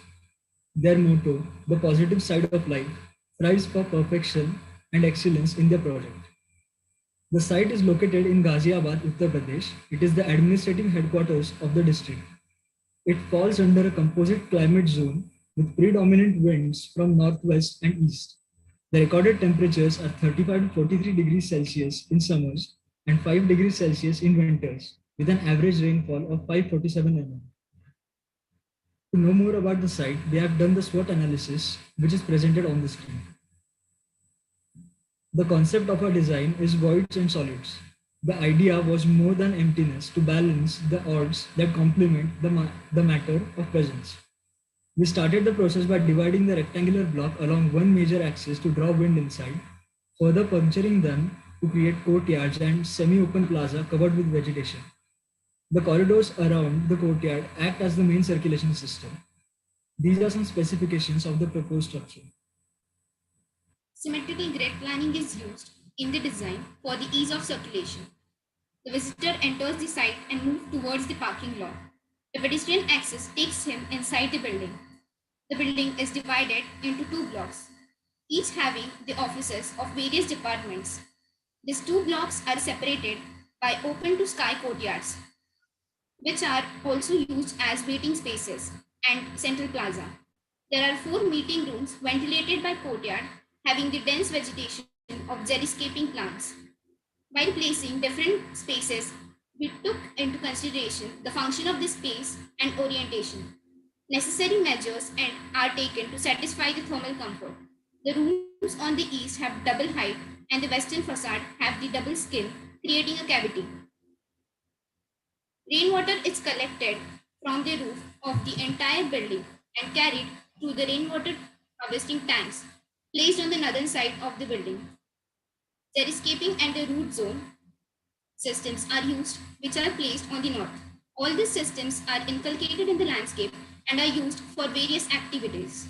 Their motto, the positive side of life, strives for perfection and excellence in their project. The site is located in Ghaziabad, Uttar Pradesh. It is the administrative headquarters of the district. It falls under a composite climate zone with predominant winds from northwest and east. The recorded temperatures are 35 to 43 degrees Celsius in summers and 5 degrees Celsius in winters, with an average rainfall of 547 mm. To know more about the site, we have done the SWOT analysis, which is presented on the screen. The concept of our design is voids and solids. The idea was more than emptiness to balance the odds that complement the matter of presence. We started the process by dividing the rectangular block along one major axis to draw wind inside, further puncturing them to create courtyards and semi-open plaza covered with vegetation. The corridors around the courtyard act as the main circulation system. These are some specifications of the proposed structure. Symmetrical grid planning is used in the design for the ease of circulation. The visitor enters the site and moves towards the parking lot. The pedestrian access takes him inside the building. The building is divided into two blocks, each having the offices of various departments. These two blocks are separated by open to sky courtyards, which are also used as waiting spaces and central plaza. There are 4 meeting rooms ventilated by courtyard having the dense vegetation of xeriscaping plants. While placing different spaces, we took into consideration the function of the space and orientation. Necessary measures are taken to satisfy the thermal comfort. The rooms on the east have double height and the western facade have the double skin, creating a cavity. Rainwater is collected from the roof of the entire building and carried through the rainwater harvesting tanks placed on the northern side of the building. Xeriscaping and the root zone systems are used, which are placed on the north. All these systems are inculcated in the landscape and are used for various activities.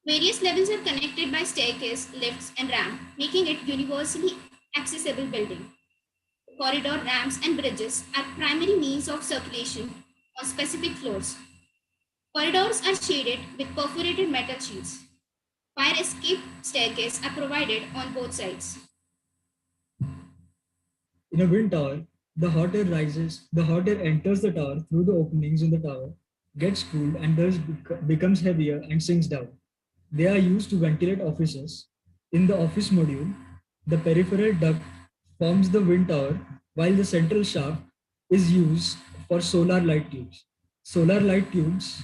Various levels are connected by staircase, lifts, and ramp, making it universally accessible building. Corridor, ramps, and bridges are primary means of circulation on specific floors. Corridors are shaded with perforated metal sheets. Fire escape staircases are provided on both sides. In a wind tower, the hot air rises, the hot air enters the tower through the openings in the tower, gets cooled, and thus becomes heavier and sinks down. They are used to ventilate offices. In the office module, the peripheral duct forms the wind tower, while the central shaft is used for solar light tubes. Solar light tubes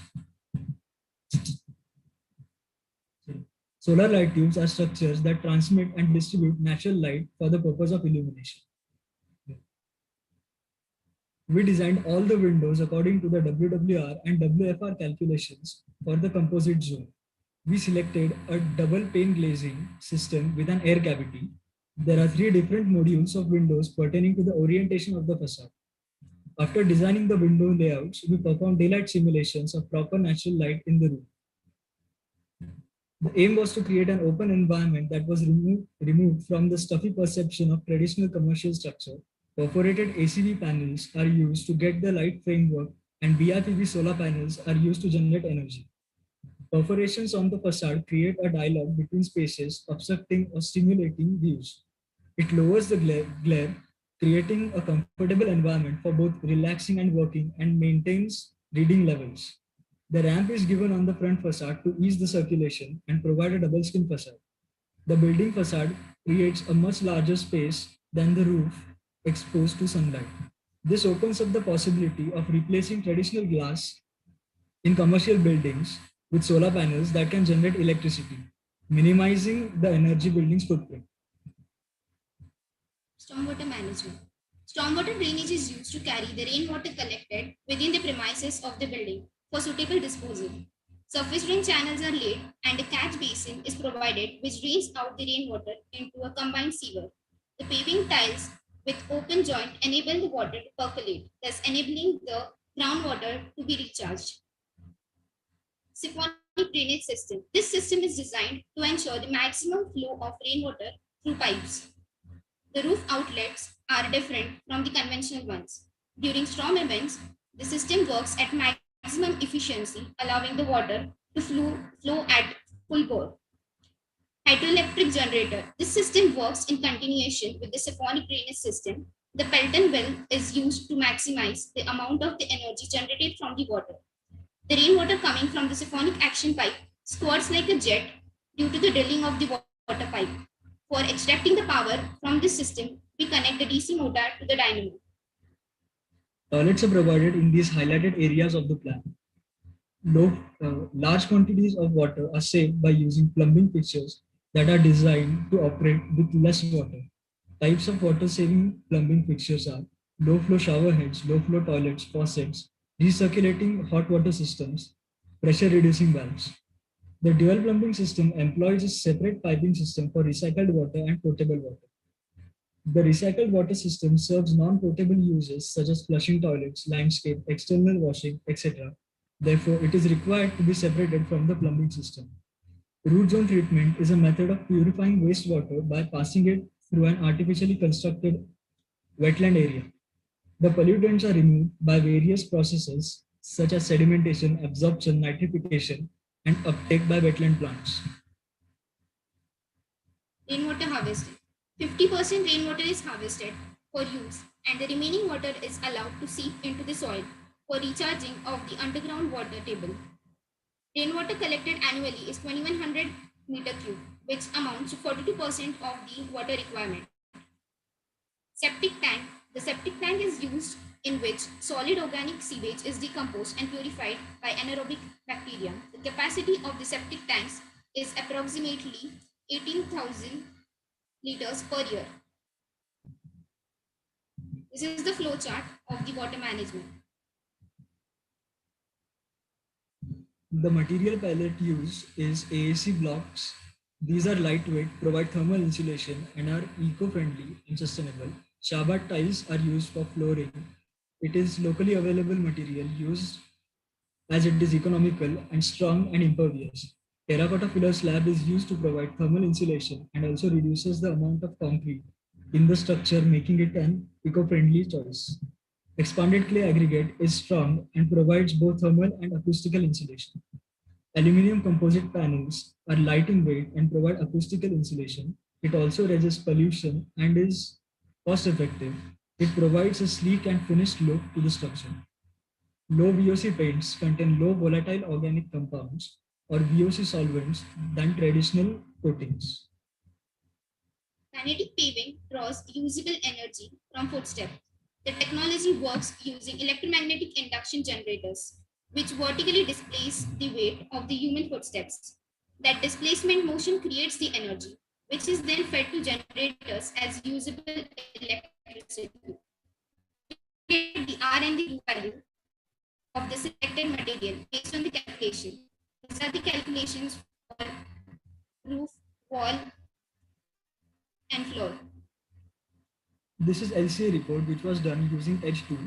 Solar light tubes are structures that transmit and distribute natural light for the purpose of illumination. We designed all the windows according to the WWR and WFR calculations for the composite zone. We selected a double pane glazing system with an air cavity. There are 3 different modules of windows pertaining to the orientation of the facade. After designing the window layouts, we performed daylight simulations of proper natural light in the room. The aim was to create an open environment that was removed from the stuffy perception of traditional commercial structure. Perforated ACV panels are used to get the light framework, and BRPV solar panels are used to generate energy. Perforations on the facade create a dialogue between spaces, obstructing or stimulating views. It lowers the glare creating a comfortable environment for both relaxing and working, and maintains reading levels. The ramp is given on the front facade to ease the circulation and provide a double skin facade. The building facade creates a much larger space than the roof exposed to sunlight. This opens up the possibility of replacing traditional glass in commercial buildings with solar panels that can generate electricity, minimizing the energy building's footprint. Stormwater management. Stormwater drainage is used to carry the rainwater collected within the premises of the building for suitable disposal. Surface drain channels are laid and a catch basin is provided which drains out the rainwater into a combined sewer. The paving tiles with open joint enable the water to percolate, thus enabling the groundwater to be recharged. Siphonic drainage system. This system is designed to ensure the maximum flow of rainwater through pipes. The roof outlets are different from the conventional ones. During storm events, the system works at maximum efficiency, allowing the water to flow at full bore. Hydroelectric generator. This system works in continuation with the siphonic drainage system. The Pelton well is used to maximize the amount of the energy generated from the water. The rainwater coming from the siphonic action pipe squirts like a jet due to the drilling of the water pipe. For extracting the power from this system, we connect the DC motor to the dynamo. Toilets are provided in these highlighted areas of the plan. Large quantities of water are saved by using plumbing fixtures that are designed to operate with less water. Types of water-saving plumbing fixtures are low-flow shower heads, low-flow toilets, faucets, recirculating hot water systems, pressure-reducing valves. The dual plumbing system employs a separate piping system for recycled water and potable water. The recycled water system serves non-potable uses such as flushing toilets, landscape, external washing, etc. Therefore, it is required to be separated from the plumbing system. Root zone treatment is a method of purifying wastewater by passing it through an artificially constructed wetland area. The pollutants are removed by various processes such as sedimentation, absorption, nitrification, and uptake by wetland plants. Rainwater harvesting. 50% rainwater is harvested for use and the remaining water is allowed to seep into the soil for recharging of the underground water table. Rainwater collected annually is 2100 meter cube, which amounts to 42% of the water requirement. Septic tank. The septic tank is used in which solid organic sewage is decomposed and purified by anaerobic bacteria. The capacity of the septic tanks is approximately 18,000 liters per year. This is the flow chart of the water management. The material palette used is AAC blocks. These are lightweight, provide thermal insulation, and are eco-friendly and sustainable. Chabat tiles are used for flooring. It is locally available material used as it is economical and strong and impervious. Terracotta filler slab is used to provide thermal insulation and also reduces the amount of concrete in the structure, making it an eco-friendly choice. Expanded clay aggregate is strong and provides both thermal and acoustical insulation. Aluminum composite panels are light in weight and provide acoustical insulation. It also resists pollution and is cost effective. It provides a sleek and finished look to the structure. Low VOC paints contain low volatile organic compounds or VOC solvents than traditional coatings. Kinetic paving draws usable energy from footsteps. The technology works using electromagnetic induction generators, which vertically displace the weight of the human footsteps. That displacement motion creates the energy, which is then fed to generators as usable electricity. The R and the U value of the selected material based on the calculation. These are the calculations for roof, wall, and floor. This is LCA report which was done using Edge tool.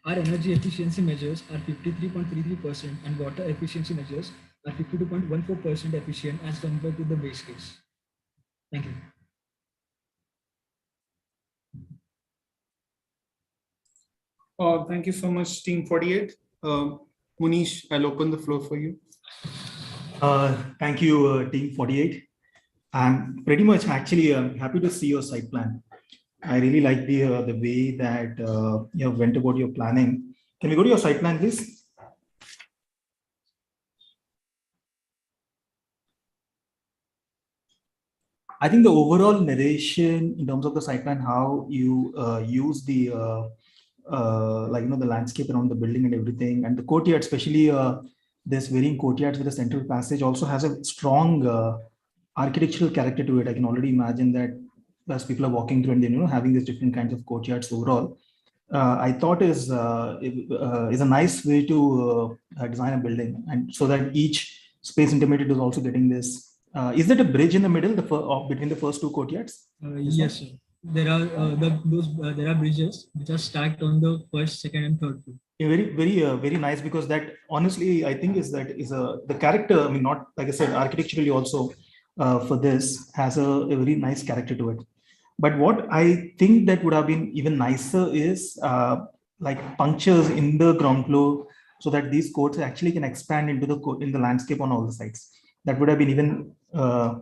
Our energy efficiency measures are 53.33% and water efficiency measures are 52.14% efficient as compared to the base case. Thank you. Thank you so much, Team 48. Munish, I'll open the floor for you. Thank you, Team 48. I'm pretty much actually happy to see your site plan. I really like the way that you have went about your planning. Can we go to your site plan, please? I think the overall narration in terms of the site plan, how you use the the landscape around the building and everything, and the courtyard, especially this varying courtyards with a central passage, also has a strong architectural character to it. I can already imagine that as people are walking through and then having these different kinds of courtyards overall. I thought is a nice way to design a building, and so that each space intermediate is also getting this. Is there a bridge in the middle, between the first two courtyards? Yes, sir. There are there are bridges which are stacked on the first, second, and third floor. Yeah, very nice, because that honestly I think is the character. I mean, not like I said, architecturally also for this has a very nice character to it. But what I think that would have been even nicer is like punctures in the ground floor, so that these courts actually can expand into the landscape on all the sides. That would have been even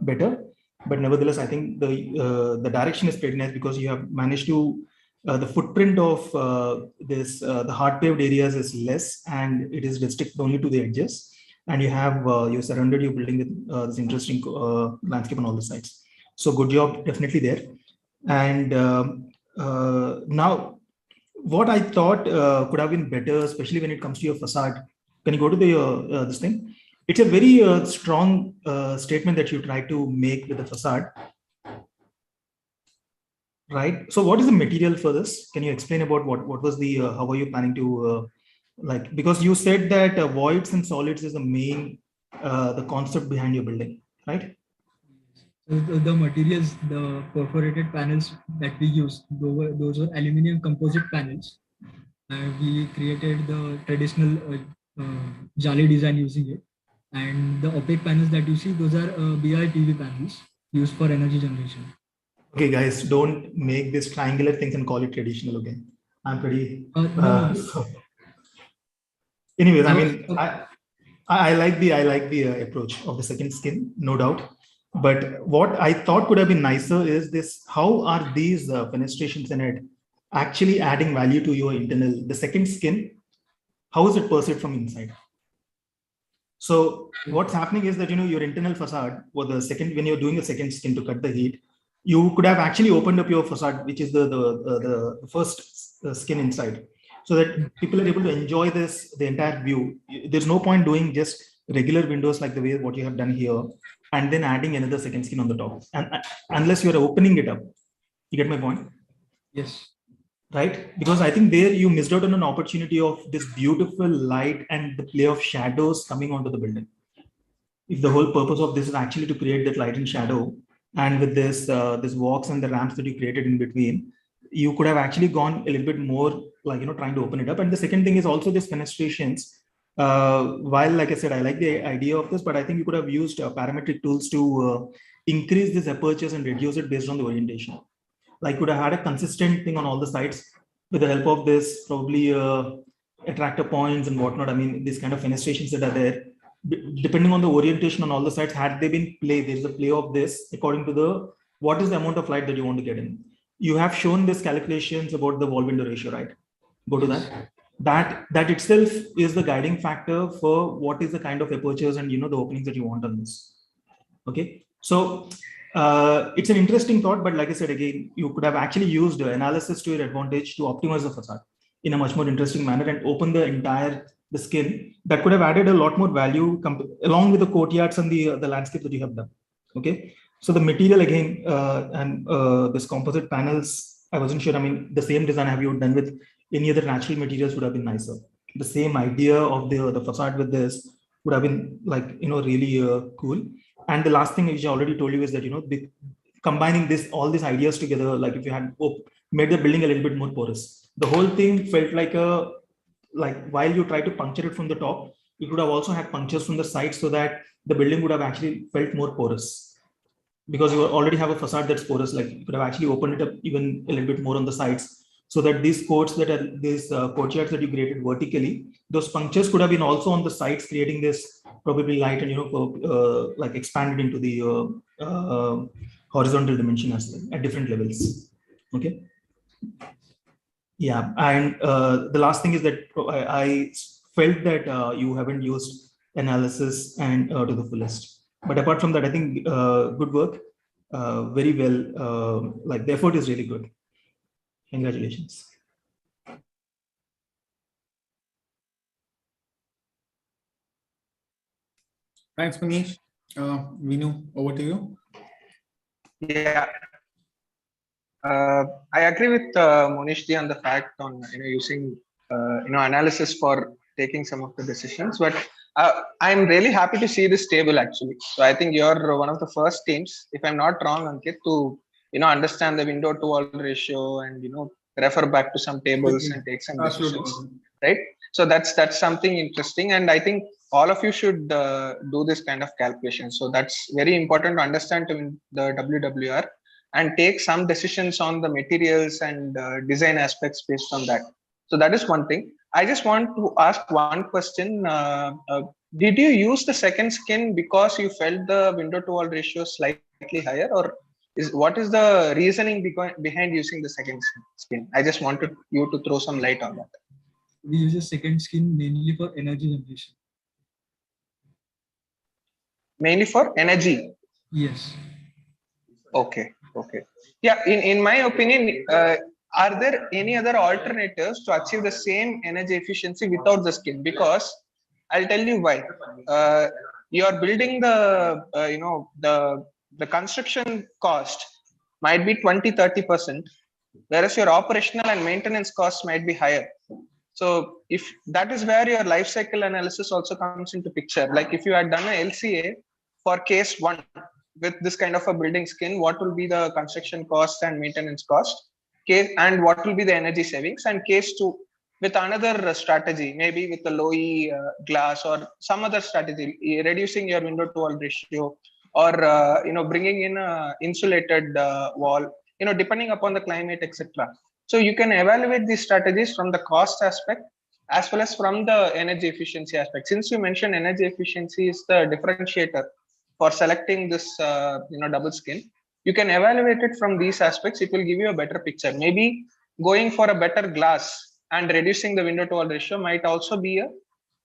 better. But nevertheless, I think the direction is pretty nice, because you have managed to the footprint of the hard paved areas is less, and it is restricted only to the edges. And you have you surrounded your building with this interesting landscape on all the sides. So good job, definitely there. And now, what I thought could have been better, especially when it comes to your facade. Can you go to the this thing? It's a very strong statement that you try to make with the facade, right? So, what is the material for this? Can you explain about what was the how are you planning to like? Because you said that voids and solids is the main the concept behind your building, right? So the materials, the perforated panels that we use, those were aluminum composite panels. We created the traditional jali design using it. And the opaque panels that you see, those are BIPV panels used for energy generation. Okay, guys, don't make this triangular things and call it traditional again. I'm pretty. Anyways, I mean, I like the approach of the second skin, no doubt. But what I thought could have been nicer is this: how are these fenestrations in it actually adding value to your internal, the second skin? How is it perceived from inside? So what's happening is that your internal facade, or the second, when you're doing a second skin to cut the heat, you could have actually opened up your facade, which is the first skin inside, so that people are able to enjoy the entire view. There's no point doing just regular windows like the way what you have done here, and then adding another second skin on the top, and unless you're opening it up. You get my point? Yes. Right? Because I think there you missed out on an opportunity of this beautiful light and the play of shadows coming onto the building. If the whole purpose of this is actually to create that light and shadow, and with this walks and the ramps that you created in between, you could have actually gone a little bit more like trying to open it up. And the second thing is also this fenestrations. While like I said, I like the idea of this, but I think you could have used parametric tools to increase this apertures and reduce it based on the orientation. Like could have had a consistent thing on all the sides with the help of this probably attractor points and whatnot. I mean, these kind of fenestrations that are there, depending on the orientation on all the sides, had they been play, there's a play of this according to what is the amount of light that you want to get in. You have shown this calculations about the wall window ratio, right? Go to that. That itself is the guiding factor for what is the kind of apertures and the openings that you want on this. Okay, so it's an interesting thought, but like I said again, you could have actually used analysis to your advantage to optimize the facade in a much more interesting manner and open the skin. That could have added a lot more value along with the courtyards and the landscape that you have done. Okay, so the material again and this composite panels, I wasn't sure. I mean, the same design have you done with any other natural materials would have been nicer. The same idea of the facade with this would have been like really cool. And the last thing which I already told you is that combining all these ideas together, like if you had made the building a little bit more porous, the whole thing felt like while you try to puncture it from the top, you could have also had punctures from the side, so that the building would have actually felt more porous, because you already have a facade that's porous. Like you could have actually opened it up even a little bit more on the sides, so that these courts that are these courtyards that you created vertically, those punctures could have been also on the sides, creating this probably light and like expanded into the horizontal dimension as well at different levels. Okay. Yeah, and the last thing is that I felt that you haven't used analysis and to the fullest. But apart from that, I think good work, very well. Like the effort is really good. Congratulations. Thanks, Manish. Vinu, over to you. Yeah, I agree with Monish ji on the fact on using analysis for taking some of the decisions. But I'm really happy to see this table actually. So I think you're one of the first teams, if I'm not wrong, Ankit, to understand the window to wall ratio and refer back to some tables and take some decisions, right? So that's something interesting, and I think all of you should do this kind of calculation. So that's very important to understand in the WWR and take some decisions on the materials and design aspects based on that. So that is one thing. I just want to ask one question. Did you use the second skin because you felt the window to wall ratio slightly higher, or what is the reasoning behind using the second skin? I just wanted you to throw some light on that. We use a second skin mainly for energy generation. Mainly for energy? Yes. Okay. Okay. Yeah, in my opinion, are there any other alternatives to achieve the same energy efficiency without the skin? Because I'll tell you why. You are building the construction cost might be 20-30%, whereas your operational and maintenance costs might be higher. So if that is where your life cycle analysis also comes into picture. Like if you had done a LCA for case 1 with this kind of a building skin, what will be the construction cost and maintenance cost, and what will be the energy savings, and case 2 with another strategy, maybe with the low E glass or some other strategy, reducing your window to wall ratio, or bringing in a insulated wall, depending upon the climate, etc. So you can evaluate these strategies from the cost aspect as well as from the energy efficiency aspect. Since you mentioned energy efficiency is the differentiator for selecting this double skin, you can evaluate it from these aspects. It will give you a better picture. Maybe going for a better glass and reducing the window to wall ratio might also be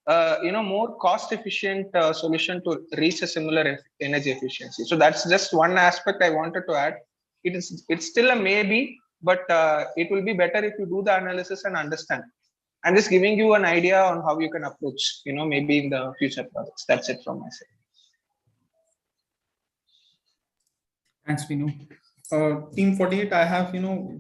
a more cost efficient solution to reach a similar energy efficiency. So that's just one aspect I wanted to add. It's still a maybe, but it will be better if you do the analysis and understand. I'm just giving you an idea on how you can approach, maybe in the future projects. That's it from my side. Thanks, Vinu. Team 48, I have,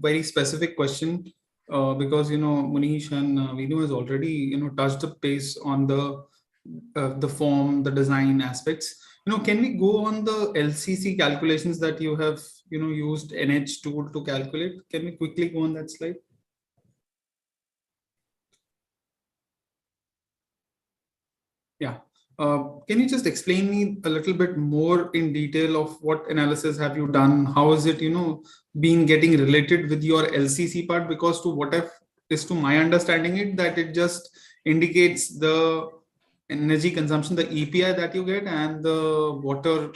very specific question because, Manish and Vinu has already, touched the base on the form, the design aspects. Can we go on the LCC calculations that you have, used NH tool to calculate? Can we quickly go on that slide? Yeah. Can you just explain me a little bit more in detail of what analysis have you done? How is it, being getting related with your LCC part? Because to what is to my understanding it, that it just indicates the energy consumption, the EPI that you get, and the water,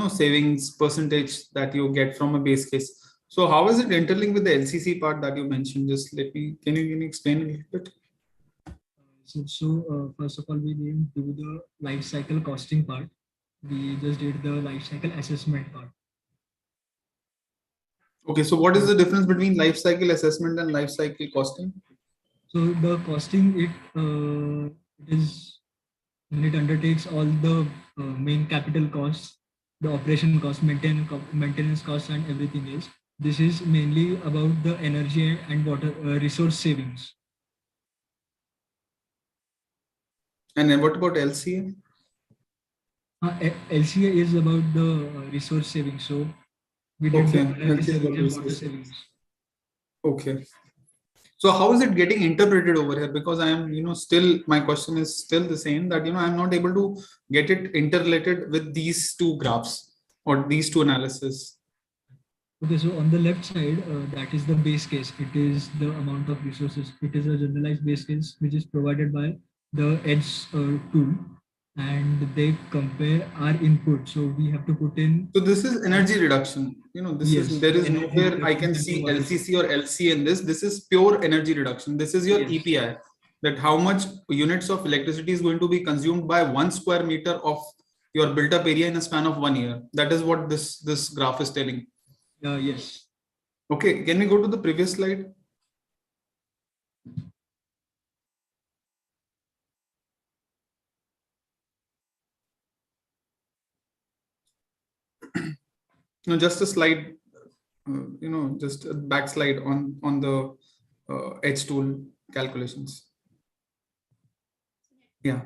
savings percentage that you get from a base case. So how is it interlinked with the LCC part that you mentioned? Just can you explain a little bit? So first of all, we didn't do the life cycle costing part. We just did the life cycle assessment part. Okay, so what is the difference between life cycle assessment and life cycle costing? So the costing, it is when it undertakes all the main capital costs, the operation cost, maintenance costs, and everything else. This is mainly about the energy and water resource savings. And then what about LCA? LCA is about the resource savings. So we did the energy savings and water savings. Okay. So how is it getting interpreted over here? Because I am, still, my question is still the same, that, I'm not able to get it interrelated with these two graphs or these two analysis. Okay, so on the left side, that is the base case. It is the amount of resources. It is a generalized base case, which is provided by the EDGE tool. and they compare our input. So we have to put in. So this is energy reduction. This Yes, is, there is energy nowhere I can reduction see into water. LCC or LC in this. This is pure energy reduction. This is your Yes. EPI, that how much units of electricity is going to be consumed by 1 square meter of your built up area in a span of 1 year. That is what this graph is telling. Yes. Okay, can we go to the previous slide? No, just a slide, just a backslide on the H tool calculations. Yeah.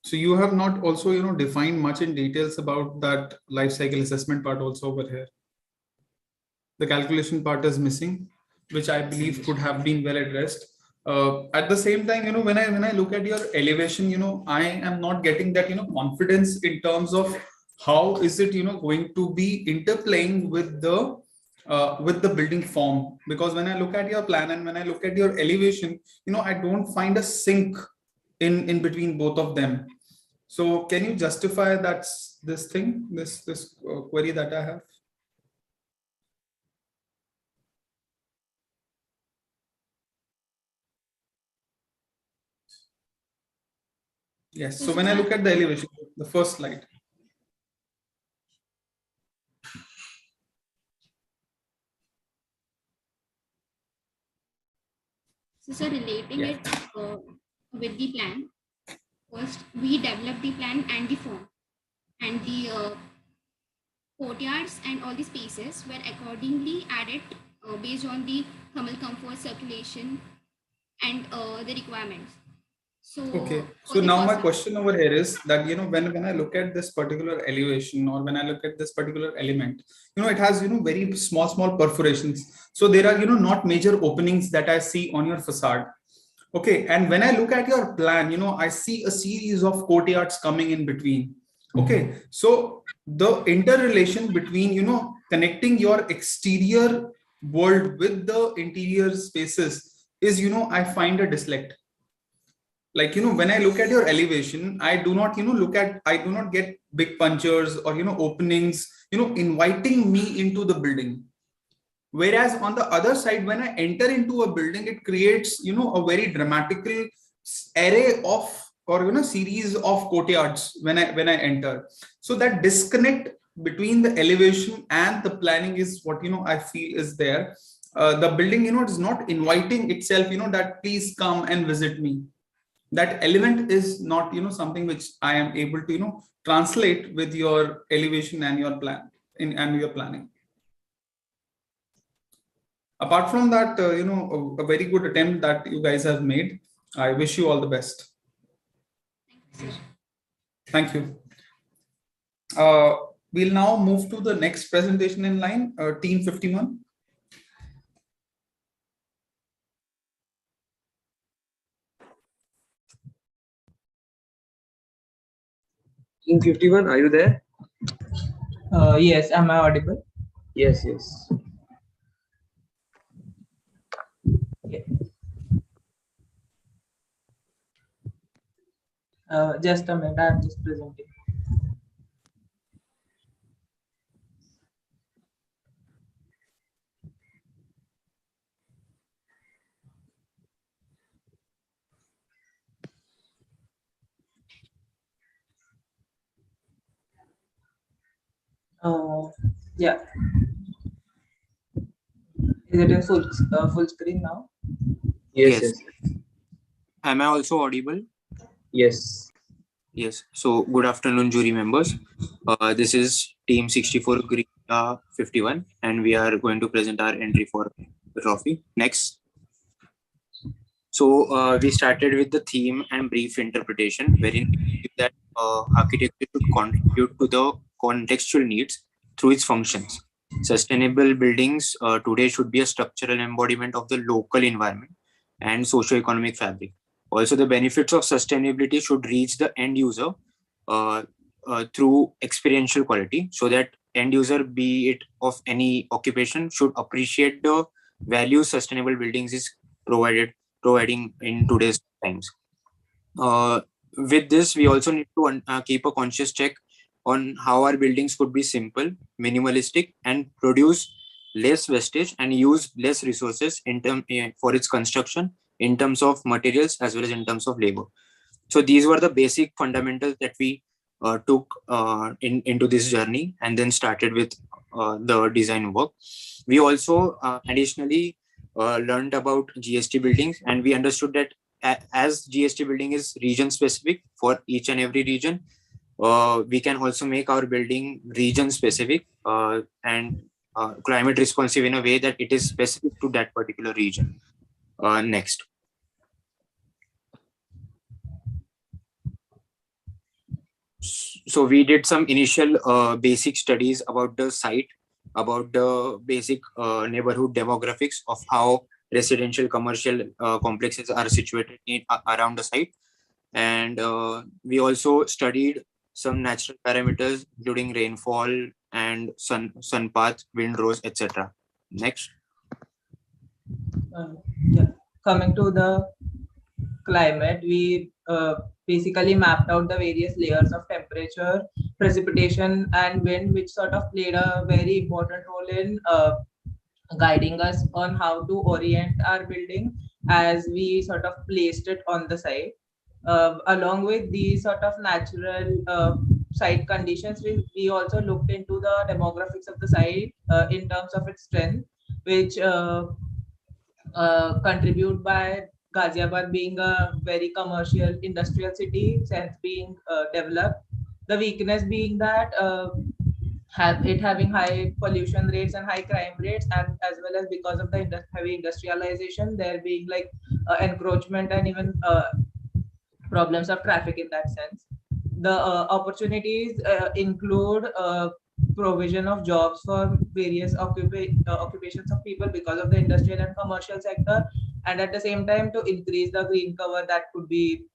So you have not also, defined much in details about that life cycle assessment part also over here. The calculation part is missing, which I believe could have been well addressed. At the same time, when I look at your elevation, I am not getting that, confidence in terms of how is it, going to be interplaying with the building form. Because when I look at your plan and when I look at your elevation, I don't find a sync in between both of them. So can you justify that's this thing, this query that I have? Yes. So when I look at the elevation, the first slide. So relating it with the plan, first we develop the plan and the form, and the courtyards and all the spaces were accordingly added based on the thermal comfort, circulation, and the requirements. So Okay. So now my question over here is that, when I look at this particular elevation or when I look at this particular element, it has, very small perforations. So there are, not major openings that I see on your facade. Okay. And when I look at your plan, I see a series of courtyards coming in between. Okay. So the interrelation between, connecting your exterior world with the interior spaces is, I find a disconnect. Like, when I look at your elevation, I do not get big punchers or, openings, inviting me into the building. Whereas on the other side, when I enter into a building, it creates, a very dramatical array of, or, series of courtyards when I enter. So that disconnect between the elevation and the planning is what, I feel is there. The building, is not inviting itself, that please come and visit me. That element is not, something which I am able to, translate with your elevation and your plan and your planning. Apart from that, a very good attempt that you guys have made. I wish you all the best. Thank you. We'll now move to the next presentation in line, team 51. Team 51, are you there? Yes, am I audible? Yes. Just a minute, I'm just presenting. Yeah. Is it a full screen now? Yes. Am I also audible? Yes. Yes. So good afternoon, jury members. This is team 64 Griha 51, and we are going to present our entry for the trophy. Next. So we started with the theme and brief interpretation, wherein we believe that architecture should contribute to the contextual needs through its functions. Sustainable buildings today should be a structural embodiment of the local environment and socio-economic fabric. Also, the benefits of sustainability should reach the end user through experiential quality, so that end user, be it of any occupation, should appreciate the value sustainable buildings is providing in today's times. with this, we also need to keep a conscious check on how our buildings could be simple, minimalistic, and produce less wastage and use less resources for its construction in terms of materials as well as in terms of labor. So these were the basic fundamentals that we took into this journey and then started with the design work. We also additionally learned about GST buildings, and we understood that as GST building is region specific for each and every region, we can also make our building region specific and climate responsive in a way that it is specific to that particular region. Next. So we did some initial basic studies about the site, about the basic neighborhood demographics of how residential commercial complexes are situated around the site. And we also studied some natural parameters, including rainfall and sun path, wind rows, etc. Next. Yeah. Coming to the climate, we basically mapped out the various layers of temperature, precipitation, and wind, which sort of played a very important role in guiding us on how to orient our building as we sort of placed it on the site. Along with these sort of natural site conditions, we also looked into the demographics of the site in terms of its strength, which contribute by Ghaziabad being a very commercial industrial city, since being developed. The weakness being that having high pollution rates and high crime rates, and as well as because of the heavy industrialization, there being like encroachment and even problems of traffic in that sense. The opportunities include provision of jobs for various occupations of people because of the industrial and commercial sector, and at the same time to increase the green cover that could be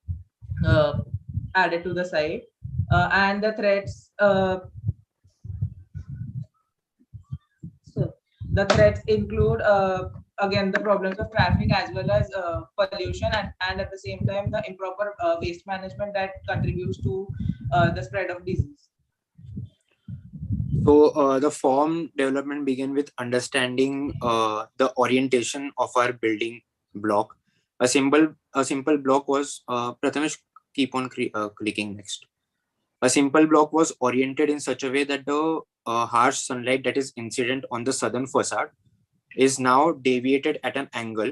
added to the site. And the threats the threats include again the problems of traffic as well as pollution, and at the same time the improper waste management that contributes to the spread of disease. So the form development began with understanding the orientation of our building block. A simple block was Prathamesh, keep on clicking next. A simple block was oriented in such a way that the harsh sunlight that is incident on the southern facade is now deviated at an angle,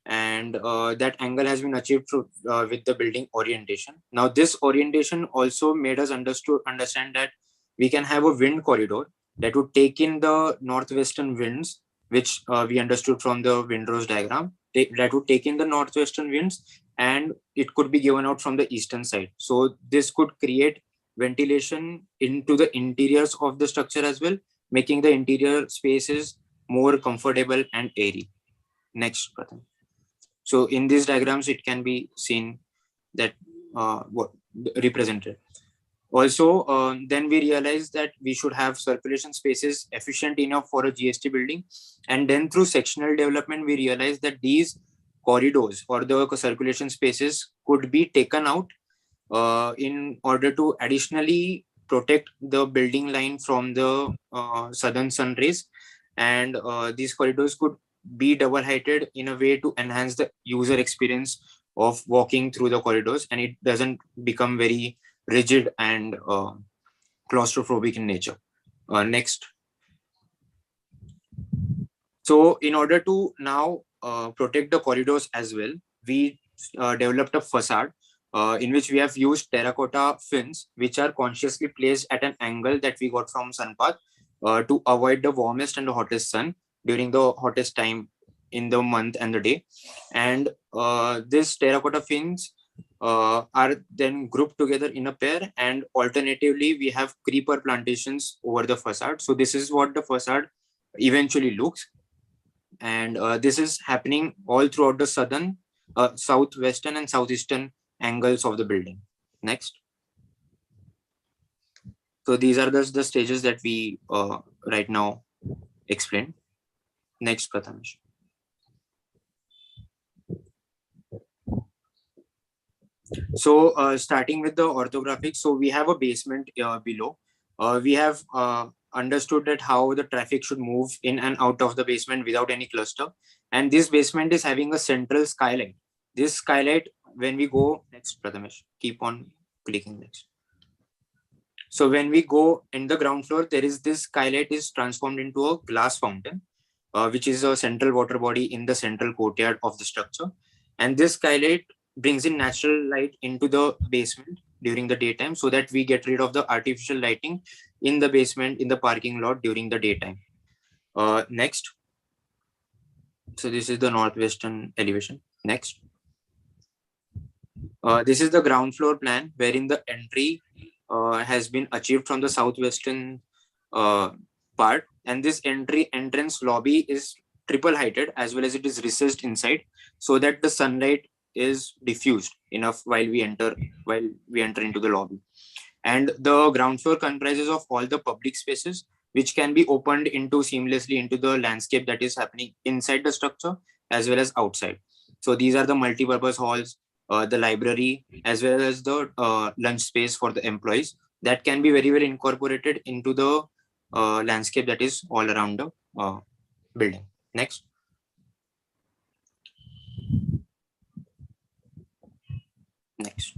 and that angle has been achieved through with the building orientation. Now this orientation also made us understand that we can have a wind corridor that would take in the northwestern winds, which we understood from the windrows diagram, that would take in the northwestern winds, and it could be given out from the eastern side. So this could create ventilation into the interiors of the structure as well, making the interior spaces more comfortable and airy. Next, Pratham. So in these diagrams, it can be seen that what represented. Also, then we realized that we should have circulation spaces efficient enough for a GST building. And then through sectional development, we realized that these corridors or the circulation spaces could be taken out in order to additionally protect the building line from the southern sun rays. And these corridors could be double heighted in a way to enhance the user experience of walking through the corridors, and it doesn't become very rigid and claustrophobic in nature. Next. So in order to now protect the corridors as well, we developed a facade in which we have used terracotta fins, which are consciously placed at an angle that we got from sun path to avoid the warmest and the hottest sun during the hottest time in the month and the day. And this terracotta fins are then grouped together in a pair, and alternatively we have creeper plantations over the facade. So this is what the facade eventually looks, and this is happening all throughout the southern, southwestern and southeastern angles of the building. Next. So these are the stages that we right now explained. Next, Prathamesh. So starting with the orthographics, so we have a basement below. We have understood that how the traffic should move in and out of the basement without any cluster. And this basement is having a central skylight. This skylight, when we go next, Prathamesh, keep on clicking next. So when we go in the ground floor, there is this skylight is transformed into a glass fountain, which is a central water body in the central courtyard of the structure. And this skylight brings in natural light into the basement during the daytime so that we get rid of the artificial lighting in the basement, in the parking lot during the daytime. Next. So this is the northwestern elevation. Next. This is the ground floor plan wherein the entry has been achieved from the southwestern part, and this entrance lobby is triple heighted as well as it is recessed inside so that the sunlight is diffused enough while we enter into the lobby. And the ground floor comprises of all the public spaces which can be opened into seamlessly into the landscape that is happening inside the structure as well as outside. So these are the multi-purpose halls, the library, as well as the lunch space for the employees that can be very well incorporated into the landscape that is all around the building. Next. Next.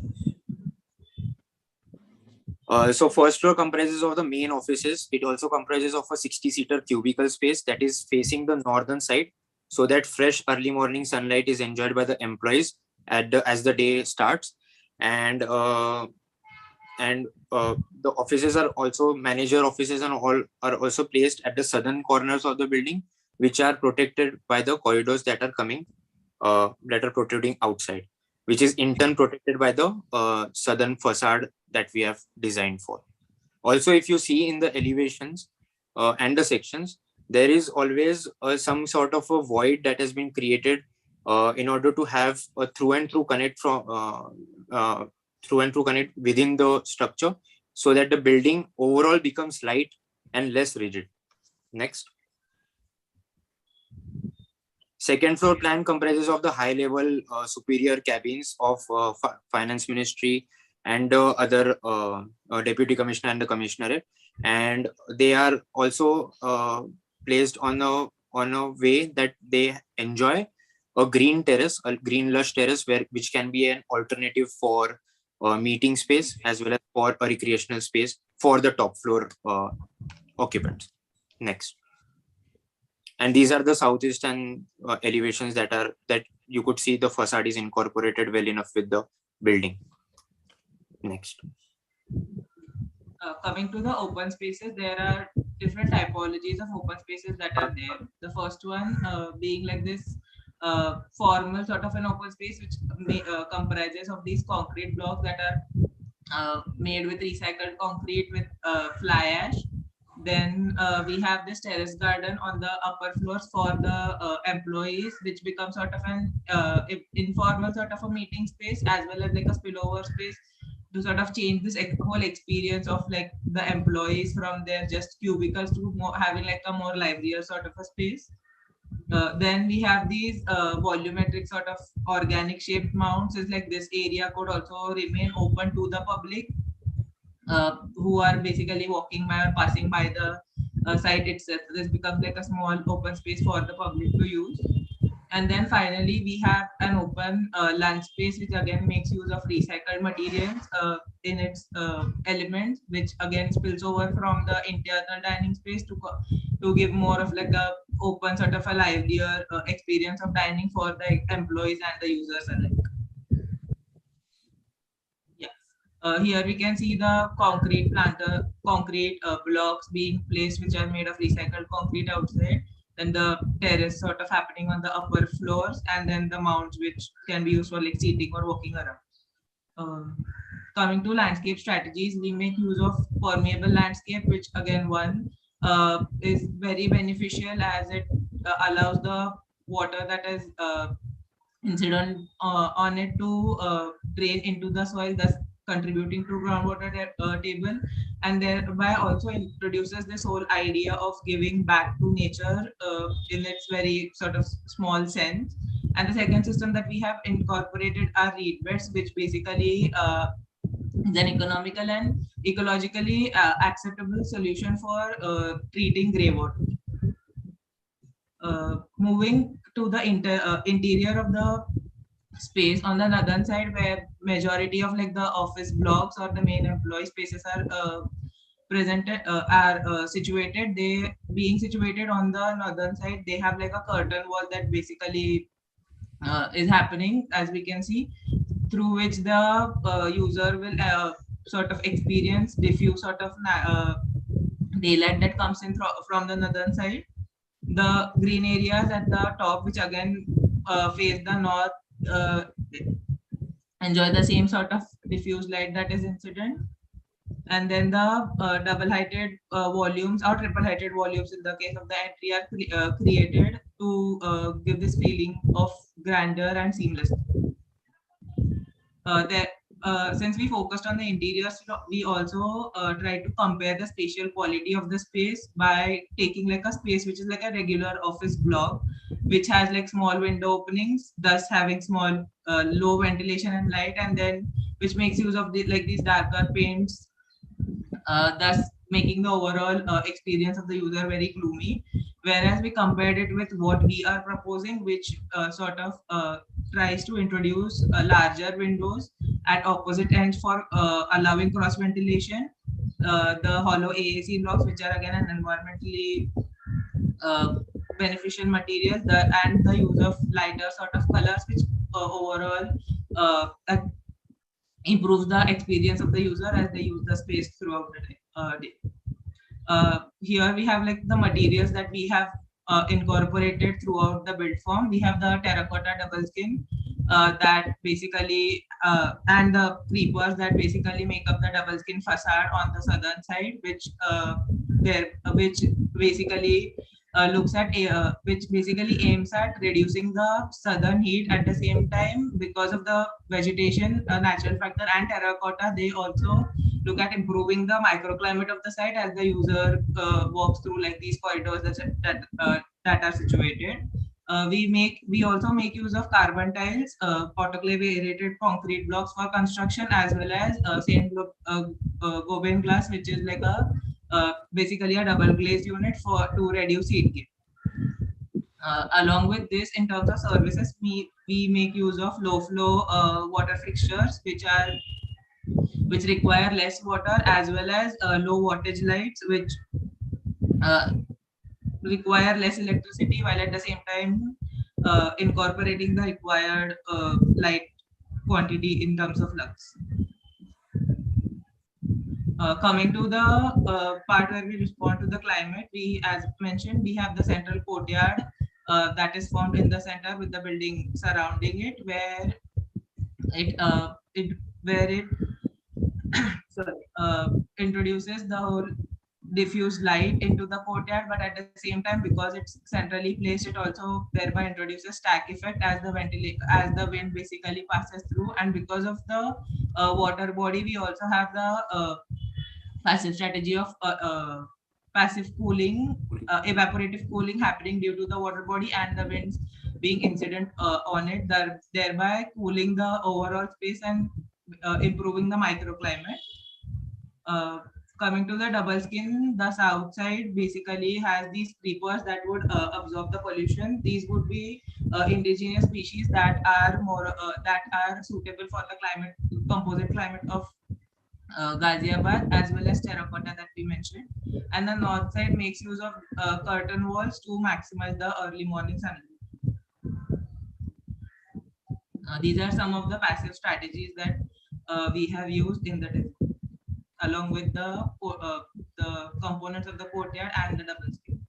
So first floor comprises of the main offices. It also comprises of a 60-seater cubicle space that is facing the northern side so that fresh early morning sunlight is enjoyed by the employees as the day starts. And the offices are also manager offices and all are also placed at the southern corners of the building, which are protected by the corridors that are coming, that are protruding outside, which is in turn protected by the southern facade that we have designed for. Also, if you see in the elevations and the sections, there is always some sort of a void that has been created in order to have a through and through connect within the structure so that the building overall becomes light and less rigid. Next. Second floor plan comprises of the high level superior cabins of finance ministry and other deputy commissioner and the commissionerate, and they are also placed on a way that they enjoy a green terrace, a green lush terrace which can be an alternative for meeting space as well as for a recreational space for the top floor occupants. Next. And these are the southeastern elevations that you could see the facade is incorporated well enough with the building. Next. Coming to the open spaces, there are different typologies of open spaces that are there. The first one being like this formal sort of an open space, which comprises of these concrete blocks that are made with recycled concrete with fly ash. Then we have this terrace garden on the upper floors for the employees, which becomes sort of an informal sort of a meeting space as well as like a spillover space to sort of change this whole experience of like the employees from their just cubicles to having like a more livelier sort of a space. Then we have these volumetric sort of organic shaped mounts. Is like this area could also remain open to the public who are basically walking by or passing by the site itself. This becomes like a small open space for the public to use. And then finally, we have an open lunch space, which again makes use of recycled materials in its elements, which again spills over from the internal dining space to give more of like a open sort of a livelier experience of dining for the employees and the users alike. Here we can see the concrete blocks being placed, which are made of recycled concrete outside. Then the terrace sort of happening on the upper floors, and then the mounts which can be used for like seating or walking around. Coming to landscape strategies, we make use of permeable landscape, which again is very beneficial as it allows the water that is incident on it to drain into the soil, thus contributing to groundwater table, and thereby also introduces this whole idea of giving back to nature in its very sort of small sense. And the second system that we have incorporated are reed beds, which basically is an economical and ecologically acceptable solution for treating grey water. Moving to the interior of the space on the northern side, where majority of like the office blocks or the main employee spaces are situated. They being situated on the northern side, they have like a curtain wall that basically is happening, as we can see, through which the user will sort of experience diffuse sort of daylight that comes in from the northern side. The green areas at the top, which again face the north, enjoy the same sort of diffuse light that is incident. And then the double-heighted volumes or triple-heighted volumes in the case of the entry are created to give this feeling of grandeur and seamlessness. Since we focused on the interiors, we also tried to compare the spatial quality of the space by taking like a space which is like a regular office block, which has like small window openings, thus having small low ventilation and light, and then which makes use of like these darker paints, thus making the overall experience of the user very gloomy. Whereas we compared it with what we are proposing, which sort of tries to introduce larger windows at opposite ends for allowing cross ventilation, the hollow AAC blocks, which are again an environmentally beneficial material, and the use of lighter sort of colors, which overall improves the experience of the user as they use the space throughout the day. Here we have like the materials that we have incorporated throughout the build form. We have the terracotta double skin that basically and the creepers that basically make up the double skin facade on the southern side, which basically looks at which basically aims at reducing the southern heat. At the same time, because of the vegetation, natural factor, and terracotta, they also look at improving the microclimate of the site as the user walks through like these corridors that are situated. We also make use of carbon tiles, autoclave aerated concrete blocks for construction, as well as Saint Gobain glass, which is like a basically a double glazed unit to reduce heat gain. Along with this, in terms of services, we make use of low flow water fixtures, which require less water, as well as low wattage lights, which require less electricity, while at the same time incorporating the required light quantity in terms of lux. Coming to the part where we respond to the climate, as mentioned, we have the central courtyard that is found in the center with the building surrounding it, where it introduces the whole diffuse light into the courtyard, but at the same time, because it's centrally placed, it also thereby introduces stack effect as the wind basically passes through. And because of the water body, we also have the passive strategy of passive cooling, evaporative cooling happening due to the water body and the winds being incident on it, thereby cooling the overall space and improving the microclimate. Coming to the double skin, the south side basically has these creepers that would absorb the pollution. These would be indigenous species that are suitable for the composite climate of Ghaziabad, as well as terracotta that we mentioned. And the north side makes use of curtain walls to maximize the early morning sunlight. These are some of the passive strategies that we have used in the design, along with the components of the courtyard and the double skin.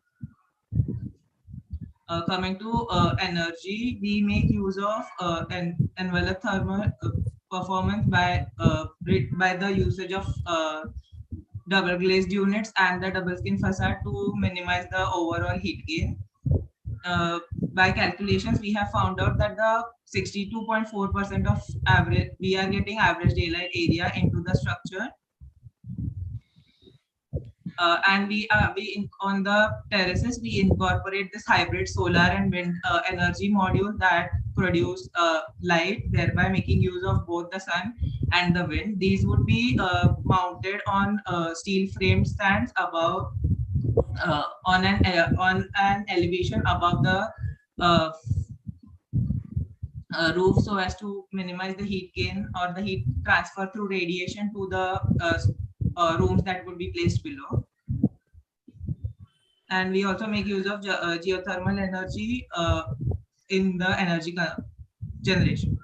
Coming to energy, we make use of envelope thermal performance by the usage of double glazed units and the double skin facade to minimize the overall heat gain. By calculations, we have found out that the 62.4% of average, we are getting average daylight area into the structure. and on the terraces we incorporate this hybrid solar and wind energy module that produce light, thereby making use of both the sun and the wind. These would be mounted on steel frame stands above on an elevation above the uh, roof, so as to minimize the heat gain or the heat transfer through radiation to the rooms that would be placed below. And we also make use of geothermal energy in the energy generation.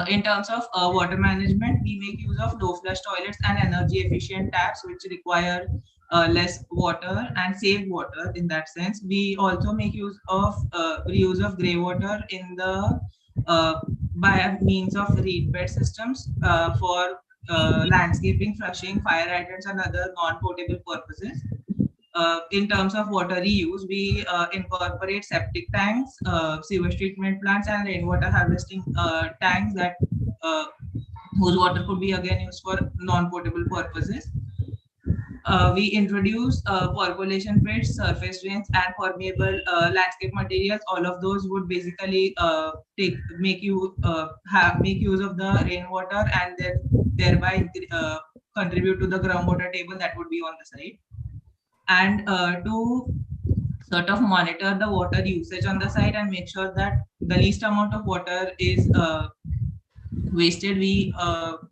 In terms of water management, we make use of low flush toilets and energy efficient taps, which require less water and save water. In that sense, we also make use of reuse of grey water in the by means of reed bed systems for landscaping, flushing, fire hydrants, and other non-potable purposes. In terms of water reuse, we incorporate septic tanks, sewage treatment plants, and rainwater harvesting tanks that whose water could be again used for non-potable purposes. We introduce percolation pits, surface drains, and permeable landscape materials. All of those would basically make use of the rainwater and then thereby contribute to the groundwater table that would be on the site. And to sort of monitor the water usage on the site and make sure that the least amount of water is wasted, we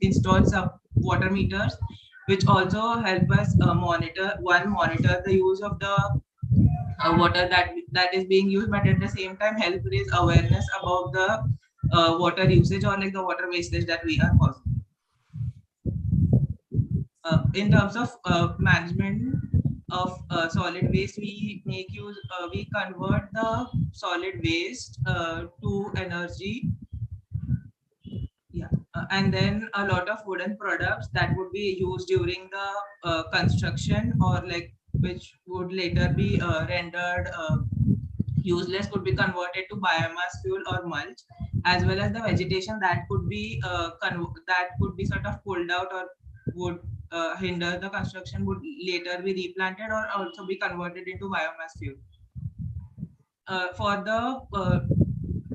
install some water meters, which also help us monitor the use of the water that is being used, but at the same time help raise awareness about the water usage or like the water wastage that we are causing. In terms of management of solid waste, we convert the solid waste to energy. Yeah, and then a lot of wooden products that would be used during the construction or like which would later be rendered useless could be converted to biomass fuel or mulch, as well as the vegetation that could be sort of pulled out or would hinder the construction would later be replanted or also be converted into biomass fuel.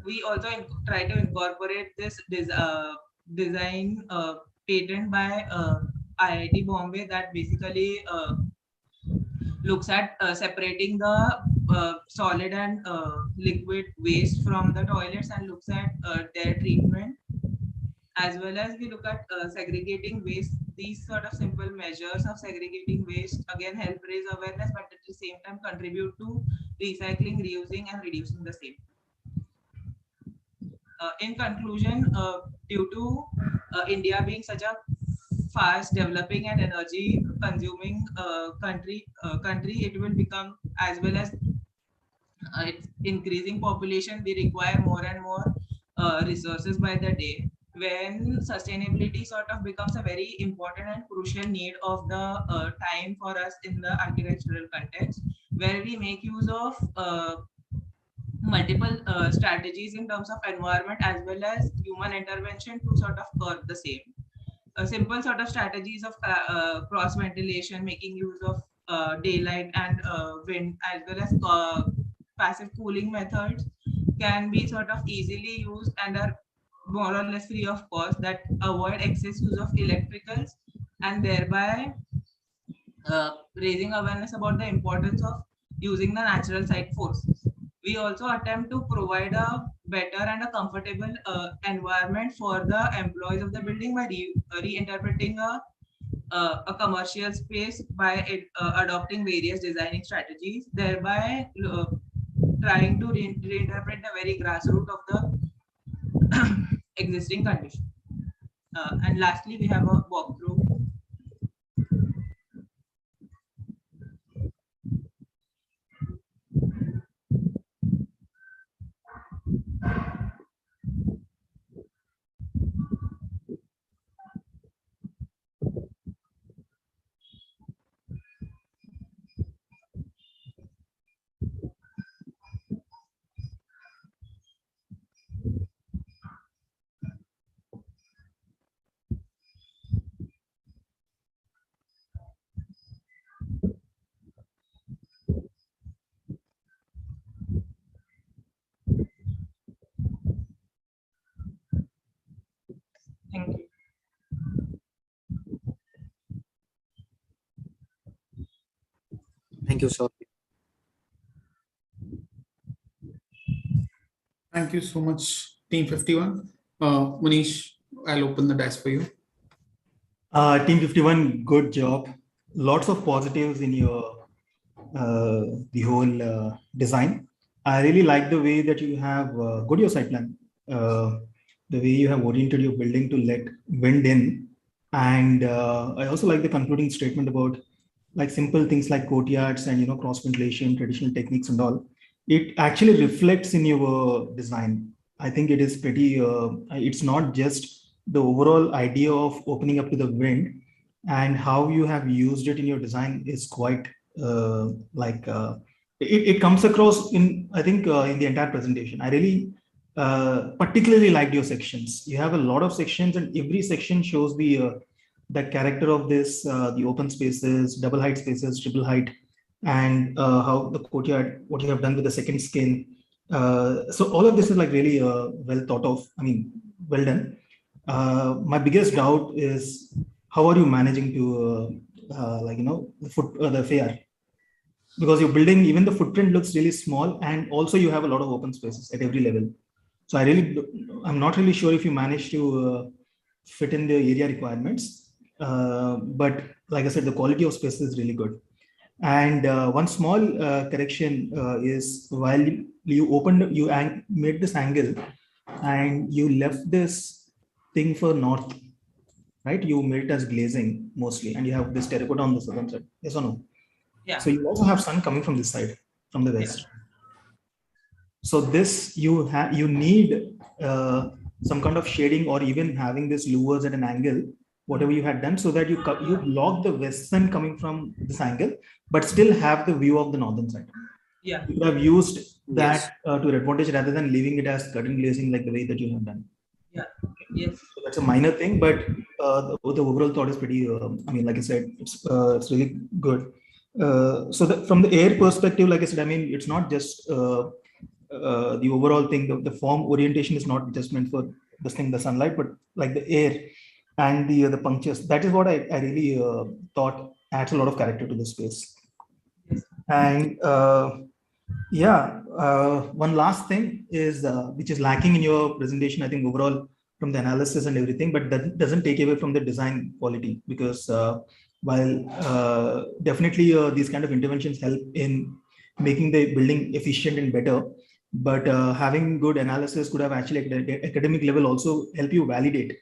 We also try to incorporate this design patent by IIT Bombay that basically looks at separating the solid and liquid waste from the toilets and looks at their treatment, as well as we look at segregating waste. These sort of simple measures of segregating waste again help raise awareness, but at the same time contribute to recycling, reusing, and reducing the same. In conclusion, due to India being such a fast developing and energy consuming country, it will become, as well as its increasing population, we require more and more resources by the day. When sustainability sort of becomes a very important and crucial need of the time for us in the architectural context, where we make use of multiple strategies in terms of environment as well as human intervention to sort of curb the same. Simple sort of strategies of cross ventilation, making use of daylight and wind, as well as passive cooling methods can be sort of easily used and are more or less free of cost, that avoid excess use of electricals and thereby raising awareness about the importance of using the natural site forces. We also attempt to provide a better and a comfortable environment for the employees of the building by reinterpreting a commercial space by adopting various designing strategies, thereby trying to reinterpret the very grassroots of the existing condition. And lastly, we have a walkthrough. Thank you. Thank you, sir. Thank you so much, Team 51. Manish, I'll open the desk for you. Team 51, good job. Lots of positives in your the whole design. I really like the way that you have got your site plan, the way you have oriented your building to let wind in. And I also like the concluding statement about like simple things like courtyards and cross ventilation, traditional techniques and all. It actually reflects in your design. I think it is pretty. It's not just the overall idea of opening up to the wind, and how you have used it in your design is quite it comes across in, I think, in the entire presentation. I really particularly liked your sections. You have a lot of sections, and every section shows the character of this, the open spaces, double height spaces, triple height, and how the courtyard, what you have done with the second skin. So all of this is like really well thought of. I mean, well done. My biggest doubt is how are you managing to the FAR? Because your building, even the footprint looks really small, and also you have a lot of open spaces at every level. So I'm not really sure if you managed to fit in the area requirements. But like I said, the quality of space is really good. And one small correction is while you made this angle and you left this thing for north, right? You made it as glazing mostly, and you have this terracotta on the southern side. Yes or no? Yeah. So you also have sun coming from this side, from the west. Yeah. So this you need some kind of shading, or even having this louvers at an angle, whatever you had done, so that you block the west sun coming from this angle, but still have the view of the northern side. Yeah. You have used that to your advantage rather than leaving it as curtain glazing like the way that you have done. Yeah. Yes. So that's a minor thing, but the overall thought is pretty. I mean, like I said, it's really good. So from the air perspective, like I said, I mean, it's not just the overall thing. The form orientation is not just meant for this thing, the sunlight, but like the air and the punctures. That is what I really thought adds a lot of character to the space. And one last thing is which is lacking in your presentation, I think, overall from the analysis and everything, but that doesn't take away from the design quality, because while definitely these kind of interventions help in making the building efficient and better, but having good analysis could have actually at the academic level also help you validate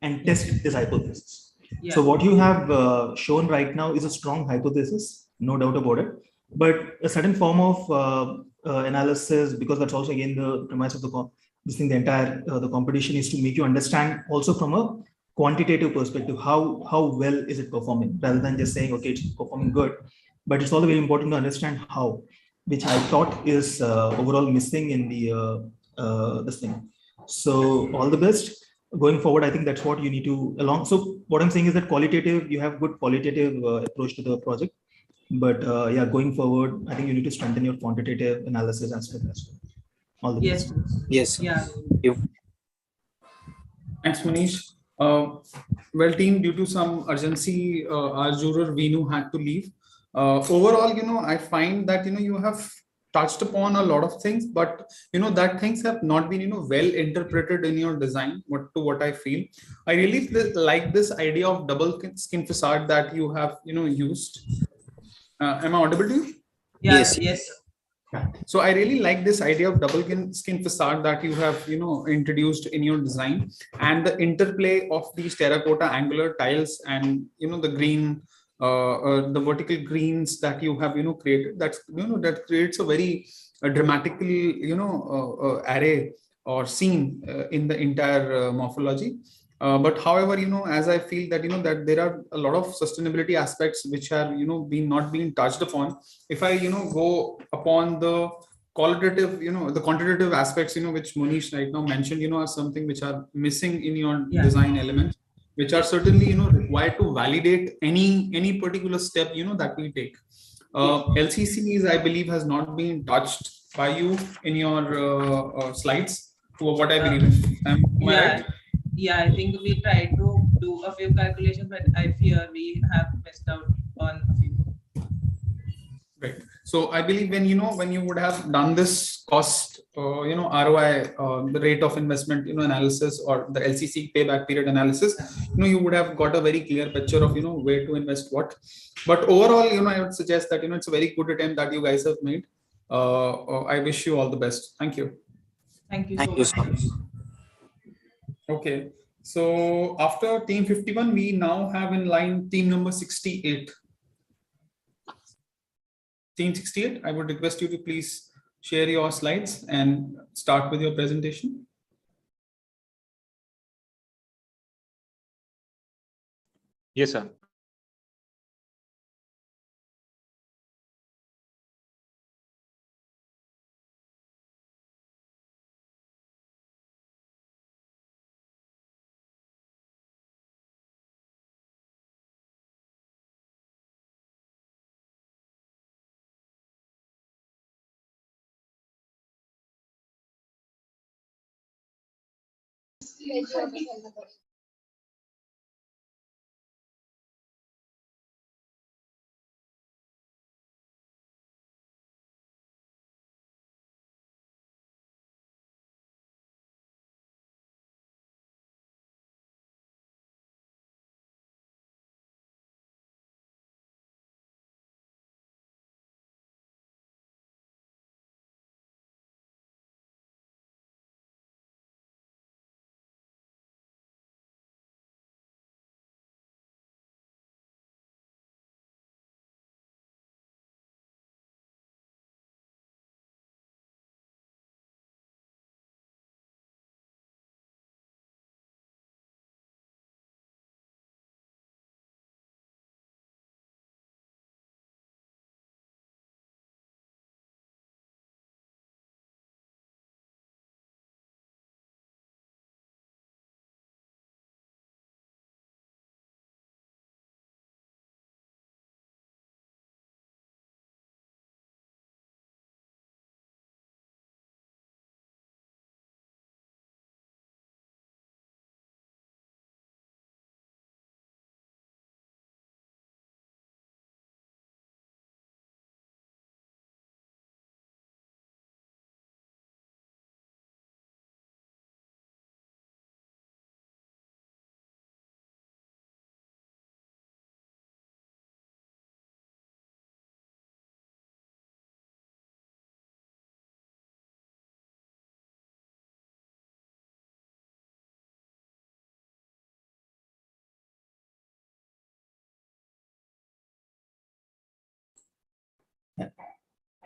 and test this hypothesis. Yeah. So what you have shown right now is a strong hypothesis, no doubt about it, but a certain form of analysis, because that's also again the premise of the entire the competition is to make you understand also from a quantitative perspective how well is it performing, rather than just saying okay, it's performing good, but it's also very important to understand how, which I thought is overall missing in the this thing. So all the best going forward. I think that's what you need to so what I'm saying is that qualitative, you have good qualitative approach to the project, but going forward, I think you need to strengthen your quantitative analysis aspect as well. All the best. Yes. Yeah. Thanks, Manish. Well, team, due to some urgency, our juror Vinu had to leave. Overall, I find that you have touched upon a lot of things, but that things have not been well interpreted in your design. What I feel, I really like this idea of double skin facade that you have used. Am I audible to you? Yes. Yes. So I really like this idea of double skin facade that you have introduced in your design, and the interplay of these terracotta angular tiles and the green the vertical greens that you have created. That's that creates a very dramatical array or scene in the entire morphology. But however, as I feel that that there are a lot of sustainability aspects which are not being touched upon. If I go upon the qualitative, the quantitative aspects, which Manish right now mentioned, are something which are missing in your design elements, which are certainly required to validate any particular step that we take. LCCs, I believe, has not been touched by you in your slides, to what I believe. Am I right? yeah, I think we tried to do a few calculations, but I fear we have missed out on a few. Right. So I believe when you would have done this cost, ROI, the rate of investment, analysis, or the LCC payback period analysis, you would have got a very clear picture of, where to invest what. But overall, I would suggest that, it's a very good attempt that you guys have made. I wish you all the best. Thank you. Thank you Thank you so so much. much. Okay. So after team 51, we now have in line team number 68. Team 68, I would request you to please share your slides and start with your presentation. Yes, sir.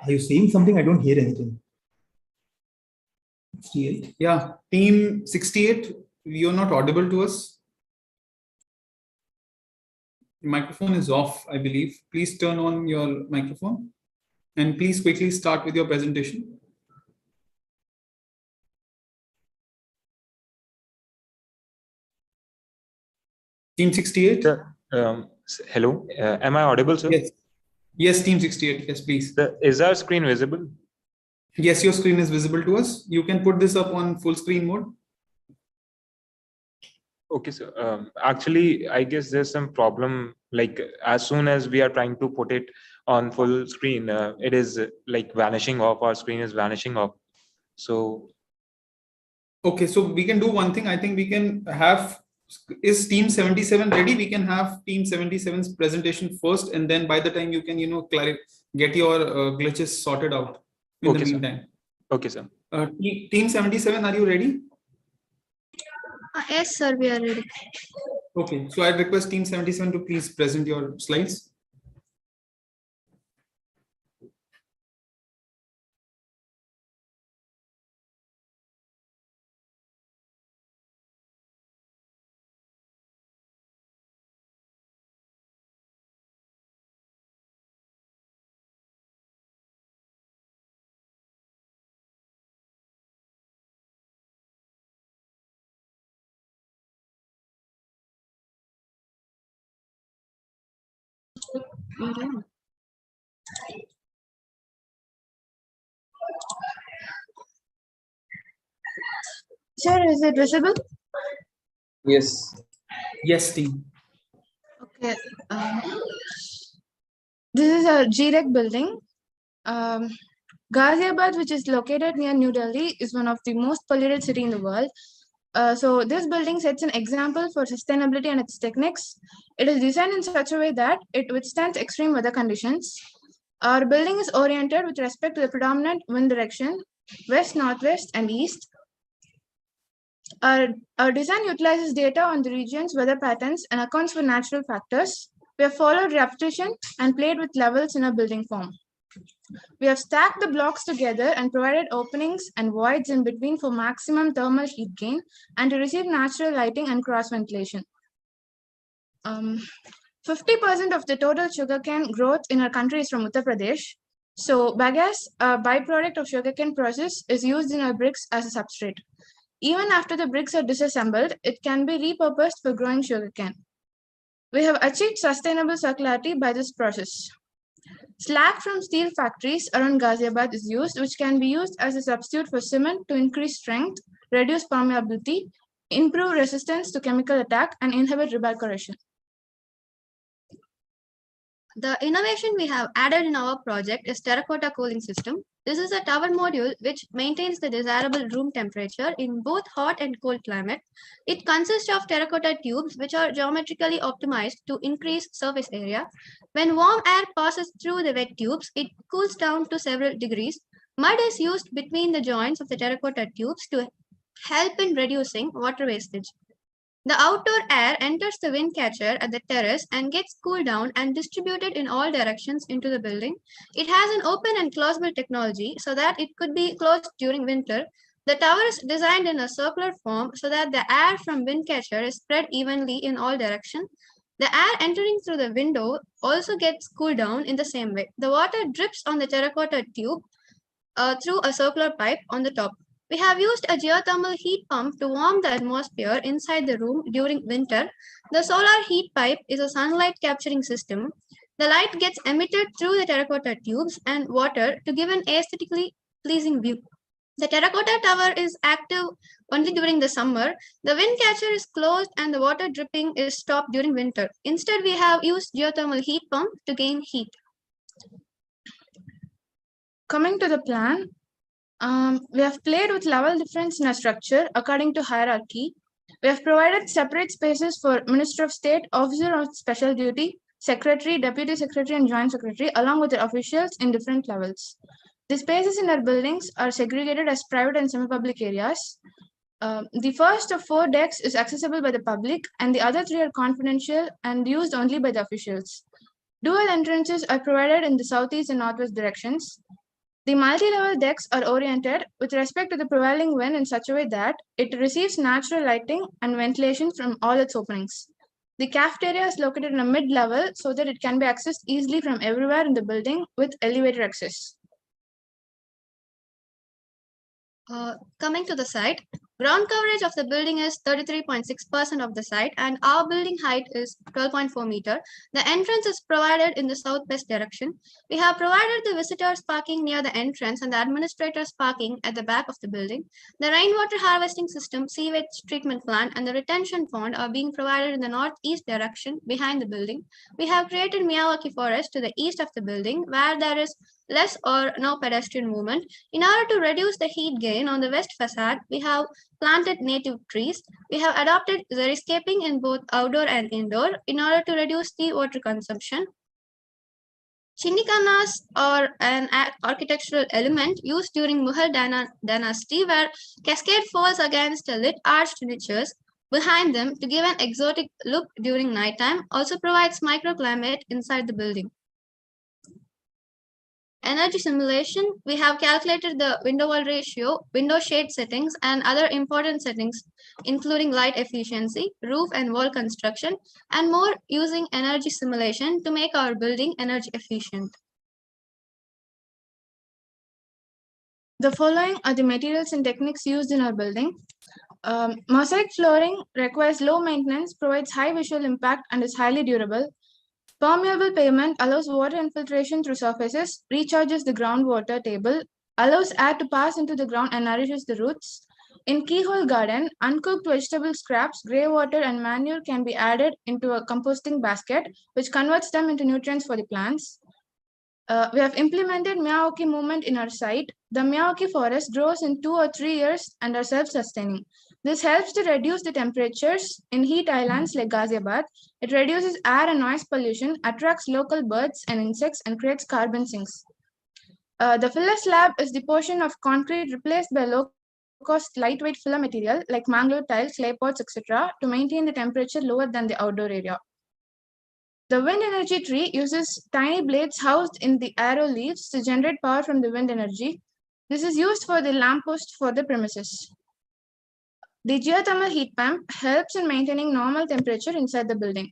Are you saying something? I don't hear anything. 68. Yeah, team 68, you're not audible to us. The microphone is off, I believe. Please turn on your microphone and please quickly start with your presentation. Team 68? Hello, am I audible, sir? Yes. Yes, team 68. Yes, please. Is our screen visible? Yes, your screen is visible to us. You can put this up on full screen mode. Okay, so actually, I guess there's some problem. Like as soon as we are trying to put it on full screen, it is like vanishing off. Our screen is vanishing off. So okay, so we can do one thing. I think we can have, is team 77 ready? We can have team 77's presentation first, and then by the time you can, get your glitches sorted out in okay, the meantime. Sir. Okay, sir. Team 77, are you ready? Yes, sir, we are ready. Okay, so I request team 77 to please present your slides. Sir, is it visible? Yes. Yes, team. Okay. This is a GREC building. Ghaziabad, which is located near New Delhi, is one of the most polluted city in the world. So this building sets an example for sustainability and its techniques. It is designed in such a way that it withstands extreme weather conditions. Our building is oriented with respect to the predominant wind direction, west, northwest, and east. Our design utilizes data on the region's weather patterns and accounts for natural factors. We have followed repetition and played with levels in our building form. We have stacked the blocks together and provided openings and voids in between for maximum thermal heat gain and to receive natural lighting and cross ventilation. 50% of the total sugarcane growth in our country is from Uttar Pradesh. So bagasse, a byproduct of sugarcane process, is used in our bricks as a substrate. Even after the bricks are disassembled, it can be repurposed for growing sugarcane. We have achieved sustainable circularity by this process. Slag from steel factories around Ghaziabad is used, which can be used as a substitute for cement to increase strength, reduce permeability, improve resistance to chemical attack, and inhibit rebarbaration. The innovation we have added in our project is terracotta cooling system. This is a tower module which maintains the desirable room temperature in both hot and cold climate. It consists of terracotta tubes which are geometrically optimized to increase surface area. When warm air passes through the wet tubes, it cools down to several degrees. Mud is used between the joints of the terracotta tubes to help in reducing water wastage. The outdoor air enters the wind catcher at the terrace and gets cooled down and distributed in all directions into the building. It has an open and closable technology so that it could be closed during winter. The tower is designed in a circular form so that the air from wind catcher is spread evenly in all directions. The air entering through the window also gets cooled down in the same way. The water drips on the terracotta tube through a circular pipe on the top. We have used a geothermal heat pump to warm the atmosphere inside the room during winter. The solar heat pipe is a sunlight capturing system. The light gets emitted through the terracotta tubes and water to give an aesthetically pleasing view. The terracotta tower is active only during the summer. The wind catcher is closed and the water dripping is stopped during winter. Instead, we have used geothermal heat pump to gain heat. Coming to the plan, we have played with level difference in our structure according to hierarchy. We have provided separate spaces for Minister of State, Officer of Special Duty, Secretary, Deputy Secretary, and Joint Secretary, along with their officials in different levels. The spaces in our buildings are segregated as private and semi-public areas. The first of 4 decks is accessible by the public, and the other 3 are confidential and used only by the officials. Dual entrances are provided in the southeast and northwest directions. The multi-level decks are oriented with respect to the prevailing wind in such a way that it receives natural lighting and ventilation from all its openings. The cafeteria is located in a mid-level so that it can be accessed easily from everywhere in the building with elevator access. Coming to the site, ground coverage of the building is 33.6% of the site and our building height is 12.4 meter. The entrance is provided in the southwest direction. We have provided the visitors parking near the entrance and the administrators parking at the back of the building. The rainwater harvesting system, sewage treatment plant and the retention pond are being provided in the northeast direction behind the building. We have created Miyawaki forest to the east of the building where there is less or no pedestrian movement. In order to reduce the heat gain on the west facade, we have planted native trees. We have adopted xeriscaping in both outdoor and indoor in order to reduce the water consumption. Chinikanas are an architectural element used during Mughal dynasty where cascade falls against the lit arched niches behind them to give an exotic look during nighttime, also provides microclimate inside the building. Energy simulation, we have calculated the window wall ratio, window shade settings, and other important settings, including light efficiency, roof and wall construction, and more using energy simulation to make our building energy efficient. The following are the materials and techniques used in our building. Mosaic flooring requires low maintenance, provides high visual impact, and is highly durable. Permeable pavement allows water infiltration through surfaces, recharges the groundwater table, allows air to pass into the ground and nourishes the roots. In keyhole garden, uncooked vegetable scraps, grey water, and manure can be added into a composting basket, which converts them into nutrients for the plants. We have implemented Miyawaki movement in our site. The Miyawaki forest grows in 2 or 3 years and are self-sustaining. This helps to reduce the temperatures in heat islands like Ghaziabad. It reduces air and noise pollution, attracts local birds and insects, and creates carbon sinks. The filler slab is the portion of concrete replaced by low-cost lightweight filler material like mangrove tiles, clay pots, etc. to maintain the temperature lower than the outdoor area. The wind energy tree uses tiny blades housed in the arrow leaves to generate power from the wind energy. This is used for the lamppost for the premises. The geothermal heat pump helps in maintaining normal temperature inside the building.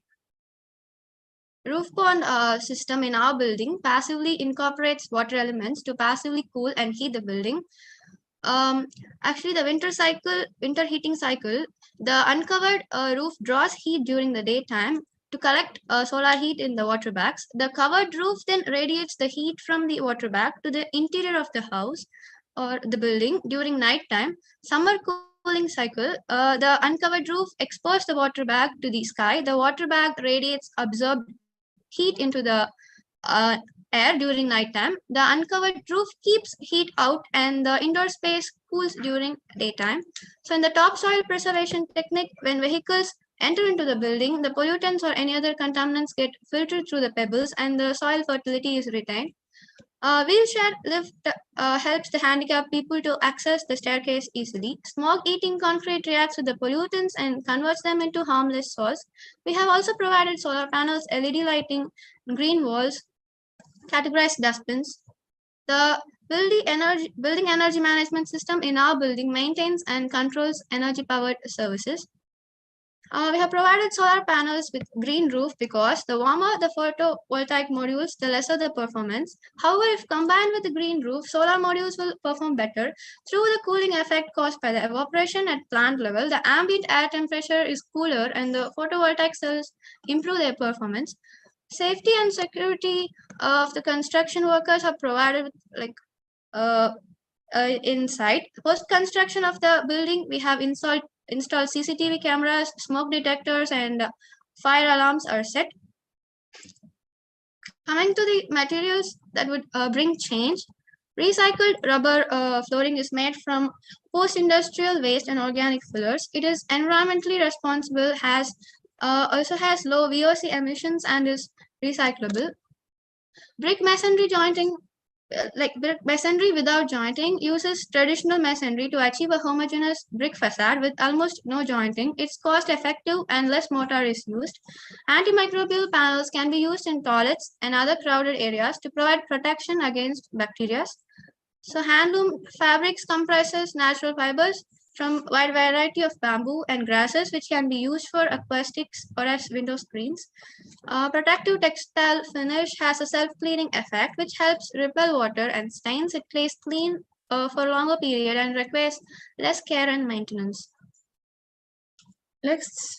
Roof pond system in our building passively incorporates water elements to passively cool and heat the building. Actually, the winter heating cycle, the uncovered roof draws heat during the daytime to collect solar heat in the water bags. The covered roof then radiates the heat from the water bag to the interior of the house or the building during nighttime. Summer cooling cycle, the uncovered roof exposes the water bag to the sky. The water bag radiates absorbed heat into the air during nighttime. The uncovered roof keeps heat out and the indoor space cools during daytime. So in the topsoil preservation technique, when vehicles enter into the building, the pollutants or any other contaminants get filtered through the pebbles and the soil fertility is retained. Wheelchair lift helps the handicapped people to access the staircase easily. Smog-eating concrete reacts with the pollutants and converts them into harmless soils. We have also provided solar panels, LED lighting, green walls, categorized dustbins. The building energy management system in our building maintains and controls energy-powered services. We have provided solar panels with green roof because the warmer the photovoltaic modules, the lesser the performance. However, if combined with the green roof, solar modules will perform better. Through the cooling effect caused by the evaporation at plant level, the ambient air temperature is cooler and the photovoltaic cells improve their performance. Safety and security of the construction workers are provided with inside. Post-construction of the building, we have installed CCTV cameras, smoke detectors, and fire alarms are set. Coming to the materials that would bring change, recycled rubber flooring is made from post-industrial waste and organic fillers. It is environmentally responsible, also has low VOC emissions, and is recyclable. Brick masonry jointing, brick masonry without jointing, uses traditional masonry to achieve a homogeneous brick facade with almost no jointing. It's cost effective and less mortar is used. Antimicrobial panels can be used in toilets and other crowded areas to provide protection against bacteria. So handloom fabrics comprises natural fibers from a wide variety of bamboo and grasses, which can be used for acoustics or as window screens. Protective textile finish has a self-cleaning effect, which helps repel water and stains. It stays clean for a longer period and requires less care and maintenance. Next,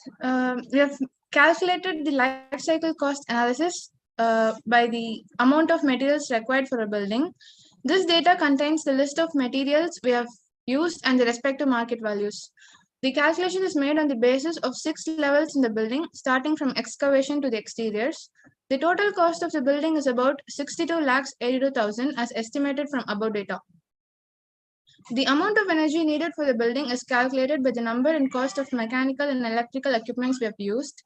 we have calculated the life cycle cost analysis by the amount of materials required for a building. This data contains the list of materials we have used and the respective market values. The calculation is made on the basis of 6 levels in the building, starting from excavation to the exteriors. The total cost of the building is about 62,82,000 as estimated from above data. The amount of energy needed for the building is calculated by the number and cost of mechanical and electrical equipments we have used.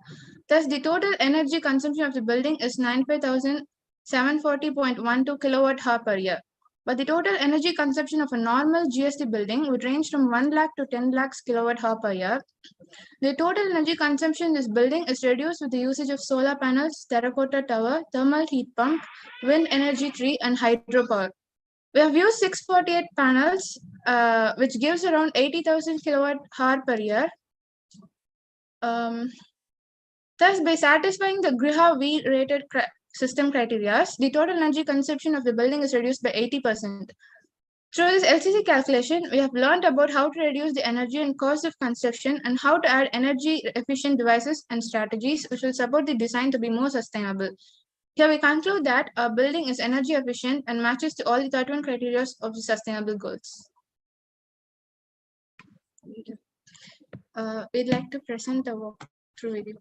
Thus, the total energy consumption of the building is 95,740.12 kilowatt-hour per year. But the total energy consumption of a normal GST building would range from 1 lakh to 10 lakhs kilowatt-hour per year. The total energy consumption in this building is reduced with the usage of solar panels, terracotta tower, thermal heat pump, wind energy tree, and hydropower. We have used 648 panels, which gives around 80,000 kilowatt-hour per year. Thus, by satisfying the Griha V-rated system criteria, the total energy consumption of the building is reduced by 80%. Through this LCC calculation, we have learned about how to reduce the energy and cost of construction and how to add energy-efficient devices and strategies which will support the design to be more sustainable. Here we conclude that our building is energy efficient and matches to all the 31 criteria of the sustainable goals. We'd like to present a walkthrough video.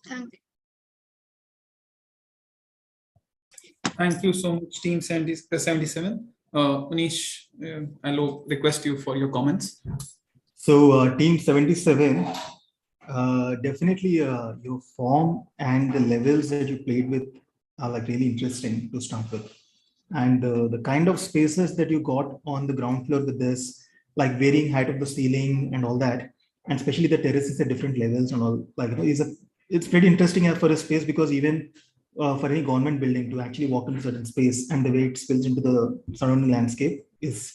Thank you. Thank you so much, Team 77. Manish, I'll request you for your comments. So Team 77, definitely your form and the levels that you played with are like really interesting to start with. And the kind of spaces that you got on the ground floor with this, like varying height of the ceiling and all that, and especially the terraces at different levels and all, like, you know, it's pretty interesting for a space, because even for any government building to actually walk into a certain space and the way it spills into the surrounding landscape is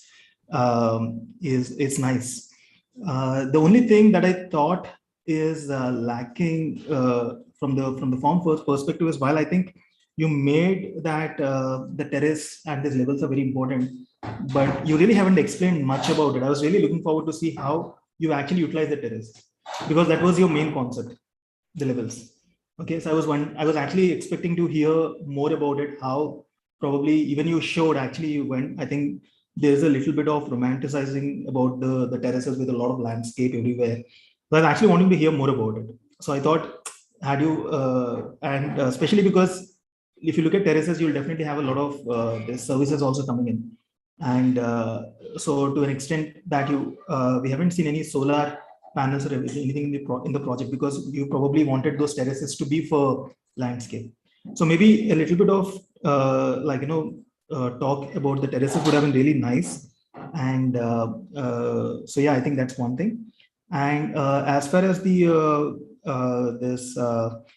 it's nice. The only thing that I thought is lacking from the form first perspective is, while I think you made that the terrace and these levels are very important, but you really haven't explained much about it. I was really looking forward to see how you actually utilize the terrace, because that was your main concept, the levels. Okay, so I was actually expecting to hear more about it, how probably even you showed actually you went, I think there's a little bit of romanticizing about the terraces with a lot of landscape everywhere. So I was actually wanting to hear more about it. So I thought, had you, and especially because if you look at terraces, you'll definitely have a lot of there's services also coming in. And so to an extent that we haven't seen any solar panels or anything in the project, because you probably wanted those terraces to be for landscape. So maybe a little bit of talk about the terraces would have been really nice. And so yeah, I think that's one thing. And as far as the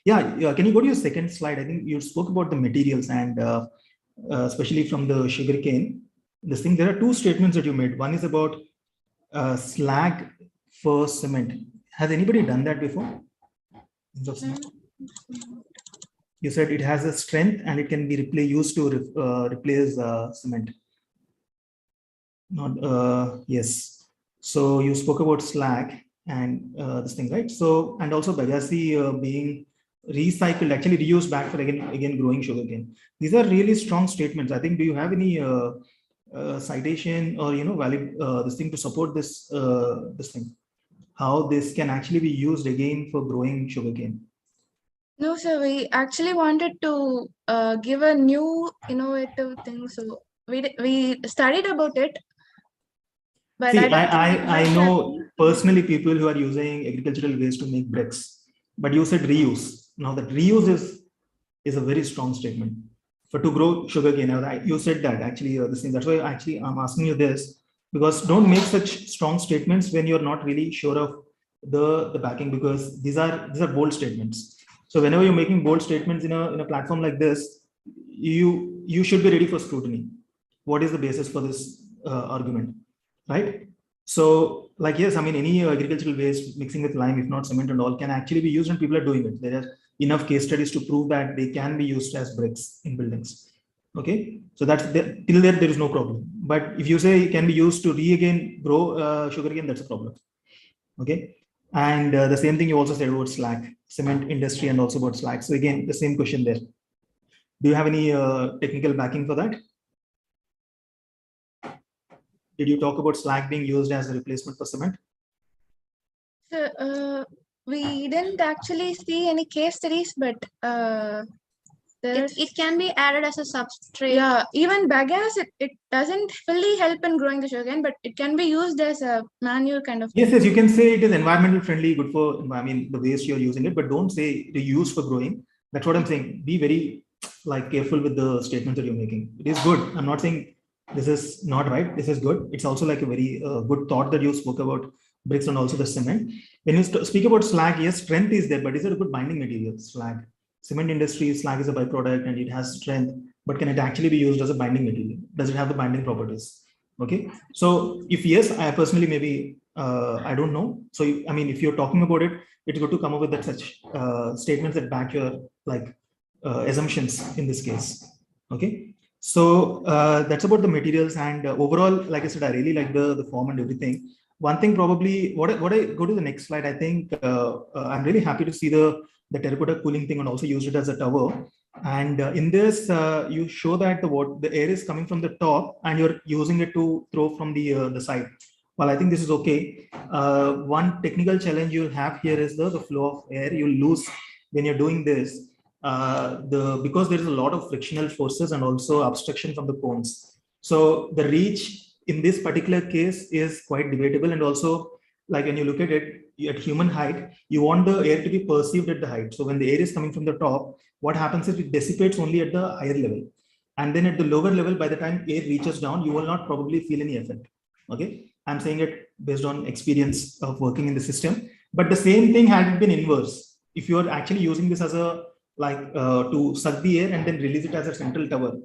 can you go to your second slide? I think you spoke about the materials, and especially from the sugarcane. This thing, there are two statements that you made. One is about slag for cement. Has anybody done that before? You said it has a strength and it can be used to replace cement. Not yes. So you spoke about slag and this thing, right? So, and also bagasse being recycled, actually reused back for again growing sugarcane. These are really strong statements. I think, do you have any citation or valid this thing to support this this thing, how this can actually be used again for growing sugarcane? No, sir, we actually wanted to give a new innovative thing. So we studied about it. But see, I know personally people who are using agricultural waste to make bricks, but you said reuse. Now that reuse is a very strong statement. For to grow sugarcane, you said that actually this thing. That's why actually I'm asking you this, because don't make such strong statements when you're not really sure of the backing, because these are bold statements. So whenever you're making bold statements in a platform like this, you should be ready for scrutiny. What is the basis for this argument, right? So like, yes, I mean, any agricultural waste mixing with lime, if not cement and all, can actually be used, and people are doing it. There are enough case studies to prove that they can be used as bricks in buildings. Okay, so that's till there is no problem. But if you say it can be used to again grow sugarcane, that's a problem. Okay, and the same thing you also said about slag, cement industry, and also about slag. So again, the same question there. Do you have any technical backing for that? Did you talk about slag being used as a replacement for cement? So, we didn't actually see any case studies, but it can be added as a substrate. Yeah, even bagasse, it doesn't fully help in growing the sugarcane, but it can be used as a manual kind of. Yes, you can say it is environmental friendly, good for, I mean, the waste you're using it, but don't say the use for growing. That's what I'm saying. Be very careful with the statements that you're making. It is good. I'm not saying this is not right. This is good. It's also like a very good thought that you spoke about bricks and also the cement. When you speak about slag, yes, strength is there, but is it a good binding material? Slag. Cement industry, slag is a byproduct and it has strength, but can it actually be used as a binding material? Does it have the binding properties? Okay. So if yes, I personally maybe, I don't know. So, I mean, if you're talking about it, it's good to come up with that such statements that back your assumptions in this case. Okay. So that's about the materials, and overall, like I said, I really like the form and everything. One thing probably, what I go to the next slide, I think I'm really happy to see the terracotta cooling thing and also use it as a tower. And in this, you show that the air is coming from the top and you're using it to throw from the side. Well, I think this is okay. One technical challenge you'll have here is the flow of air. You'll lose when you're doing this. Because there is a lot of frictional forces and also obstruction from the cones. So the reach in this particular case is quite debatable, and also like when you look at it at human height, you want the air to be perceived at the height. So when the air is coming from the top, what happens is it dissipates only at the higher level, and then at the lower level, by the time air reaches down, you will not probably feel any effect. Okay, I'm saying it based on experience of working in the system. But the same thing had it been inverse, if you are actually using this as a to suck the air and then release it as a central tower,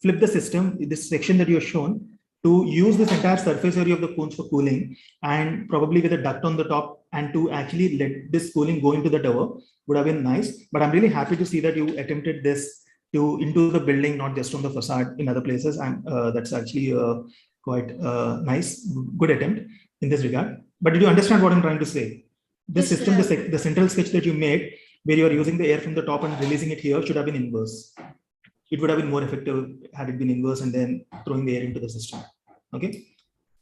flip the system, this section that you have shown, to use this entire surface area of the cones for cooling, and probably with a duct on the top, and to actually let this cooling go into the tower would have been nice. But I'm really happy to see that you attempted this into the building, not just on the facade in other places. And that's actually quite nice, good attempt in this regard. But did you understand what I'm trying to say? This system, the central sketch that you made, where you are using the air from the top and releasing it here, should have been inverse. It would have been more effective had it been inverse and then throwing the air into the system. Okay.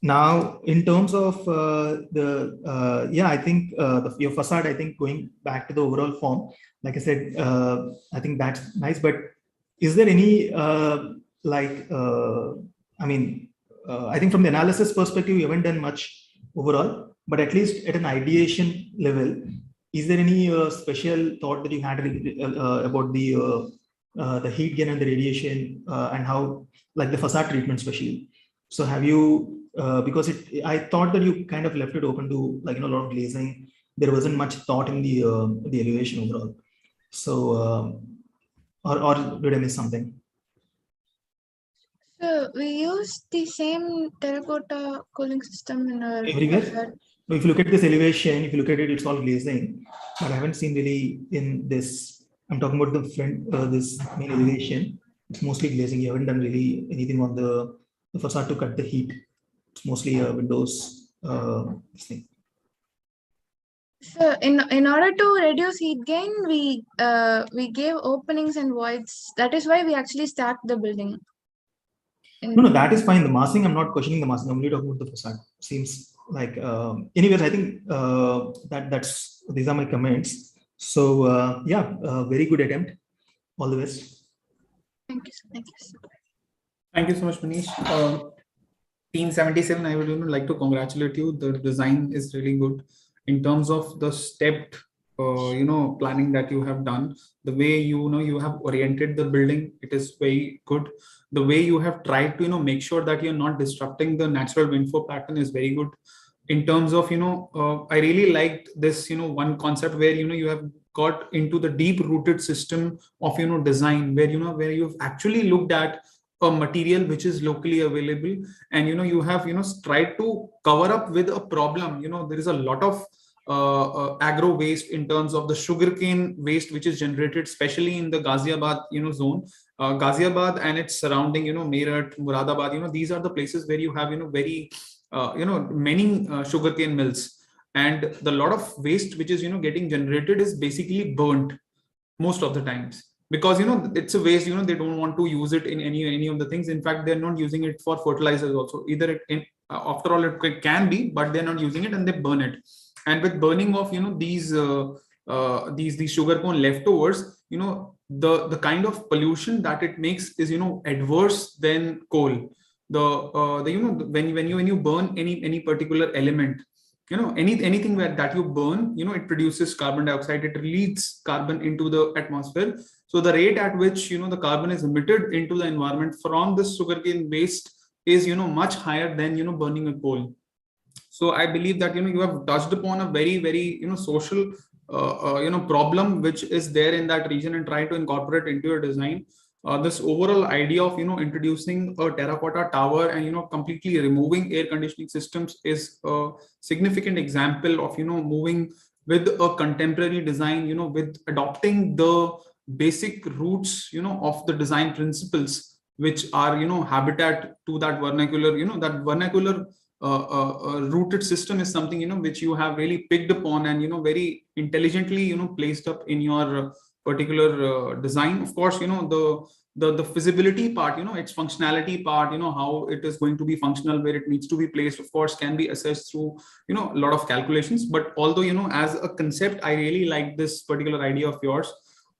Now, in terms of I think your facade, I think going back to the overall form, like I said, I think that's nice. But is there any I think from the analysis perspective, you haven't done much overall, but at least at an ideation level, is there any special thought that you had about the heat gain and the radiation and how, like the facade treatment especially? So have you, because I thought that you kind of left it open to a lot of glazing. There wasn't much thought in the elevation overall. So, or did I miss something? So we use the same terracotta cooling system in our everywhere. If you look at this elevation, if you look at it, it's all glazing. But I haven't seen really in this. I'm talking about the front, this main elevation. It's mostly glazing. You haven't done really anything on the facade to cut the heat. It's mostly windows. Thing. So in order to reduce heat gain, we gave openings and voids. That is why we actually stacked the building. No, that is fine. The massing, I'm not questioning the massing. I'm only talking about the facade. Seems like, anyways, I think these are my comments. So very good attempt. All the best. Thank you. Thank you. Thank you so much, Manish. Team 77, I would like to congratulate you. The design is really good in terms of the stepped, planning that you have done. The way you have oriented the building, it is very good. The way you have tried to make sure that you're not disrupting the natural windfall pattern is very good. In terms of I really liked this one concept where you have got into the deep rooted system of, design, where, where you've actually looked at a material which is locally available, and, you have, tried to cover up with a problem. There is a lot of agro waste in terms of the sugarcane waste which is generated, especially in the Ghaziabad, zone. Ghaziabad and its surrounding, Meerut, Muradabad, these are the places where you have, very, many sugarcane mills, and the lot of waste which is, getting generated is basically burnt most of the times, because, it's a waste, they don't want to use it in any of the things. In fact, they're not using it for fertilizers also. Either after all, it can be, but they're not using it and they burn it. And with burning of, these sugarcane leftovers, the kind of pollution that it makes is, adverse than coal. When you burn any particular element, anything that you burn, it produces carbon dioxide, it releases carbon into the atmosphere. So the rate at which, the carbon is emitted into the environment from this sugarcane waste is, much higher than, burning a coal. So I believe that, you have touched upon a very, very, social, problem which is there in that region, and try to incorporate into your design. This overall idea of, introducing a terracotta tower and, completely removing air conditioning systems is a significant example of, moving with a contemporary design, with adopting the basic roots, of the design principles, which are, habitat to that vernacular, that vernacular rooted system is something, which you have really picked upon and, very intelligently, placed up in your particular design. Of course, the feasibility part, its functionality part, how it is going to be functional, where it needs to be placed, of course, can be assessed through, a lot of calculations. But although, as a concept, I really like this particular idea of yours.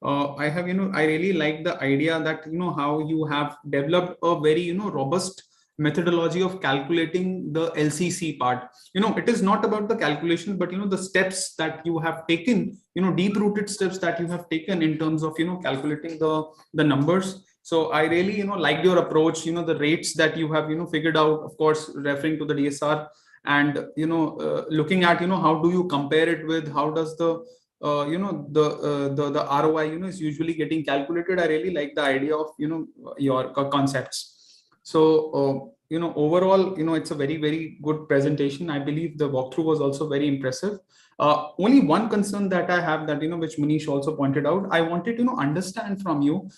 I have, I really like the idea that, how you have developed a very, robust methodology of calculating the LCC part. It is not about the calculation, but, the steps that you have taken, deep rooted steps that you have taken in terms of, calculating the numbers. So I really, liked your approach, the rates that you have, figured out, of course, referring to the DSR, and, looking at, how do you compare it with, how does the the ROI, is usually getting calculated. I really like the idea of, your concepts. So, overall, it's a very, very good presentation. I believe the walkthrough was also very impressive. Only one concern that I have, that, which Manish also pointed out, I wanted to, understand from you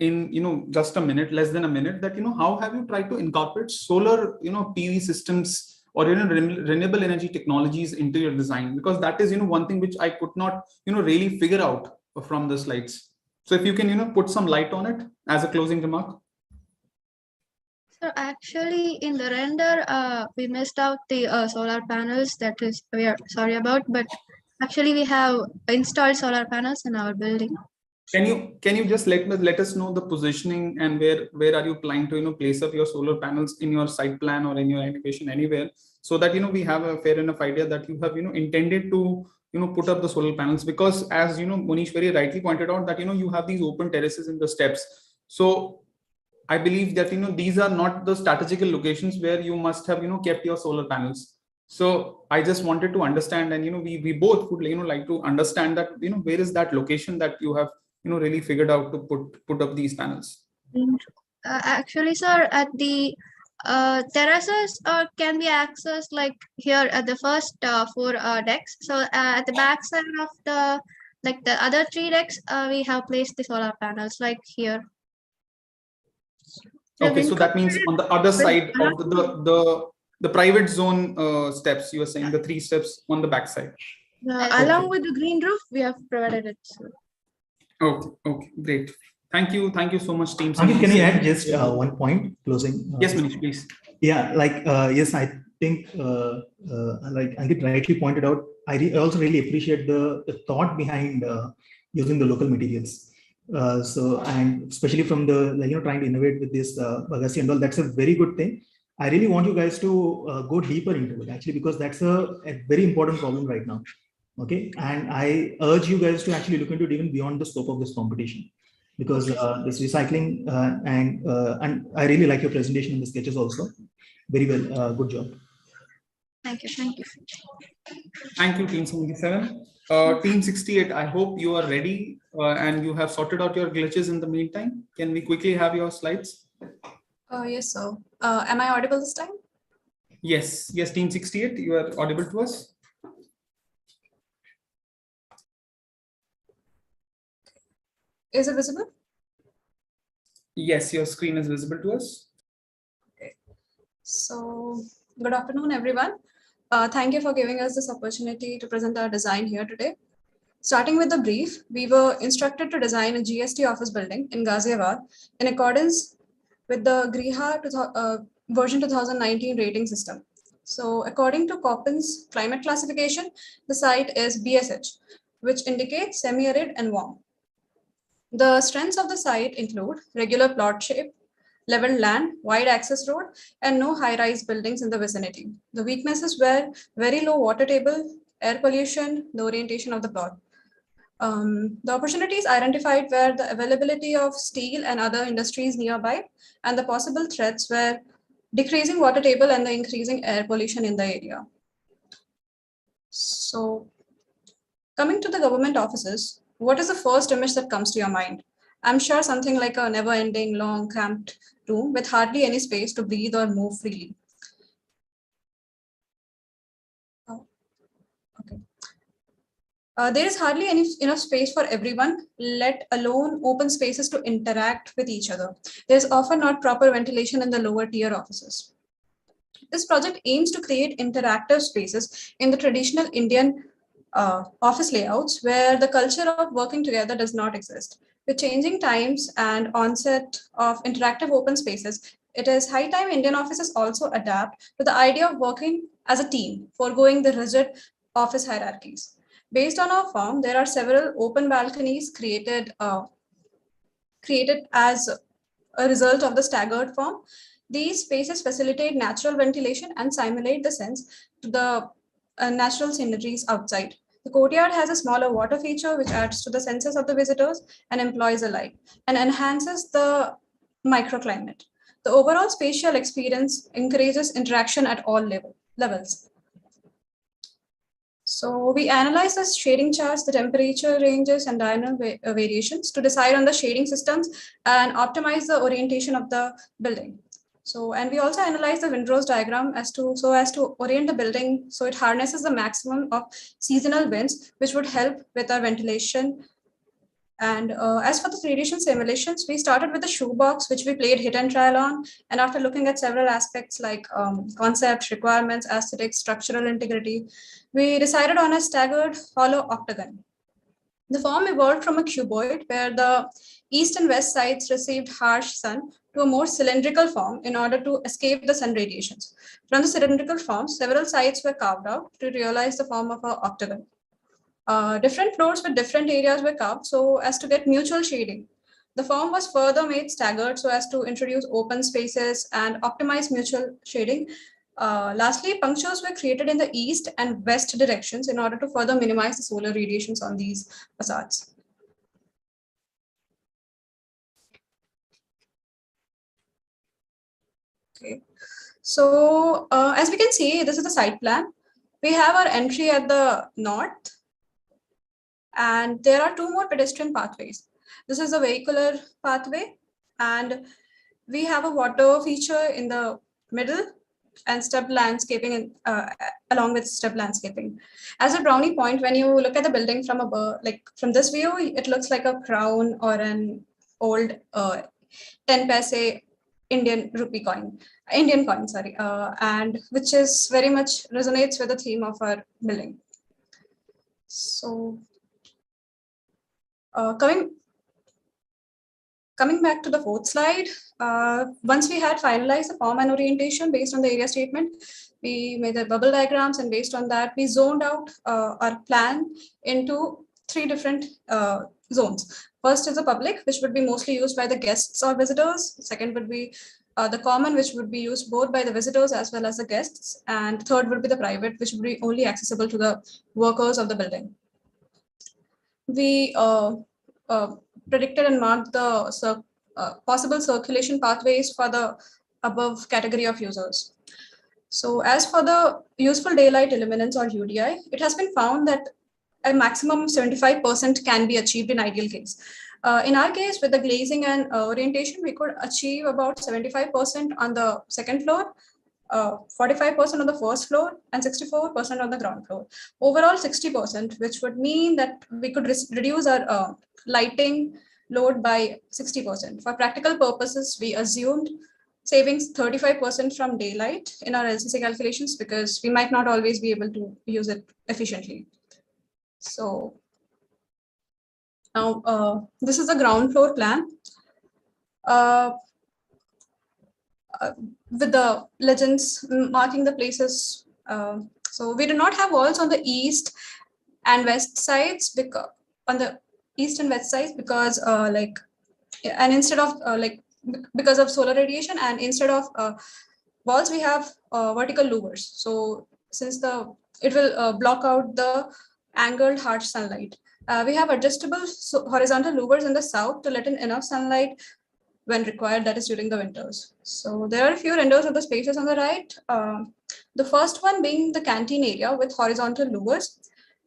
in, just a minute, less than a minute, that, how have you tried to incorporate solar, PV systems or, renewable energy technologies into your design? Because that is, one thing which I could not, really figure out from the slides. So if you can, put some light on it as a closing remark. So actually, in the render, we missed out the solar panels. That is, we are sorry about, but actually we have installed solar panels in our building. Can you just let us know the positioning, and where are you planning to, place up your solar panels in your site plan or in your elevation anywhere, so that, we have a fair enough idea that you have, intended to, put up the solar panels? Because as, Manish very rightly pointed out, that, you have these open terraces in the steps. So I believe that, these are not the strategical locations where you must have, kept your solar panels. So I just wanted to understand, and, we both would, like to understand that, where is that location that you have, really figured out to put up these panels? Actually, sir, at the terraces can be accessed like here at the first 4 decks. So at the back side of the other 3 decks, we have placed the solar panels like here. Okay, so that means on the other side of the private zone steps, you are saying the 3 steps on the back side. Along with the green roof, we have provided it. Okay, great. Thank you so much, team. Ankit, can I add just one point closing? Yes, Manish, please. Yeah, yes, I think like Ankit rightly pointed out, I also really appreciate the thought behind using the local materials. So, and especially from the trying to innovate with this Bagasi and all, that's a very good thing. I really want you guys to go deeper into it, actually, because that's a very important problem right now. Okay, and I urge you guys to actually look into it even beyond the scope of this competition, because this recycling and I really like your presentation and the sketches also. Very well, good job. Thank you. Thank you. Thank you, Team 77. Team 68, I hope you are ready and you have sorted out your glitches in the meantime. Can we quickly have your slides? Yes, sir. Am I audible this time? Yes, yes, Team 68, you are audible to us. Is it visible? Yes, your screen is visible to us. Okay. So, good afternoon, everyone. Thank you for giving us this opportunity to present our design here today. Starting with the brief, we were instructed to design a GST office building in Ghaziabad in accordance with the Griha version 2019 rating system. So according to Koppin's climate classification, the site is BSH, which indicates semi-arid and warm. The strengths of the site include regular plot shape, level land, wide access road, and no high-rise buildings in the vicinity. The weaknesses were very low water table, air pollution, the orientation of the plot. The opportunities identified were the availability of steel and other industries nearby, and the possible threats were decreasing water table and the increasing air pollution in the area. So, coming to the government offices, what is the first image that comes to your mind? I'm sure something like a never-ending, long, cramped room with hardly any space to breathe or move freely. There is hardly enough space for everyone, let alone open spaces to interact with each other. There's often not proper ventilation in the lower tier offices. This project aims to create interactive spaces in the traditional Indian office layouts where the culture of working together does not exist. With changing times and onset of interactive open spaces, it is high time Indian offices also adapt to the idea of working as a team, foregoing the rigid office hierarchies. Based on our form, there are several open balconies created as a result of the staggered form. These spaces facilitate natural ventilation and simulate the sense to the natural sceneries outside. The courtyard has a smaller water feature which adds to the senses of the visitors and employees alike and enhances the microclimate. The overall spatial experience encourages interaction at all levels. So we analyze the shading charts, the temperature ranges and diurnal variations to decide on the shading systems and optimize the orientation of the building. So, and we also analyze the windrows diagram so as to orient the building so it harnesses the maximum of seasonal winds, which would help with our ventilation. And as for the radiation simulations, we started with the shoebox, which we played hit and trial on. And after looking at several aspects like concepts, requirements, aesthetics, structural integrity, we decided on a staggered hollow octagon. The form evolved from a cuboid where the east and west sides received harsh sun to a more cylindrical form in order to escape the sun radiations. From the cylindrical form, several sides were carved out to realize the form of an octagon. Different floors with different areas were carved so as to get mutual shading. The form was further made staggered so as to introduce open spaces and optimize mutual shading. Lastly, punctures were created in the east and west directions in order to further minimize the solar radiations on these facades. Okay, so as we can see, this is the site plan. We have our entry at the north, and there are two more pedestrian pathways. This is a vehicular pathway, and we have a water feature in the middle and step landscaping along with step landscaping. As a brownie point, when you look at the building from above, like from this view, it looks like a crown or an old 10 paise Indian coin, sorry, and which is very much resonates with the theme of our building. So coming back to the fourth slide, once we had finalized the form and orientation based on the area statement, we made the bubble diagrams, and based on that, we zoned out our plan into three different zones. First is the public, which would be mostly used by the guests or visitors. Second would be the common, which would be used both by the visitors as well as the guests. And third would be the private, which would be only accessible to the workers of the building. We predicted and marked the possible circulation pathways for the above category of users. So as for the useful daylight illuminance or UDI, it has been found that a maximum 75% can be achieved in ideal case. In our case, with the glazing and orientation, we could achieve about 75% on the second floor, 45% on the first floor, and 64% on the ground floor. Overall, 60%, which would mean that we could reduce our lighting load by 60%. For practical purposes, we assumed savings 35% from daylight in our LCC calculations because we might not always be able to use it efficiently. So now this is the ground floor plan with the legends marking the places. So we do not have walls on the east and west sides because on the east and west sides because and instead of because of solar radiation, and instead of walls we have vertical louvers. So since it will block out the angled harsh sunlight. We have adjustable horizontal louvers in the south to let in enough sunlight when required, that is during the winters. So there are a few renders of the spaces on the right. The first one being the canteen area with horizontal louvers,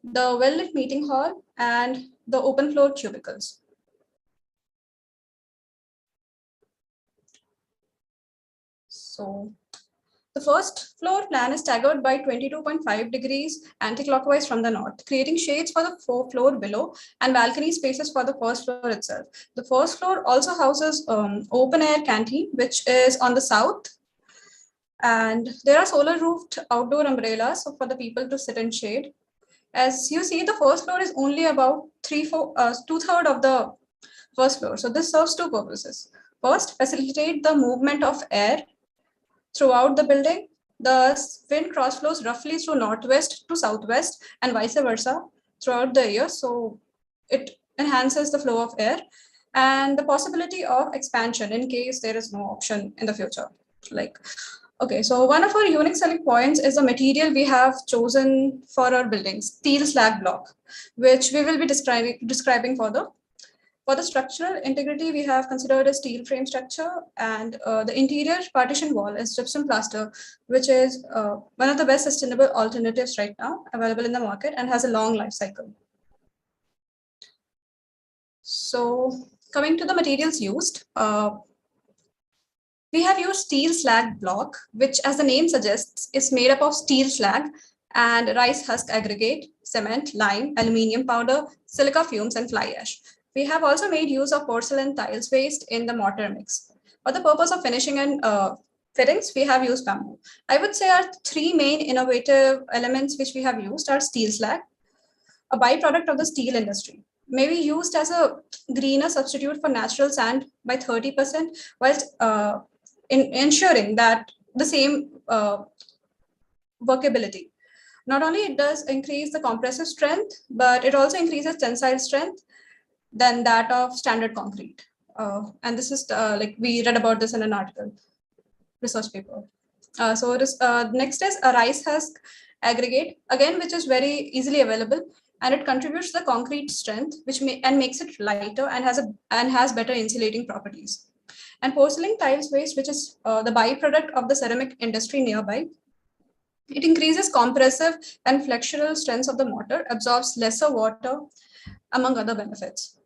the well-lit meeting hall, and the open floor cubicles. So the first floor plan is staggered by 22.5 degrees anti-clockwise from the north, creating shades for the floor below and balcony spaces for the first floor itself. The first floor also houses open air canteen, which is on the south. And there are solar roofed outdoor umbrellas for the people to sit in shade. As you see, the first floor is only about 2/3 of the first floor. So this serves two purposes. First, facilitate the movement of air throughout the building. The wind cross flows roughly through northwest to southwest and vice versa throughout the year. So it enhances the flow of air and the possibility of expansion in case there is no option in the future. Okay, so one of our unique selling points is the material we have chosen for our buildings, steel slag block, which we will be describing further. For the structural integrity, we have considered a steel frame structure, and the interior partition wall is gypsum plaster, which is one of the best sustainable alternatives right now available in the market and has a long life cycle. So coming to the materials used, we have used steel slag block, which as the name suggests is made up of steel slag and rice husk aggregate, cement, lime, aluminium powder, silica fumes, and fly ash. We have also made use of porcelain tiles waste in the mortar mix. For the purpose of finishing and fittings, we have used bamboo. I would say our three main innovative elements which we have used are steel slag, a byproduct of the steel industry, may be used as a greener substitute for natural sand by 30%, whilst ensuring that the same workability. Not only it does increase the compressive strength, but it also increases tensile strength than that of standard concrete. And this is we read about this in an article, research paper. So next is a rice husk aggregate, again, which is very easily available, and it contributes to the concrete strength, and makes it lighter and has better insulating properties. And porcelain tiles waste, which is the byproduct of the ceramic industry nearby. It increases compressive and flexural strengths of the mortar, absorbs lesser water, among other benefits.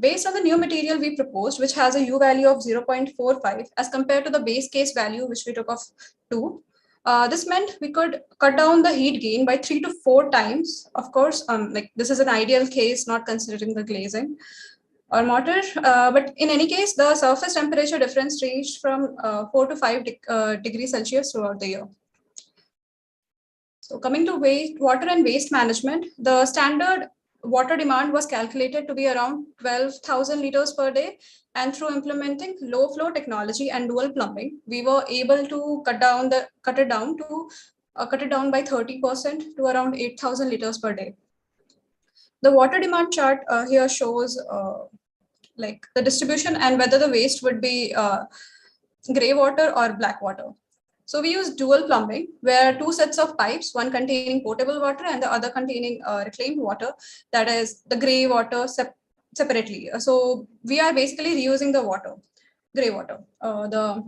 Based on the new material we proposed, which has a U value of 0.45 as compared to the base case value, which we took of 2, this meant we could cut down the heat gain by 3 to 4 times. Of course, this is an ideal case, not considering the glazing or mortar, but in any case, the surface temperature difference ranged from 4 to 5 degrees Celsius throughout the year. So coming to water and waste management, the standard water demand was calculated to be around 12,000 liters per day, and through implementing low flow technology and dual plumbing, we were able to cut it down by 30% to around 8,000 liters per day. The water demand chart here shows the distribution and whether the waste would be gray water or black water. So we use dual plumbing, where 2 sets of pipes, one containing potable water and the other containing reclaimed water, that is the gray water separately. So we are basically reusing the gray water. The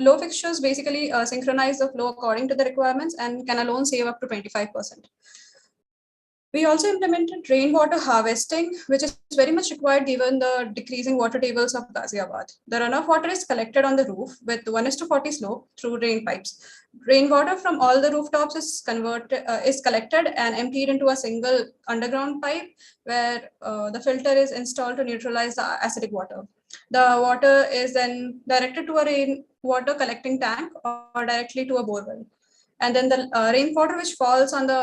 flow fixtures basically synchronize the flow according to the requirements and can alone save up to 25%. We also implemented rainwater harvesting, which is very much required given the decreasing water tables of Ghaziabad. The runoff water is collected on the roof with 1:40 slope through rain pipes. Rainwater from all the rooftops is collected and emptied into a single underground pipe where the filter is installed to neutralize the acidic water. The water is then directed to a rainwater collecting tank or directly to a borewell. And then the rainwater which falls on the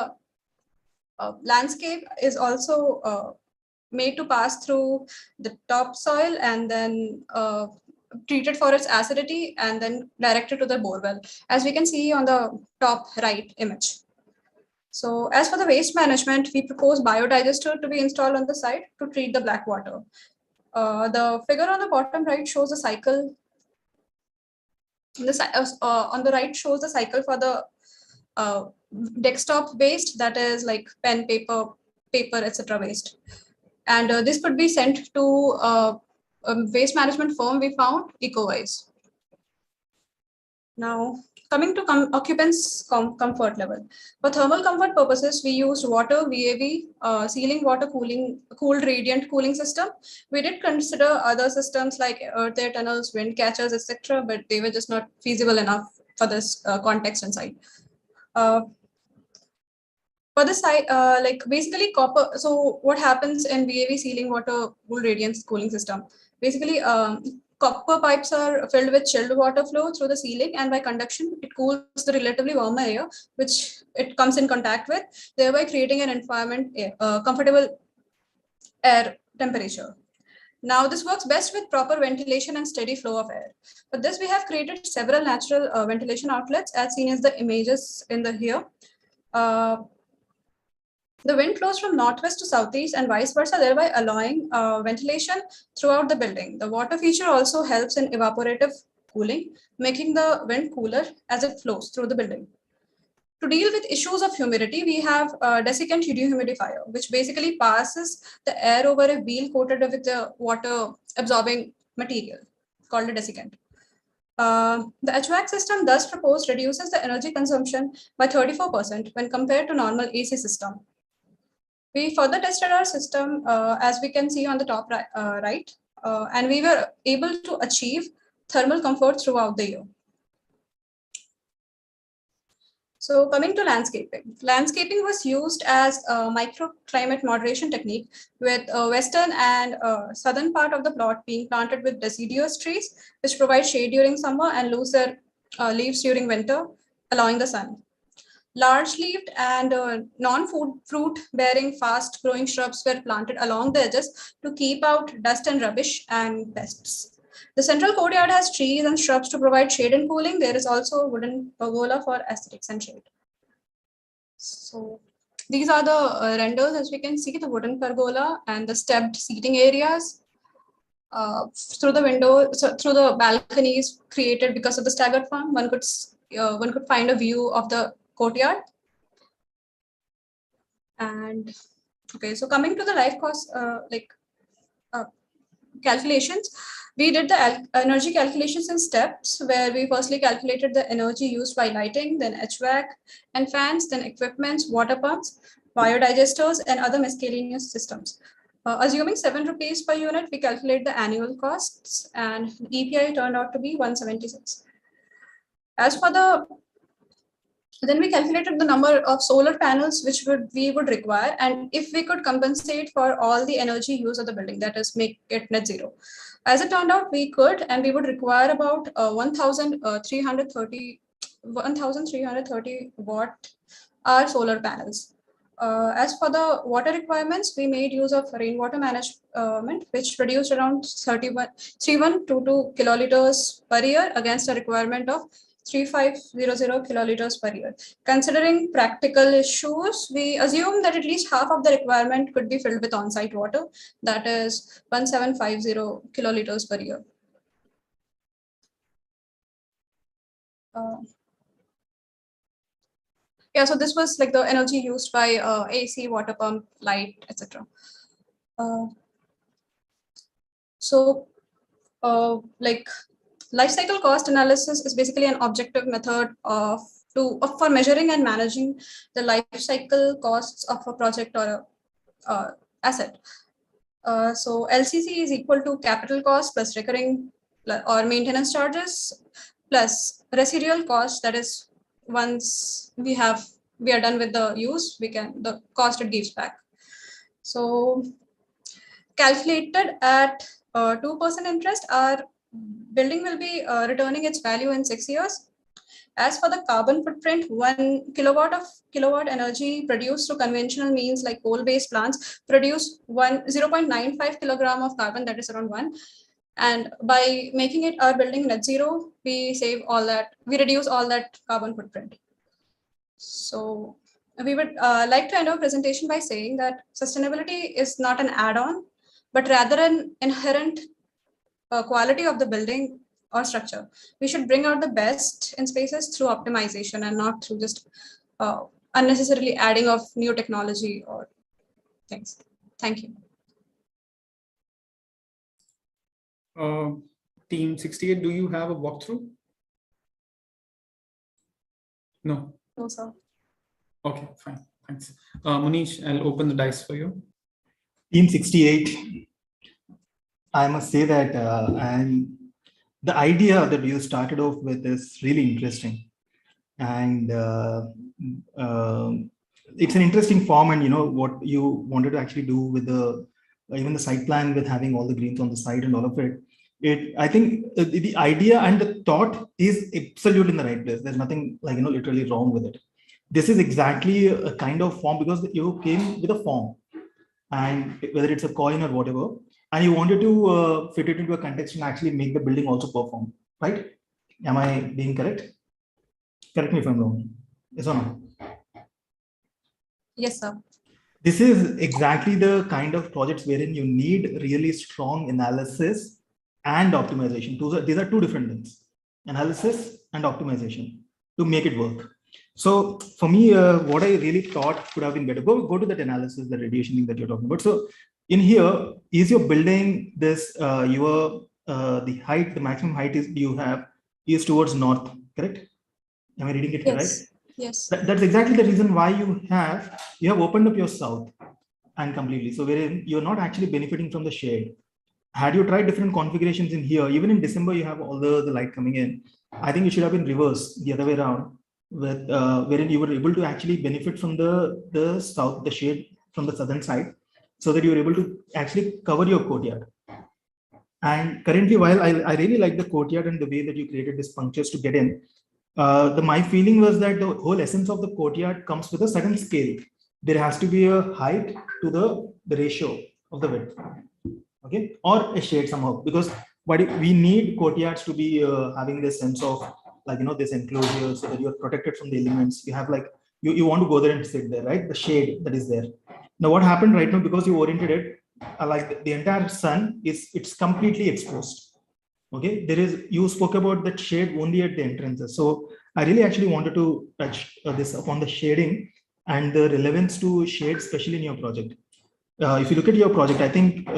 landscape is also made to pass through the topsoil and then treated for its acidity and then directed to the borewell, as we can see on the top right image. So as for the waste management, we propose biodigester to be installed on the site to treat the black water. The figure on the bottom right shows the cycle. On the right shows the cycle for the desktop waste, that is like pen, paper, etc. waste. And this could be sent to a waste management firm we found, EcoWise. Now, coming to occupants' comfort level. For thermal comfort purposes, we used water, VAV, ceiling water cooled radiant cooling system. We did consider other systems like earth air tunnels, wind catchers, etc., but they were just not feasible enough for this context and site. For the site, like basically copper. So what happens in VAV ceiling water cool radiance cooling system? Basically, copper pipes are filled with chilled water flow through the ceiling, and by conduction, it cools the relatively warmer air which it comes in contact with, thereby creating an environment comfortable air temperature. Now, this works best with proper ventilation and steady flow of air. For this, we have created several natural ventilation outlets, as seen as the images in the here. The wind flows from northwest to southeast and vice versa, thereby allowing ventilation throughout the building. The water feature also helps in evaporative cooling, making the wind cooler as it flows through the building. To deal with issues of humidity, we have a desiccant dehumidifier, which basically passes the air over a wheel coated with the water absorbing material called a desiccant. The HVAC system thus proposed reduces the energy consumption by 34% when compared to normal AC system. We further tested our system, as we can see on the top right, and we were able to achieve thermal comfort throughout the year. So coming to landscaping. Landscaping was used as a microclimate moderation technique, with western and southern part of the plot being planted with deciduous trees, which provide shade during summer and lose their leaves during winter, allowing the sun. Large-leaved and non-food fruit-bearing fast-growing shrubs were planted along the edges to keep out dust and rubbish and pests. The central courtyard has trees and shrubs to provide shade and cooling. There is also a wooden pergola for aesthetics and shade. So these are the renders, as we can see, the wooden pergola and the stepped seating areas. Through the window, so through the balconies created because of the staggered form, one could find a view of the courtyard. And okay, so coming to the life cost calculations, we did the energy calculations in steps, where we firstly calculated the energy used by lighting, then HVAC and fans, then equipments, water pumps, biodigesters, and other miscellaneous systems. Assuming 7 rupees per unit, we calculate the annual costs, and the EPI turned out to be 176. As for then we calculated the number of solar panels which we would require, and if we could compensate for all the energy use of the building, that is, make it net zero. As it turned out, we could, and we would require about 1,330 watt hour solar panels. As for the water requirements, we made use of rainwater management, which produced around 3122 kiloliters per year against a requirement of 3500 kiloliters per year. Considering practical issues, we assume that at least half of the requirement could be filled with on-site water, that is 1750 kiloliters per year. Yeah, so this was like the energy used by AC, water pump, light, etc. So like Life cycle cost analysis is basically an objective method for measuring and managing the life cycle costs of a project or a asset. So LCC is equal to capital cost plus recurring or maintenance charges plus residual cost. That is, once we are done with the use, the cost it gives back. So calculated at 2% interest, our building will be returning its value in 6 years. As for the carbon footprint, 1 kilowatt energy produced through conventional means like coal-based plants produce 0.95 kilogram of carbon, that is around 1. And by making it our building net zero, we reduce all that carbon footprint. So we would like to end our presentation by saying that sustainability is not an add-on, but rather an inherent quality of the building or structure. We should bring out the best in spaces through optimization and not through just unnecessarily adding of new technology or things. Thank you. Team 68, do you have a walkthrough? No. No, sir. Okay, fine. Thanks. Manish, I'll open the dice for you. Team 68, I must say that the idea that you started off with is really interesting. And it's an interesting form, and what you wanted to actually do with even the site plan, with having all the greens on the side and all of it. I think the idea and the thought is absolutely in the right place. There's nothing literally wrong with it. This is exactly a kind of form, because you came with a form, and whether it's a coin or whatever, and you wanted to fit it into a context and actually make the building also perform, right? Am I being correct? Correct me if I'm wrong. Yes or no? Yes, sir. This is exactly the kind of projects wherein you need really strong analysis and optimization. These are two different things: analysis and optimization, to make it work. So for me, what I really thought could have been better, go to that analysis, the radiation thing that you're talking about. So in here, is your building this, the height, the maximum height is towards north, correct? Am I reading it right? Yes. That's exactly the reason why you have opened up your south and completely. So wherein you're not actually benefiting from the shade. Had you tried different configurations in here, even in December, you have all the light coming in. I think it should have been reversed the other way around, with wherein you were able to actually benefit from the south, the shade from the southern side, so that you were able to actually cover your courtyard. And currently, while I really like the courtyard and the way that you created these punctures to get in, my feeling was that the whole essence of the courtyard comes with a certain scale. There has to be a height to the ratio of the width, okay, or a shade somehow, because we need courtyards to be having this sense of this enclosure, so that you're protected from the elements. You have you want to go there and sit there, right? The shade that is there. Now what happened right now, because you oriented it the entire sun it's completely exposed. Okay, you spoke about that shade only at the entrances. So I really actually wanted to touch this upon the shading and the relevance to shade, especially in your project. If you look at your project, I think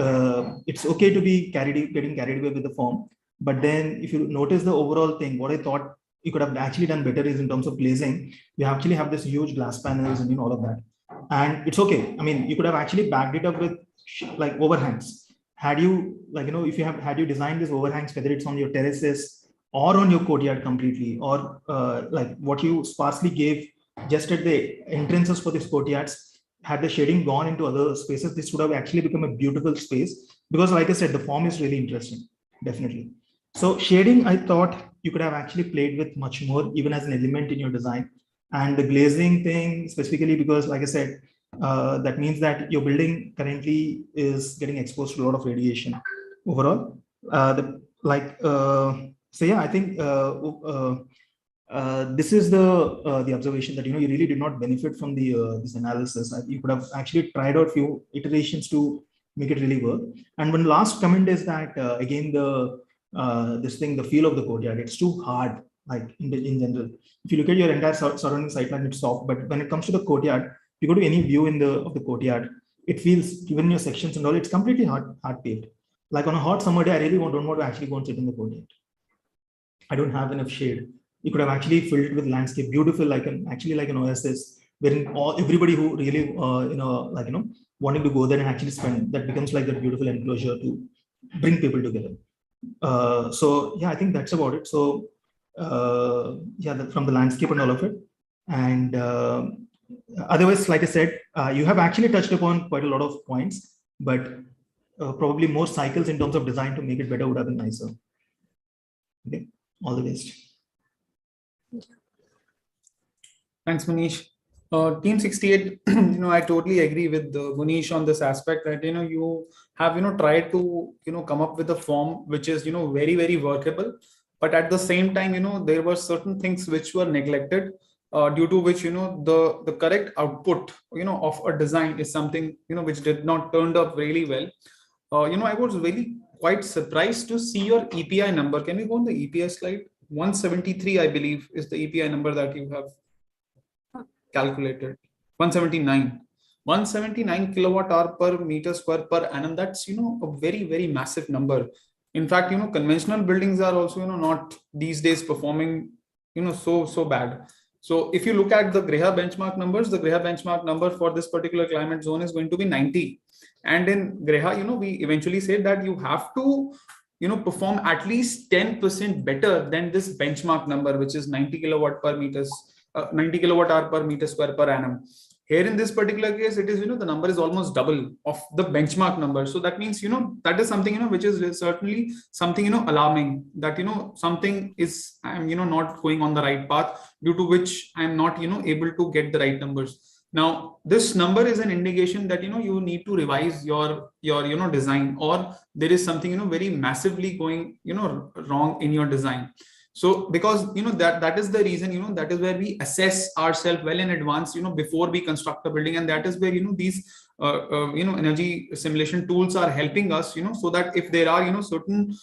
it's okay to be getting carried away with the form. But then if you notice the overall thing, what I thought you could have actually done better is in terms of glazing. You actually have this huge glass panels and all of that. And it's okay. I mean, you could have actually backed it up with overhangs. Had you had you designed these overhangs, whether it's on your terraces or on your courtyard completely, or what you sparsely gave just at the entrances for these courtyards, had the shading gone into other spaces, this would have actually become a beautiful space, because like I said, the form is really interesting, definitely. So shading, I thought you could have actually played with much more, even as an element in your design. And the glazing thing specifically, because like I said, that means that your building currently is getting exposed to a lot of radiation overall. So yeah, I think this is the observation that you really did not benefit from this analysis. You could have actually tried out few iterations to make it really work. And one last comment is that again the feel of the courtyard, it's too hard, in general. If you look at your entire surrounding site plan, it's soft, but when it comes to the courtyard, you go to any view of the courtyard, it feels, even your sections and all, it's completely hard paved. Like on a hot summer day, I really don't want to actually go and sit in the courtyard. I don't have enough shade. You could have actually filled it with landscape, beautiful, like an oasis, wherein everybody who really wanting to go there and actually spend, that becomes like that beautiful enclosure to bring people together. So yeah, I think that's about it. So yeah, from the landscape and all of it. And otherwise, like I said, you have actually touched upon quite a lot of points, but probably more cycles in terms of design to make it better would have been nicer. Okay, all the best. Thanks, Manish. Team 68, I totally agree with Manish on this aspect that, you have, tried to, come up with a form which is, very, very workable. But at the same time, there were certain things which were neglected, due to which, the correct output, of a design is something, which did not turned up really well. I was really quite surprised to see your EPI number. Can we go on the EPI slide? 173, I believe, is the EPI number that you have calculated. 179 kilowatt hour per meter square per annum. That's a very, very massive number. In fact, conventional buildings are also not these days performing so bad. So if you look at the Griha benchmark numbers, the Griha benchmark number for this particular climate zone is going to be 90. And in Griha, we eventually said that you have to perform at least 10% better than this benchmark number, which is 90 kilowatt per meters 90 kilowatt hour per meter square per annum. Here in this particular case, it is, the number is almost double of the benchmark number. So that means, that is something, which is certainly something, alarming, that, something is, I'm, not going on the right path, due to which I'm not, able to get the right numbers. Now, this number is an indication that, you need to revise your design, or there is something, very massively going, wrong in your design. So because that is the reason, that is where we assess ourselves well in advance, before we construct a building, and that is where these energy simulation tools are helping us, so that if there are certain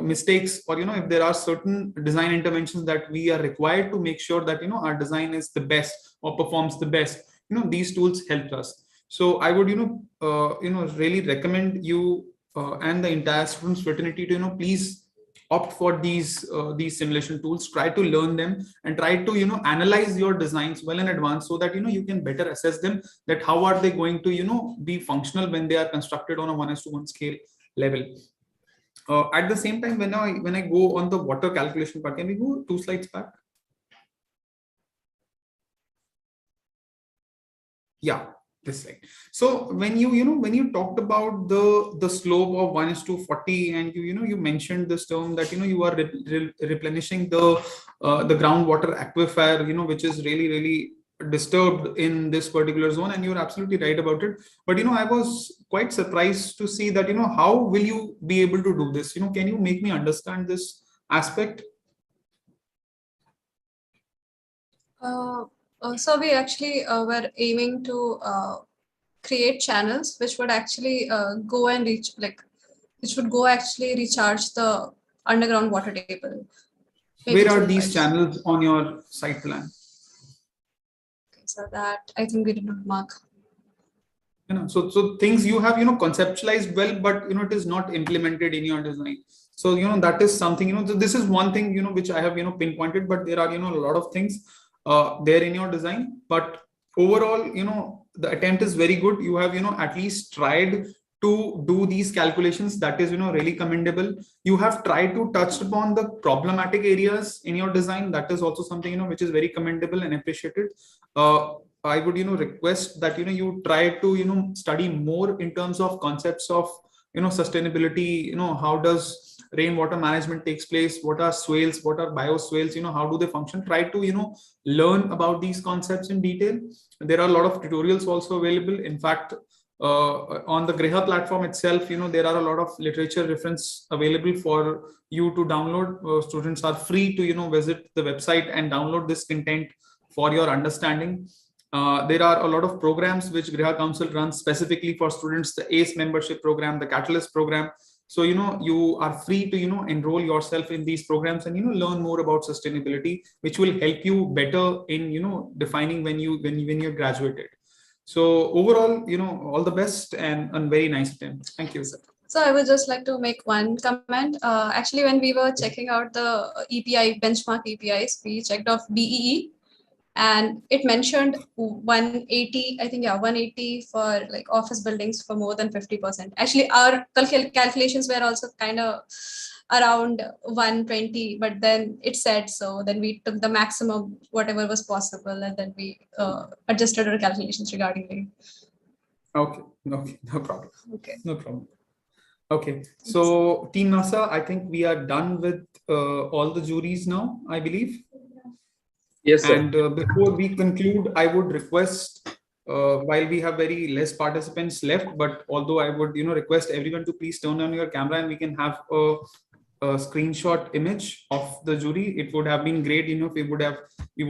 mistakes, or if there are certain design interventions that we are required to make sure that our design is the best or performs the best, these tools help us. So I would really recommend you and the entire students fraternity to please opt for these simulation tools, try to learn them, and try to analyze your designs well in advance, so that you can better assess them, that how are they going to be functional when they are constructed on a 1:1 scale level. At the same time, when I go on the water calculation part, can we go 2 slides back? Yeah, this slide. So when you talked about the slope of 1:40, and you mentioned this term that you are replenishing the groundwater aquifer, which is really disturbed in this particular zone, and you're absolutely right about it. But I was quite surprised to see that how will you be able to do this? Can you make me understand this aspect? So we actually were aiming to create channels which would actually go and recharge the underground water table. Where are these channels on your site plan? Okay, so that I think we did not mark. So things you have conceptualized well, but it is not implemented in your design. So that is something, so this is one thing which I have pinpointed, but there are a lot of things there in your design. But overall, the attempt is very good. You have at least tried to do these calculations. That is really commendable. You have tried to touch upon the problematic areas in your design. That is also something which is very commendable and appreciated. I would request that you try to study more in terms of concepts of sustainability. How does rainwater management takes place, what are swales, what are bioswales, how do they function? Try to learn about these concepts in detail. There are a lot of tutorials also available. In fact, on the Griha platform itself, there are a lot of literature reference available for you to download. Students are free to visit the website and download this content for your understanding. There are a lot of programs which Griha Council runs specifically for students, the ACE membership program, the Catalyst program. So you are free to enroll yourself in these programs and learn more about sustainability, which will help you better in defining when you graduated. So overall, all the best and very nice attempt. Thank you, sir. So I would just like to make one comment. Actually, when we were checking out the EPI benchmark APIs, we checked off BEE, and it mentioned 180. I think 180 for like office buildings for more than 50%. Actually, our calculations were also kind of around 120, but then it said so. Then we took the maximum whatever was possible, and then we adjusted our calculations regardingly. Okay, no problem. Okay. No problem. Okay, so Team NASA, I think we are done with all the juries now, I believe. Yes, sir. And before we conclude, I would request, while we have very less participants left, but although I would, request everyone to please turn on your camera and we can have a screenshot image of the jury. It would have been great, if we would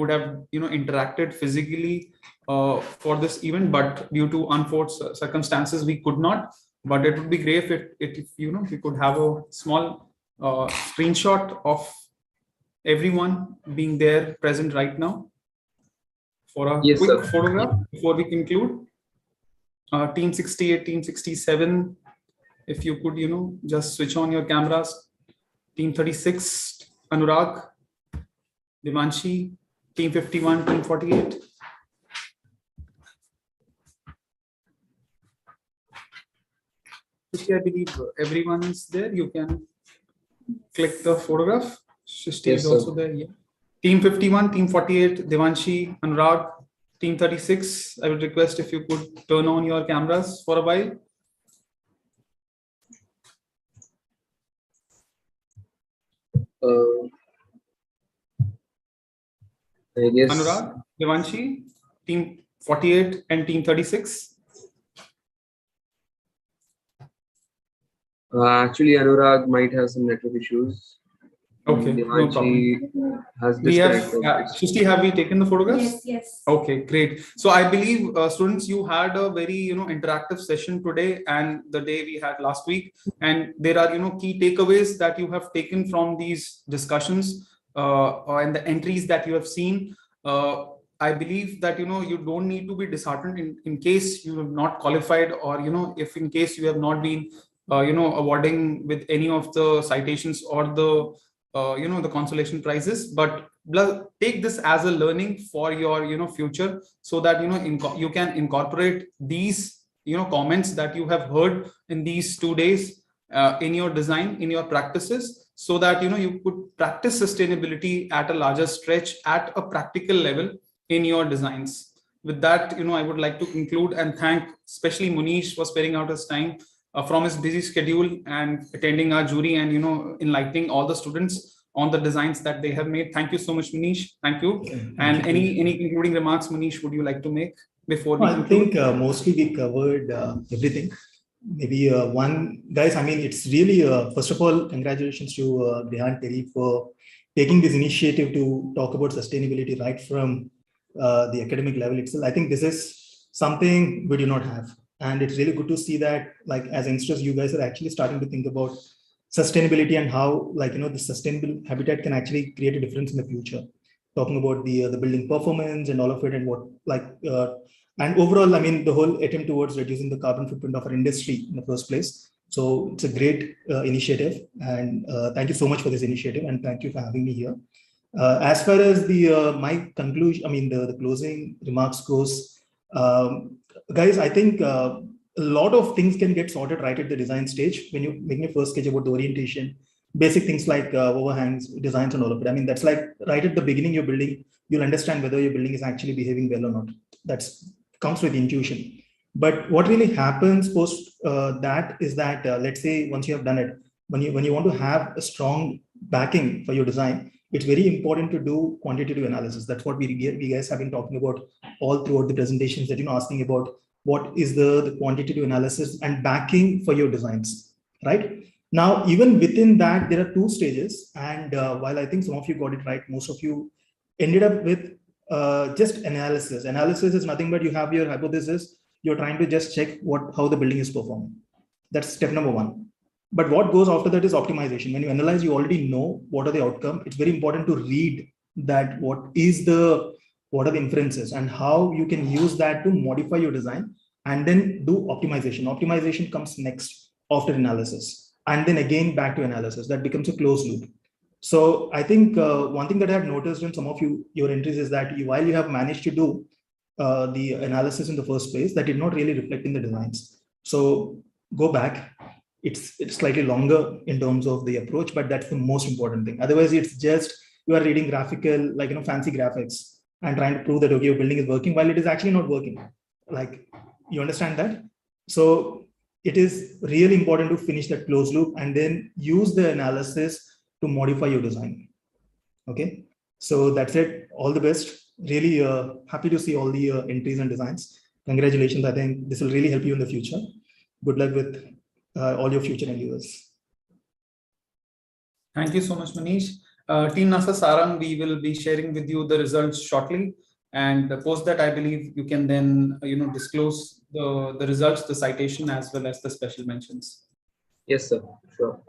have, interacted physically for this event, but due to unfortunate circumstances, we could not. But it would be great if we could have a small screenshot of everyone being there present right now for a Yes, quick sir. photograph before we conclude. Team 68, Team 67, if you could, just switch on your cameras. Team 36, Anurag, Devanshi, Team 51, Team 48. I believe everyone is there. You can click the photograph. Shristi Yes, is sir. also there. Yeah. Team 51, Team 48, Devanshi, Anurag, Team 36. I would request if you could turn on your cameras for a while. I guess Anurag, Devanshi, Team 48 and Team 36. Actually, Anurag might have some network issues. Okay, no Devanshi problem. has We have, disconnected. Shristi, have we taken the photographs? Yes, yes. Okay, great. So I believe, students, you had a very, interactive session today and the day we had last week. And there are, key takeaways that you have taken from these discussions and the entries that you have seen. I believe that, you don't need to be disheartened in case you have not qualified, or, if in case you have not been, awarding with any of the citations or the the consolation prizes, but take this as a learning for your future, so that you can incorporate these comments that you have heard in these 2 days in your design, in your practices, so that you could practice sustainability at a larger stretch at a practical level in your designs. With that, I would like to conclude and thank especially Munish for sparing out his time from his busy schedule and attending our jury and enlightening all the students on the designs that they have made. Thank you so much, Munish. Thank you. And any concluding remarks, Munish, would you like to make before we conclude? I think mostly we covered everything. Maybe guys, I mean, it's really, first of all, congratulations to Griha and Terry for taking this initiative to talk about sustainability right from the academic level itself. I think this is something we do not have. And it's really good to see that, like, as youngsters, you guys are actually starting to think about sustainability and how, the sustainable habitat can actually create a difference in the future. Talking about the building performance and all of it, and what, and overall, I mean, the whole attempt towards reducing the carbon footprint of our industry in the first place. So it's a great initiative, and thank you so much for this initiative, and thank you for having me here. As far as the my conclusion, I mean, the closing remarks goes, guys, I think a lot of things can get sorted right at the design stage when you're making a first sketch about the orientation, basic things like overhangs, designs, and all of it. I mean, that's like right at the beginning you're building, you'll understand whether your building is actually behaving well or not. That's comes with intuition. But what really happens post that is that, let's say once you have done it, when you want to have a strong backing for your design, it's very important to do quantitative analysis. That's what we guys have been talking about all throughout the presentations, that asking about what is the quantitative analysis and backing for your designs, right? Now, even within that, there are 2 stages. And while I think some of you got it right, most of you ended up with just analysis. Analysis is nothing but you have your hypothesis. You're trying to just check how the building is performing. That's step number 1. But what goes after that is optimization. When you analyze, you already know what are the outcome. It's very important to read that what are the inferences and how you can use that to modify your design and then do optimization. Optimization comes next. after analysis, and then again back to analysis. That becomes a closed loop. So I think one thing that I have noticed in some of your entries is that while you have managed to do the analysis in the first place, that did not really reflect in the designs. So go back. It's slightly longer in terms of the approach, but that's the most important thing. Otherwise, it's just you are reading graphical, like fancy graphics and trying to prove that okay, your building is working while it is actually not working. Like, you understand that? So it is really important to finish that closed loop and then use the analysis to modify your design. Okay, so that's it. All the best. Really happy to see all the entries and designs. Congratulations. I think this will really help you in the future. Good luck with all your future endeavors. Thank you so much, Manish. Team NASA Sarang, we will be sharing with you the results shortly. And post that, I believe you can then disclose the results, the citation, as well as the special mentions. Yes, sir. Sure.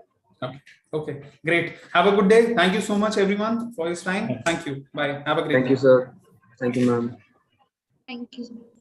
Okay, great. Have a good day. Thank you so much, everyone, for your time. Thank you. Bye. Have a great day. Thank you, sir. Thank you, ma'am. Thank you.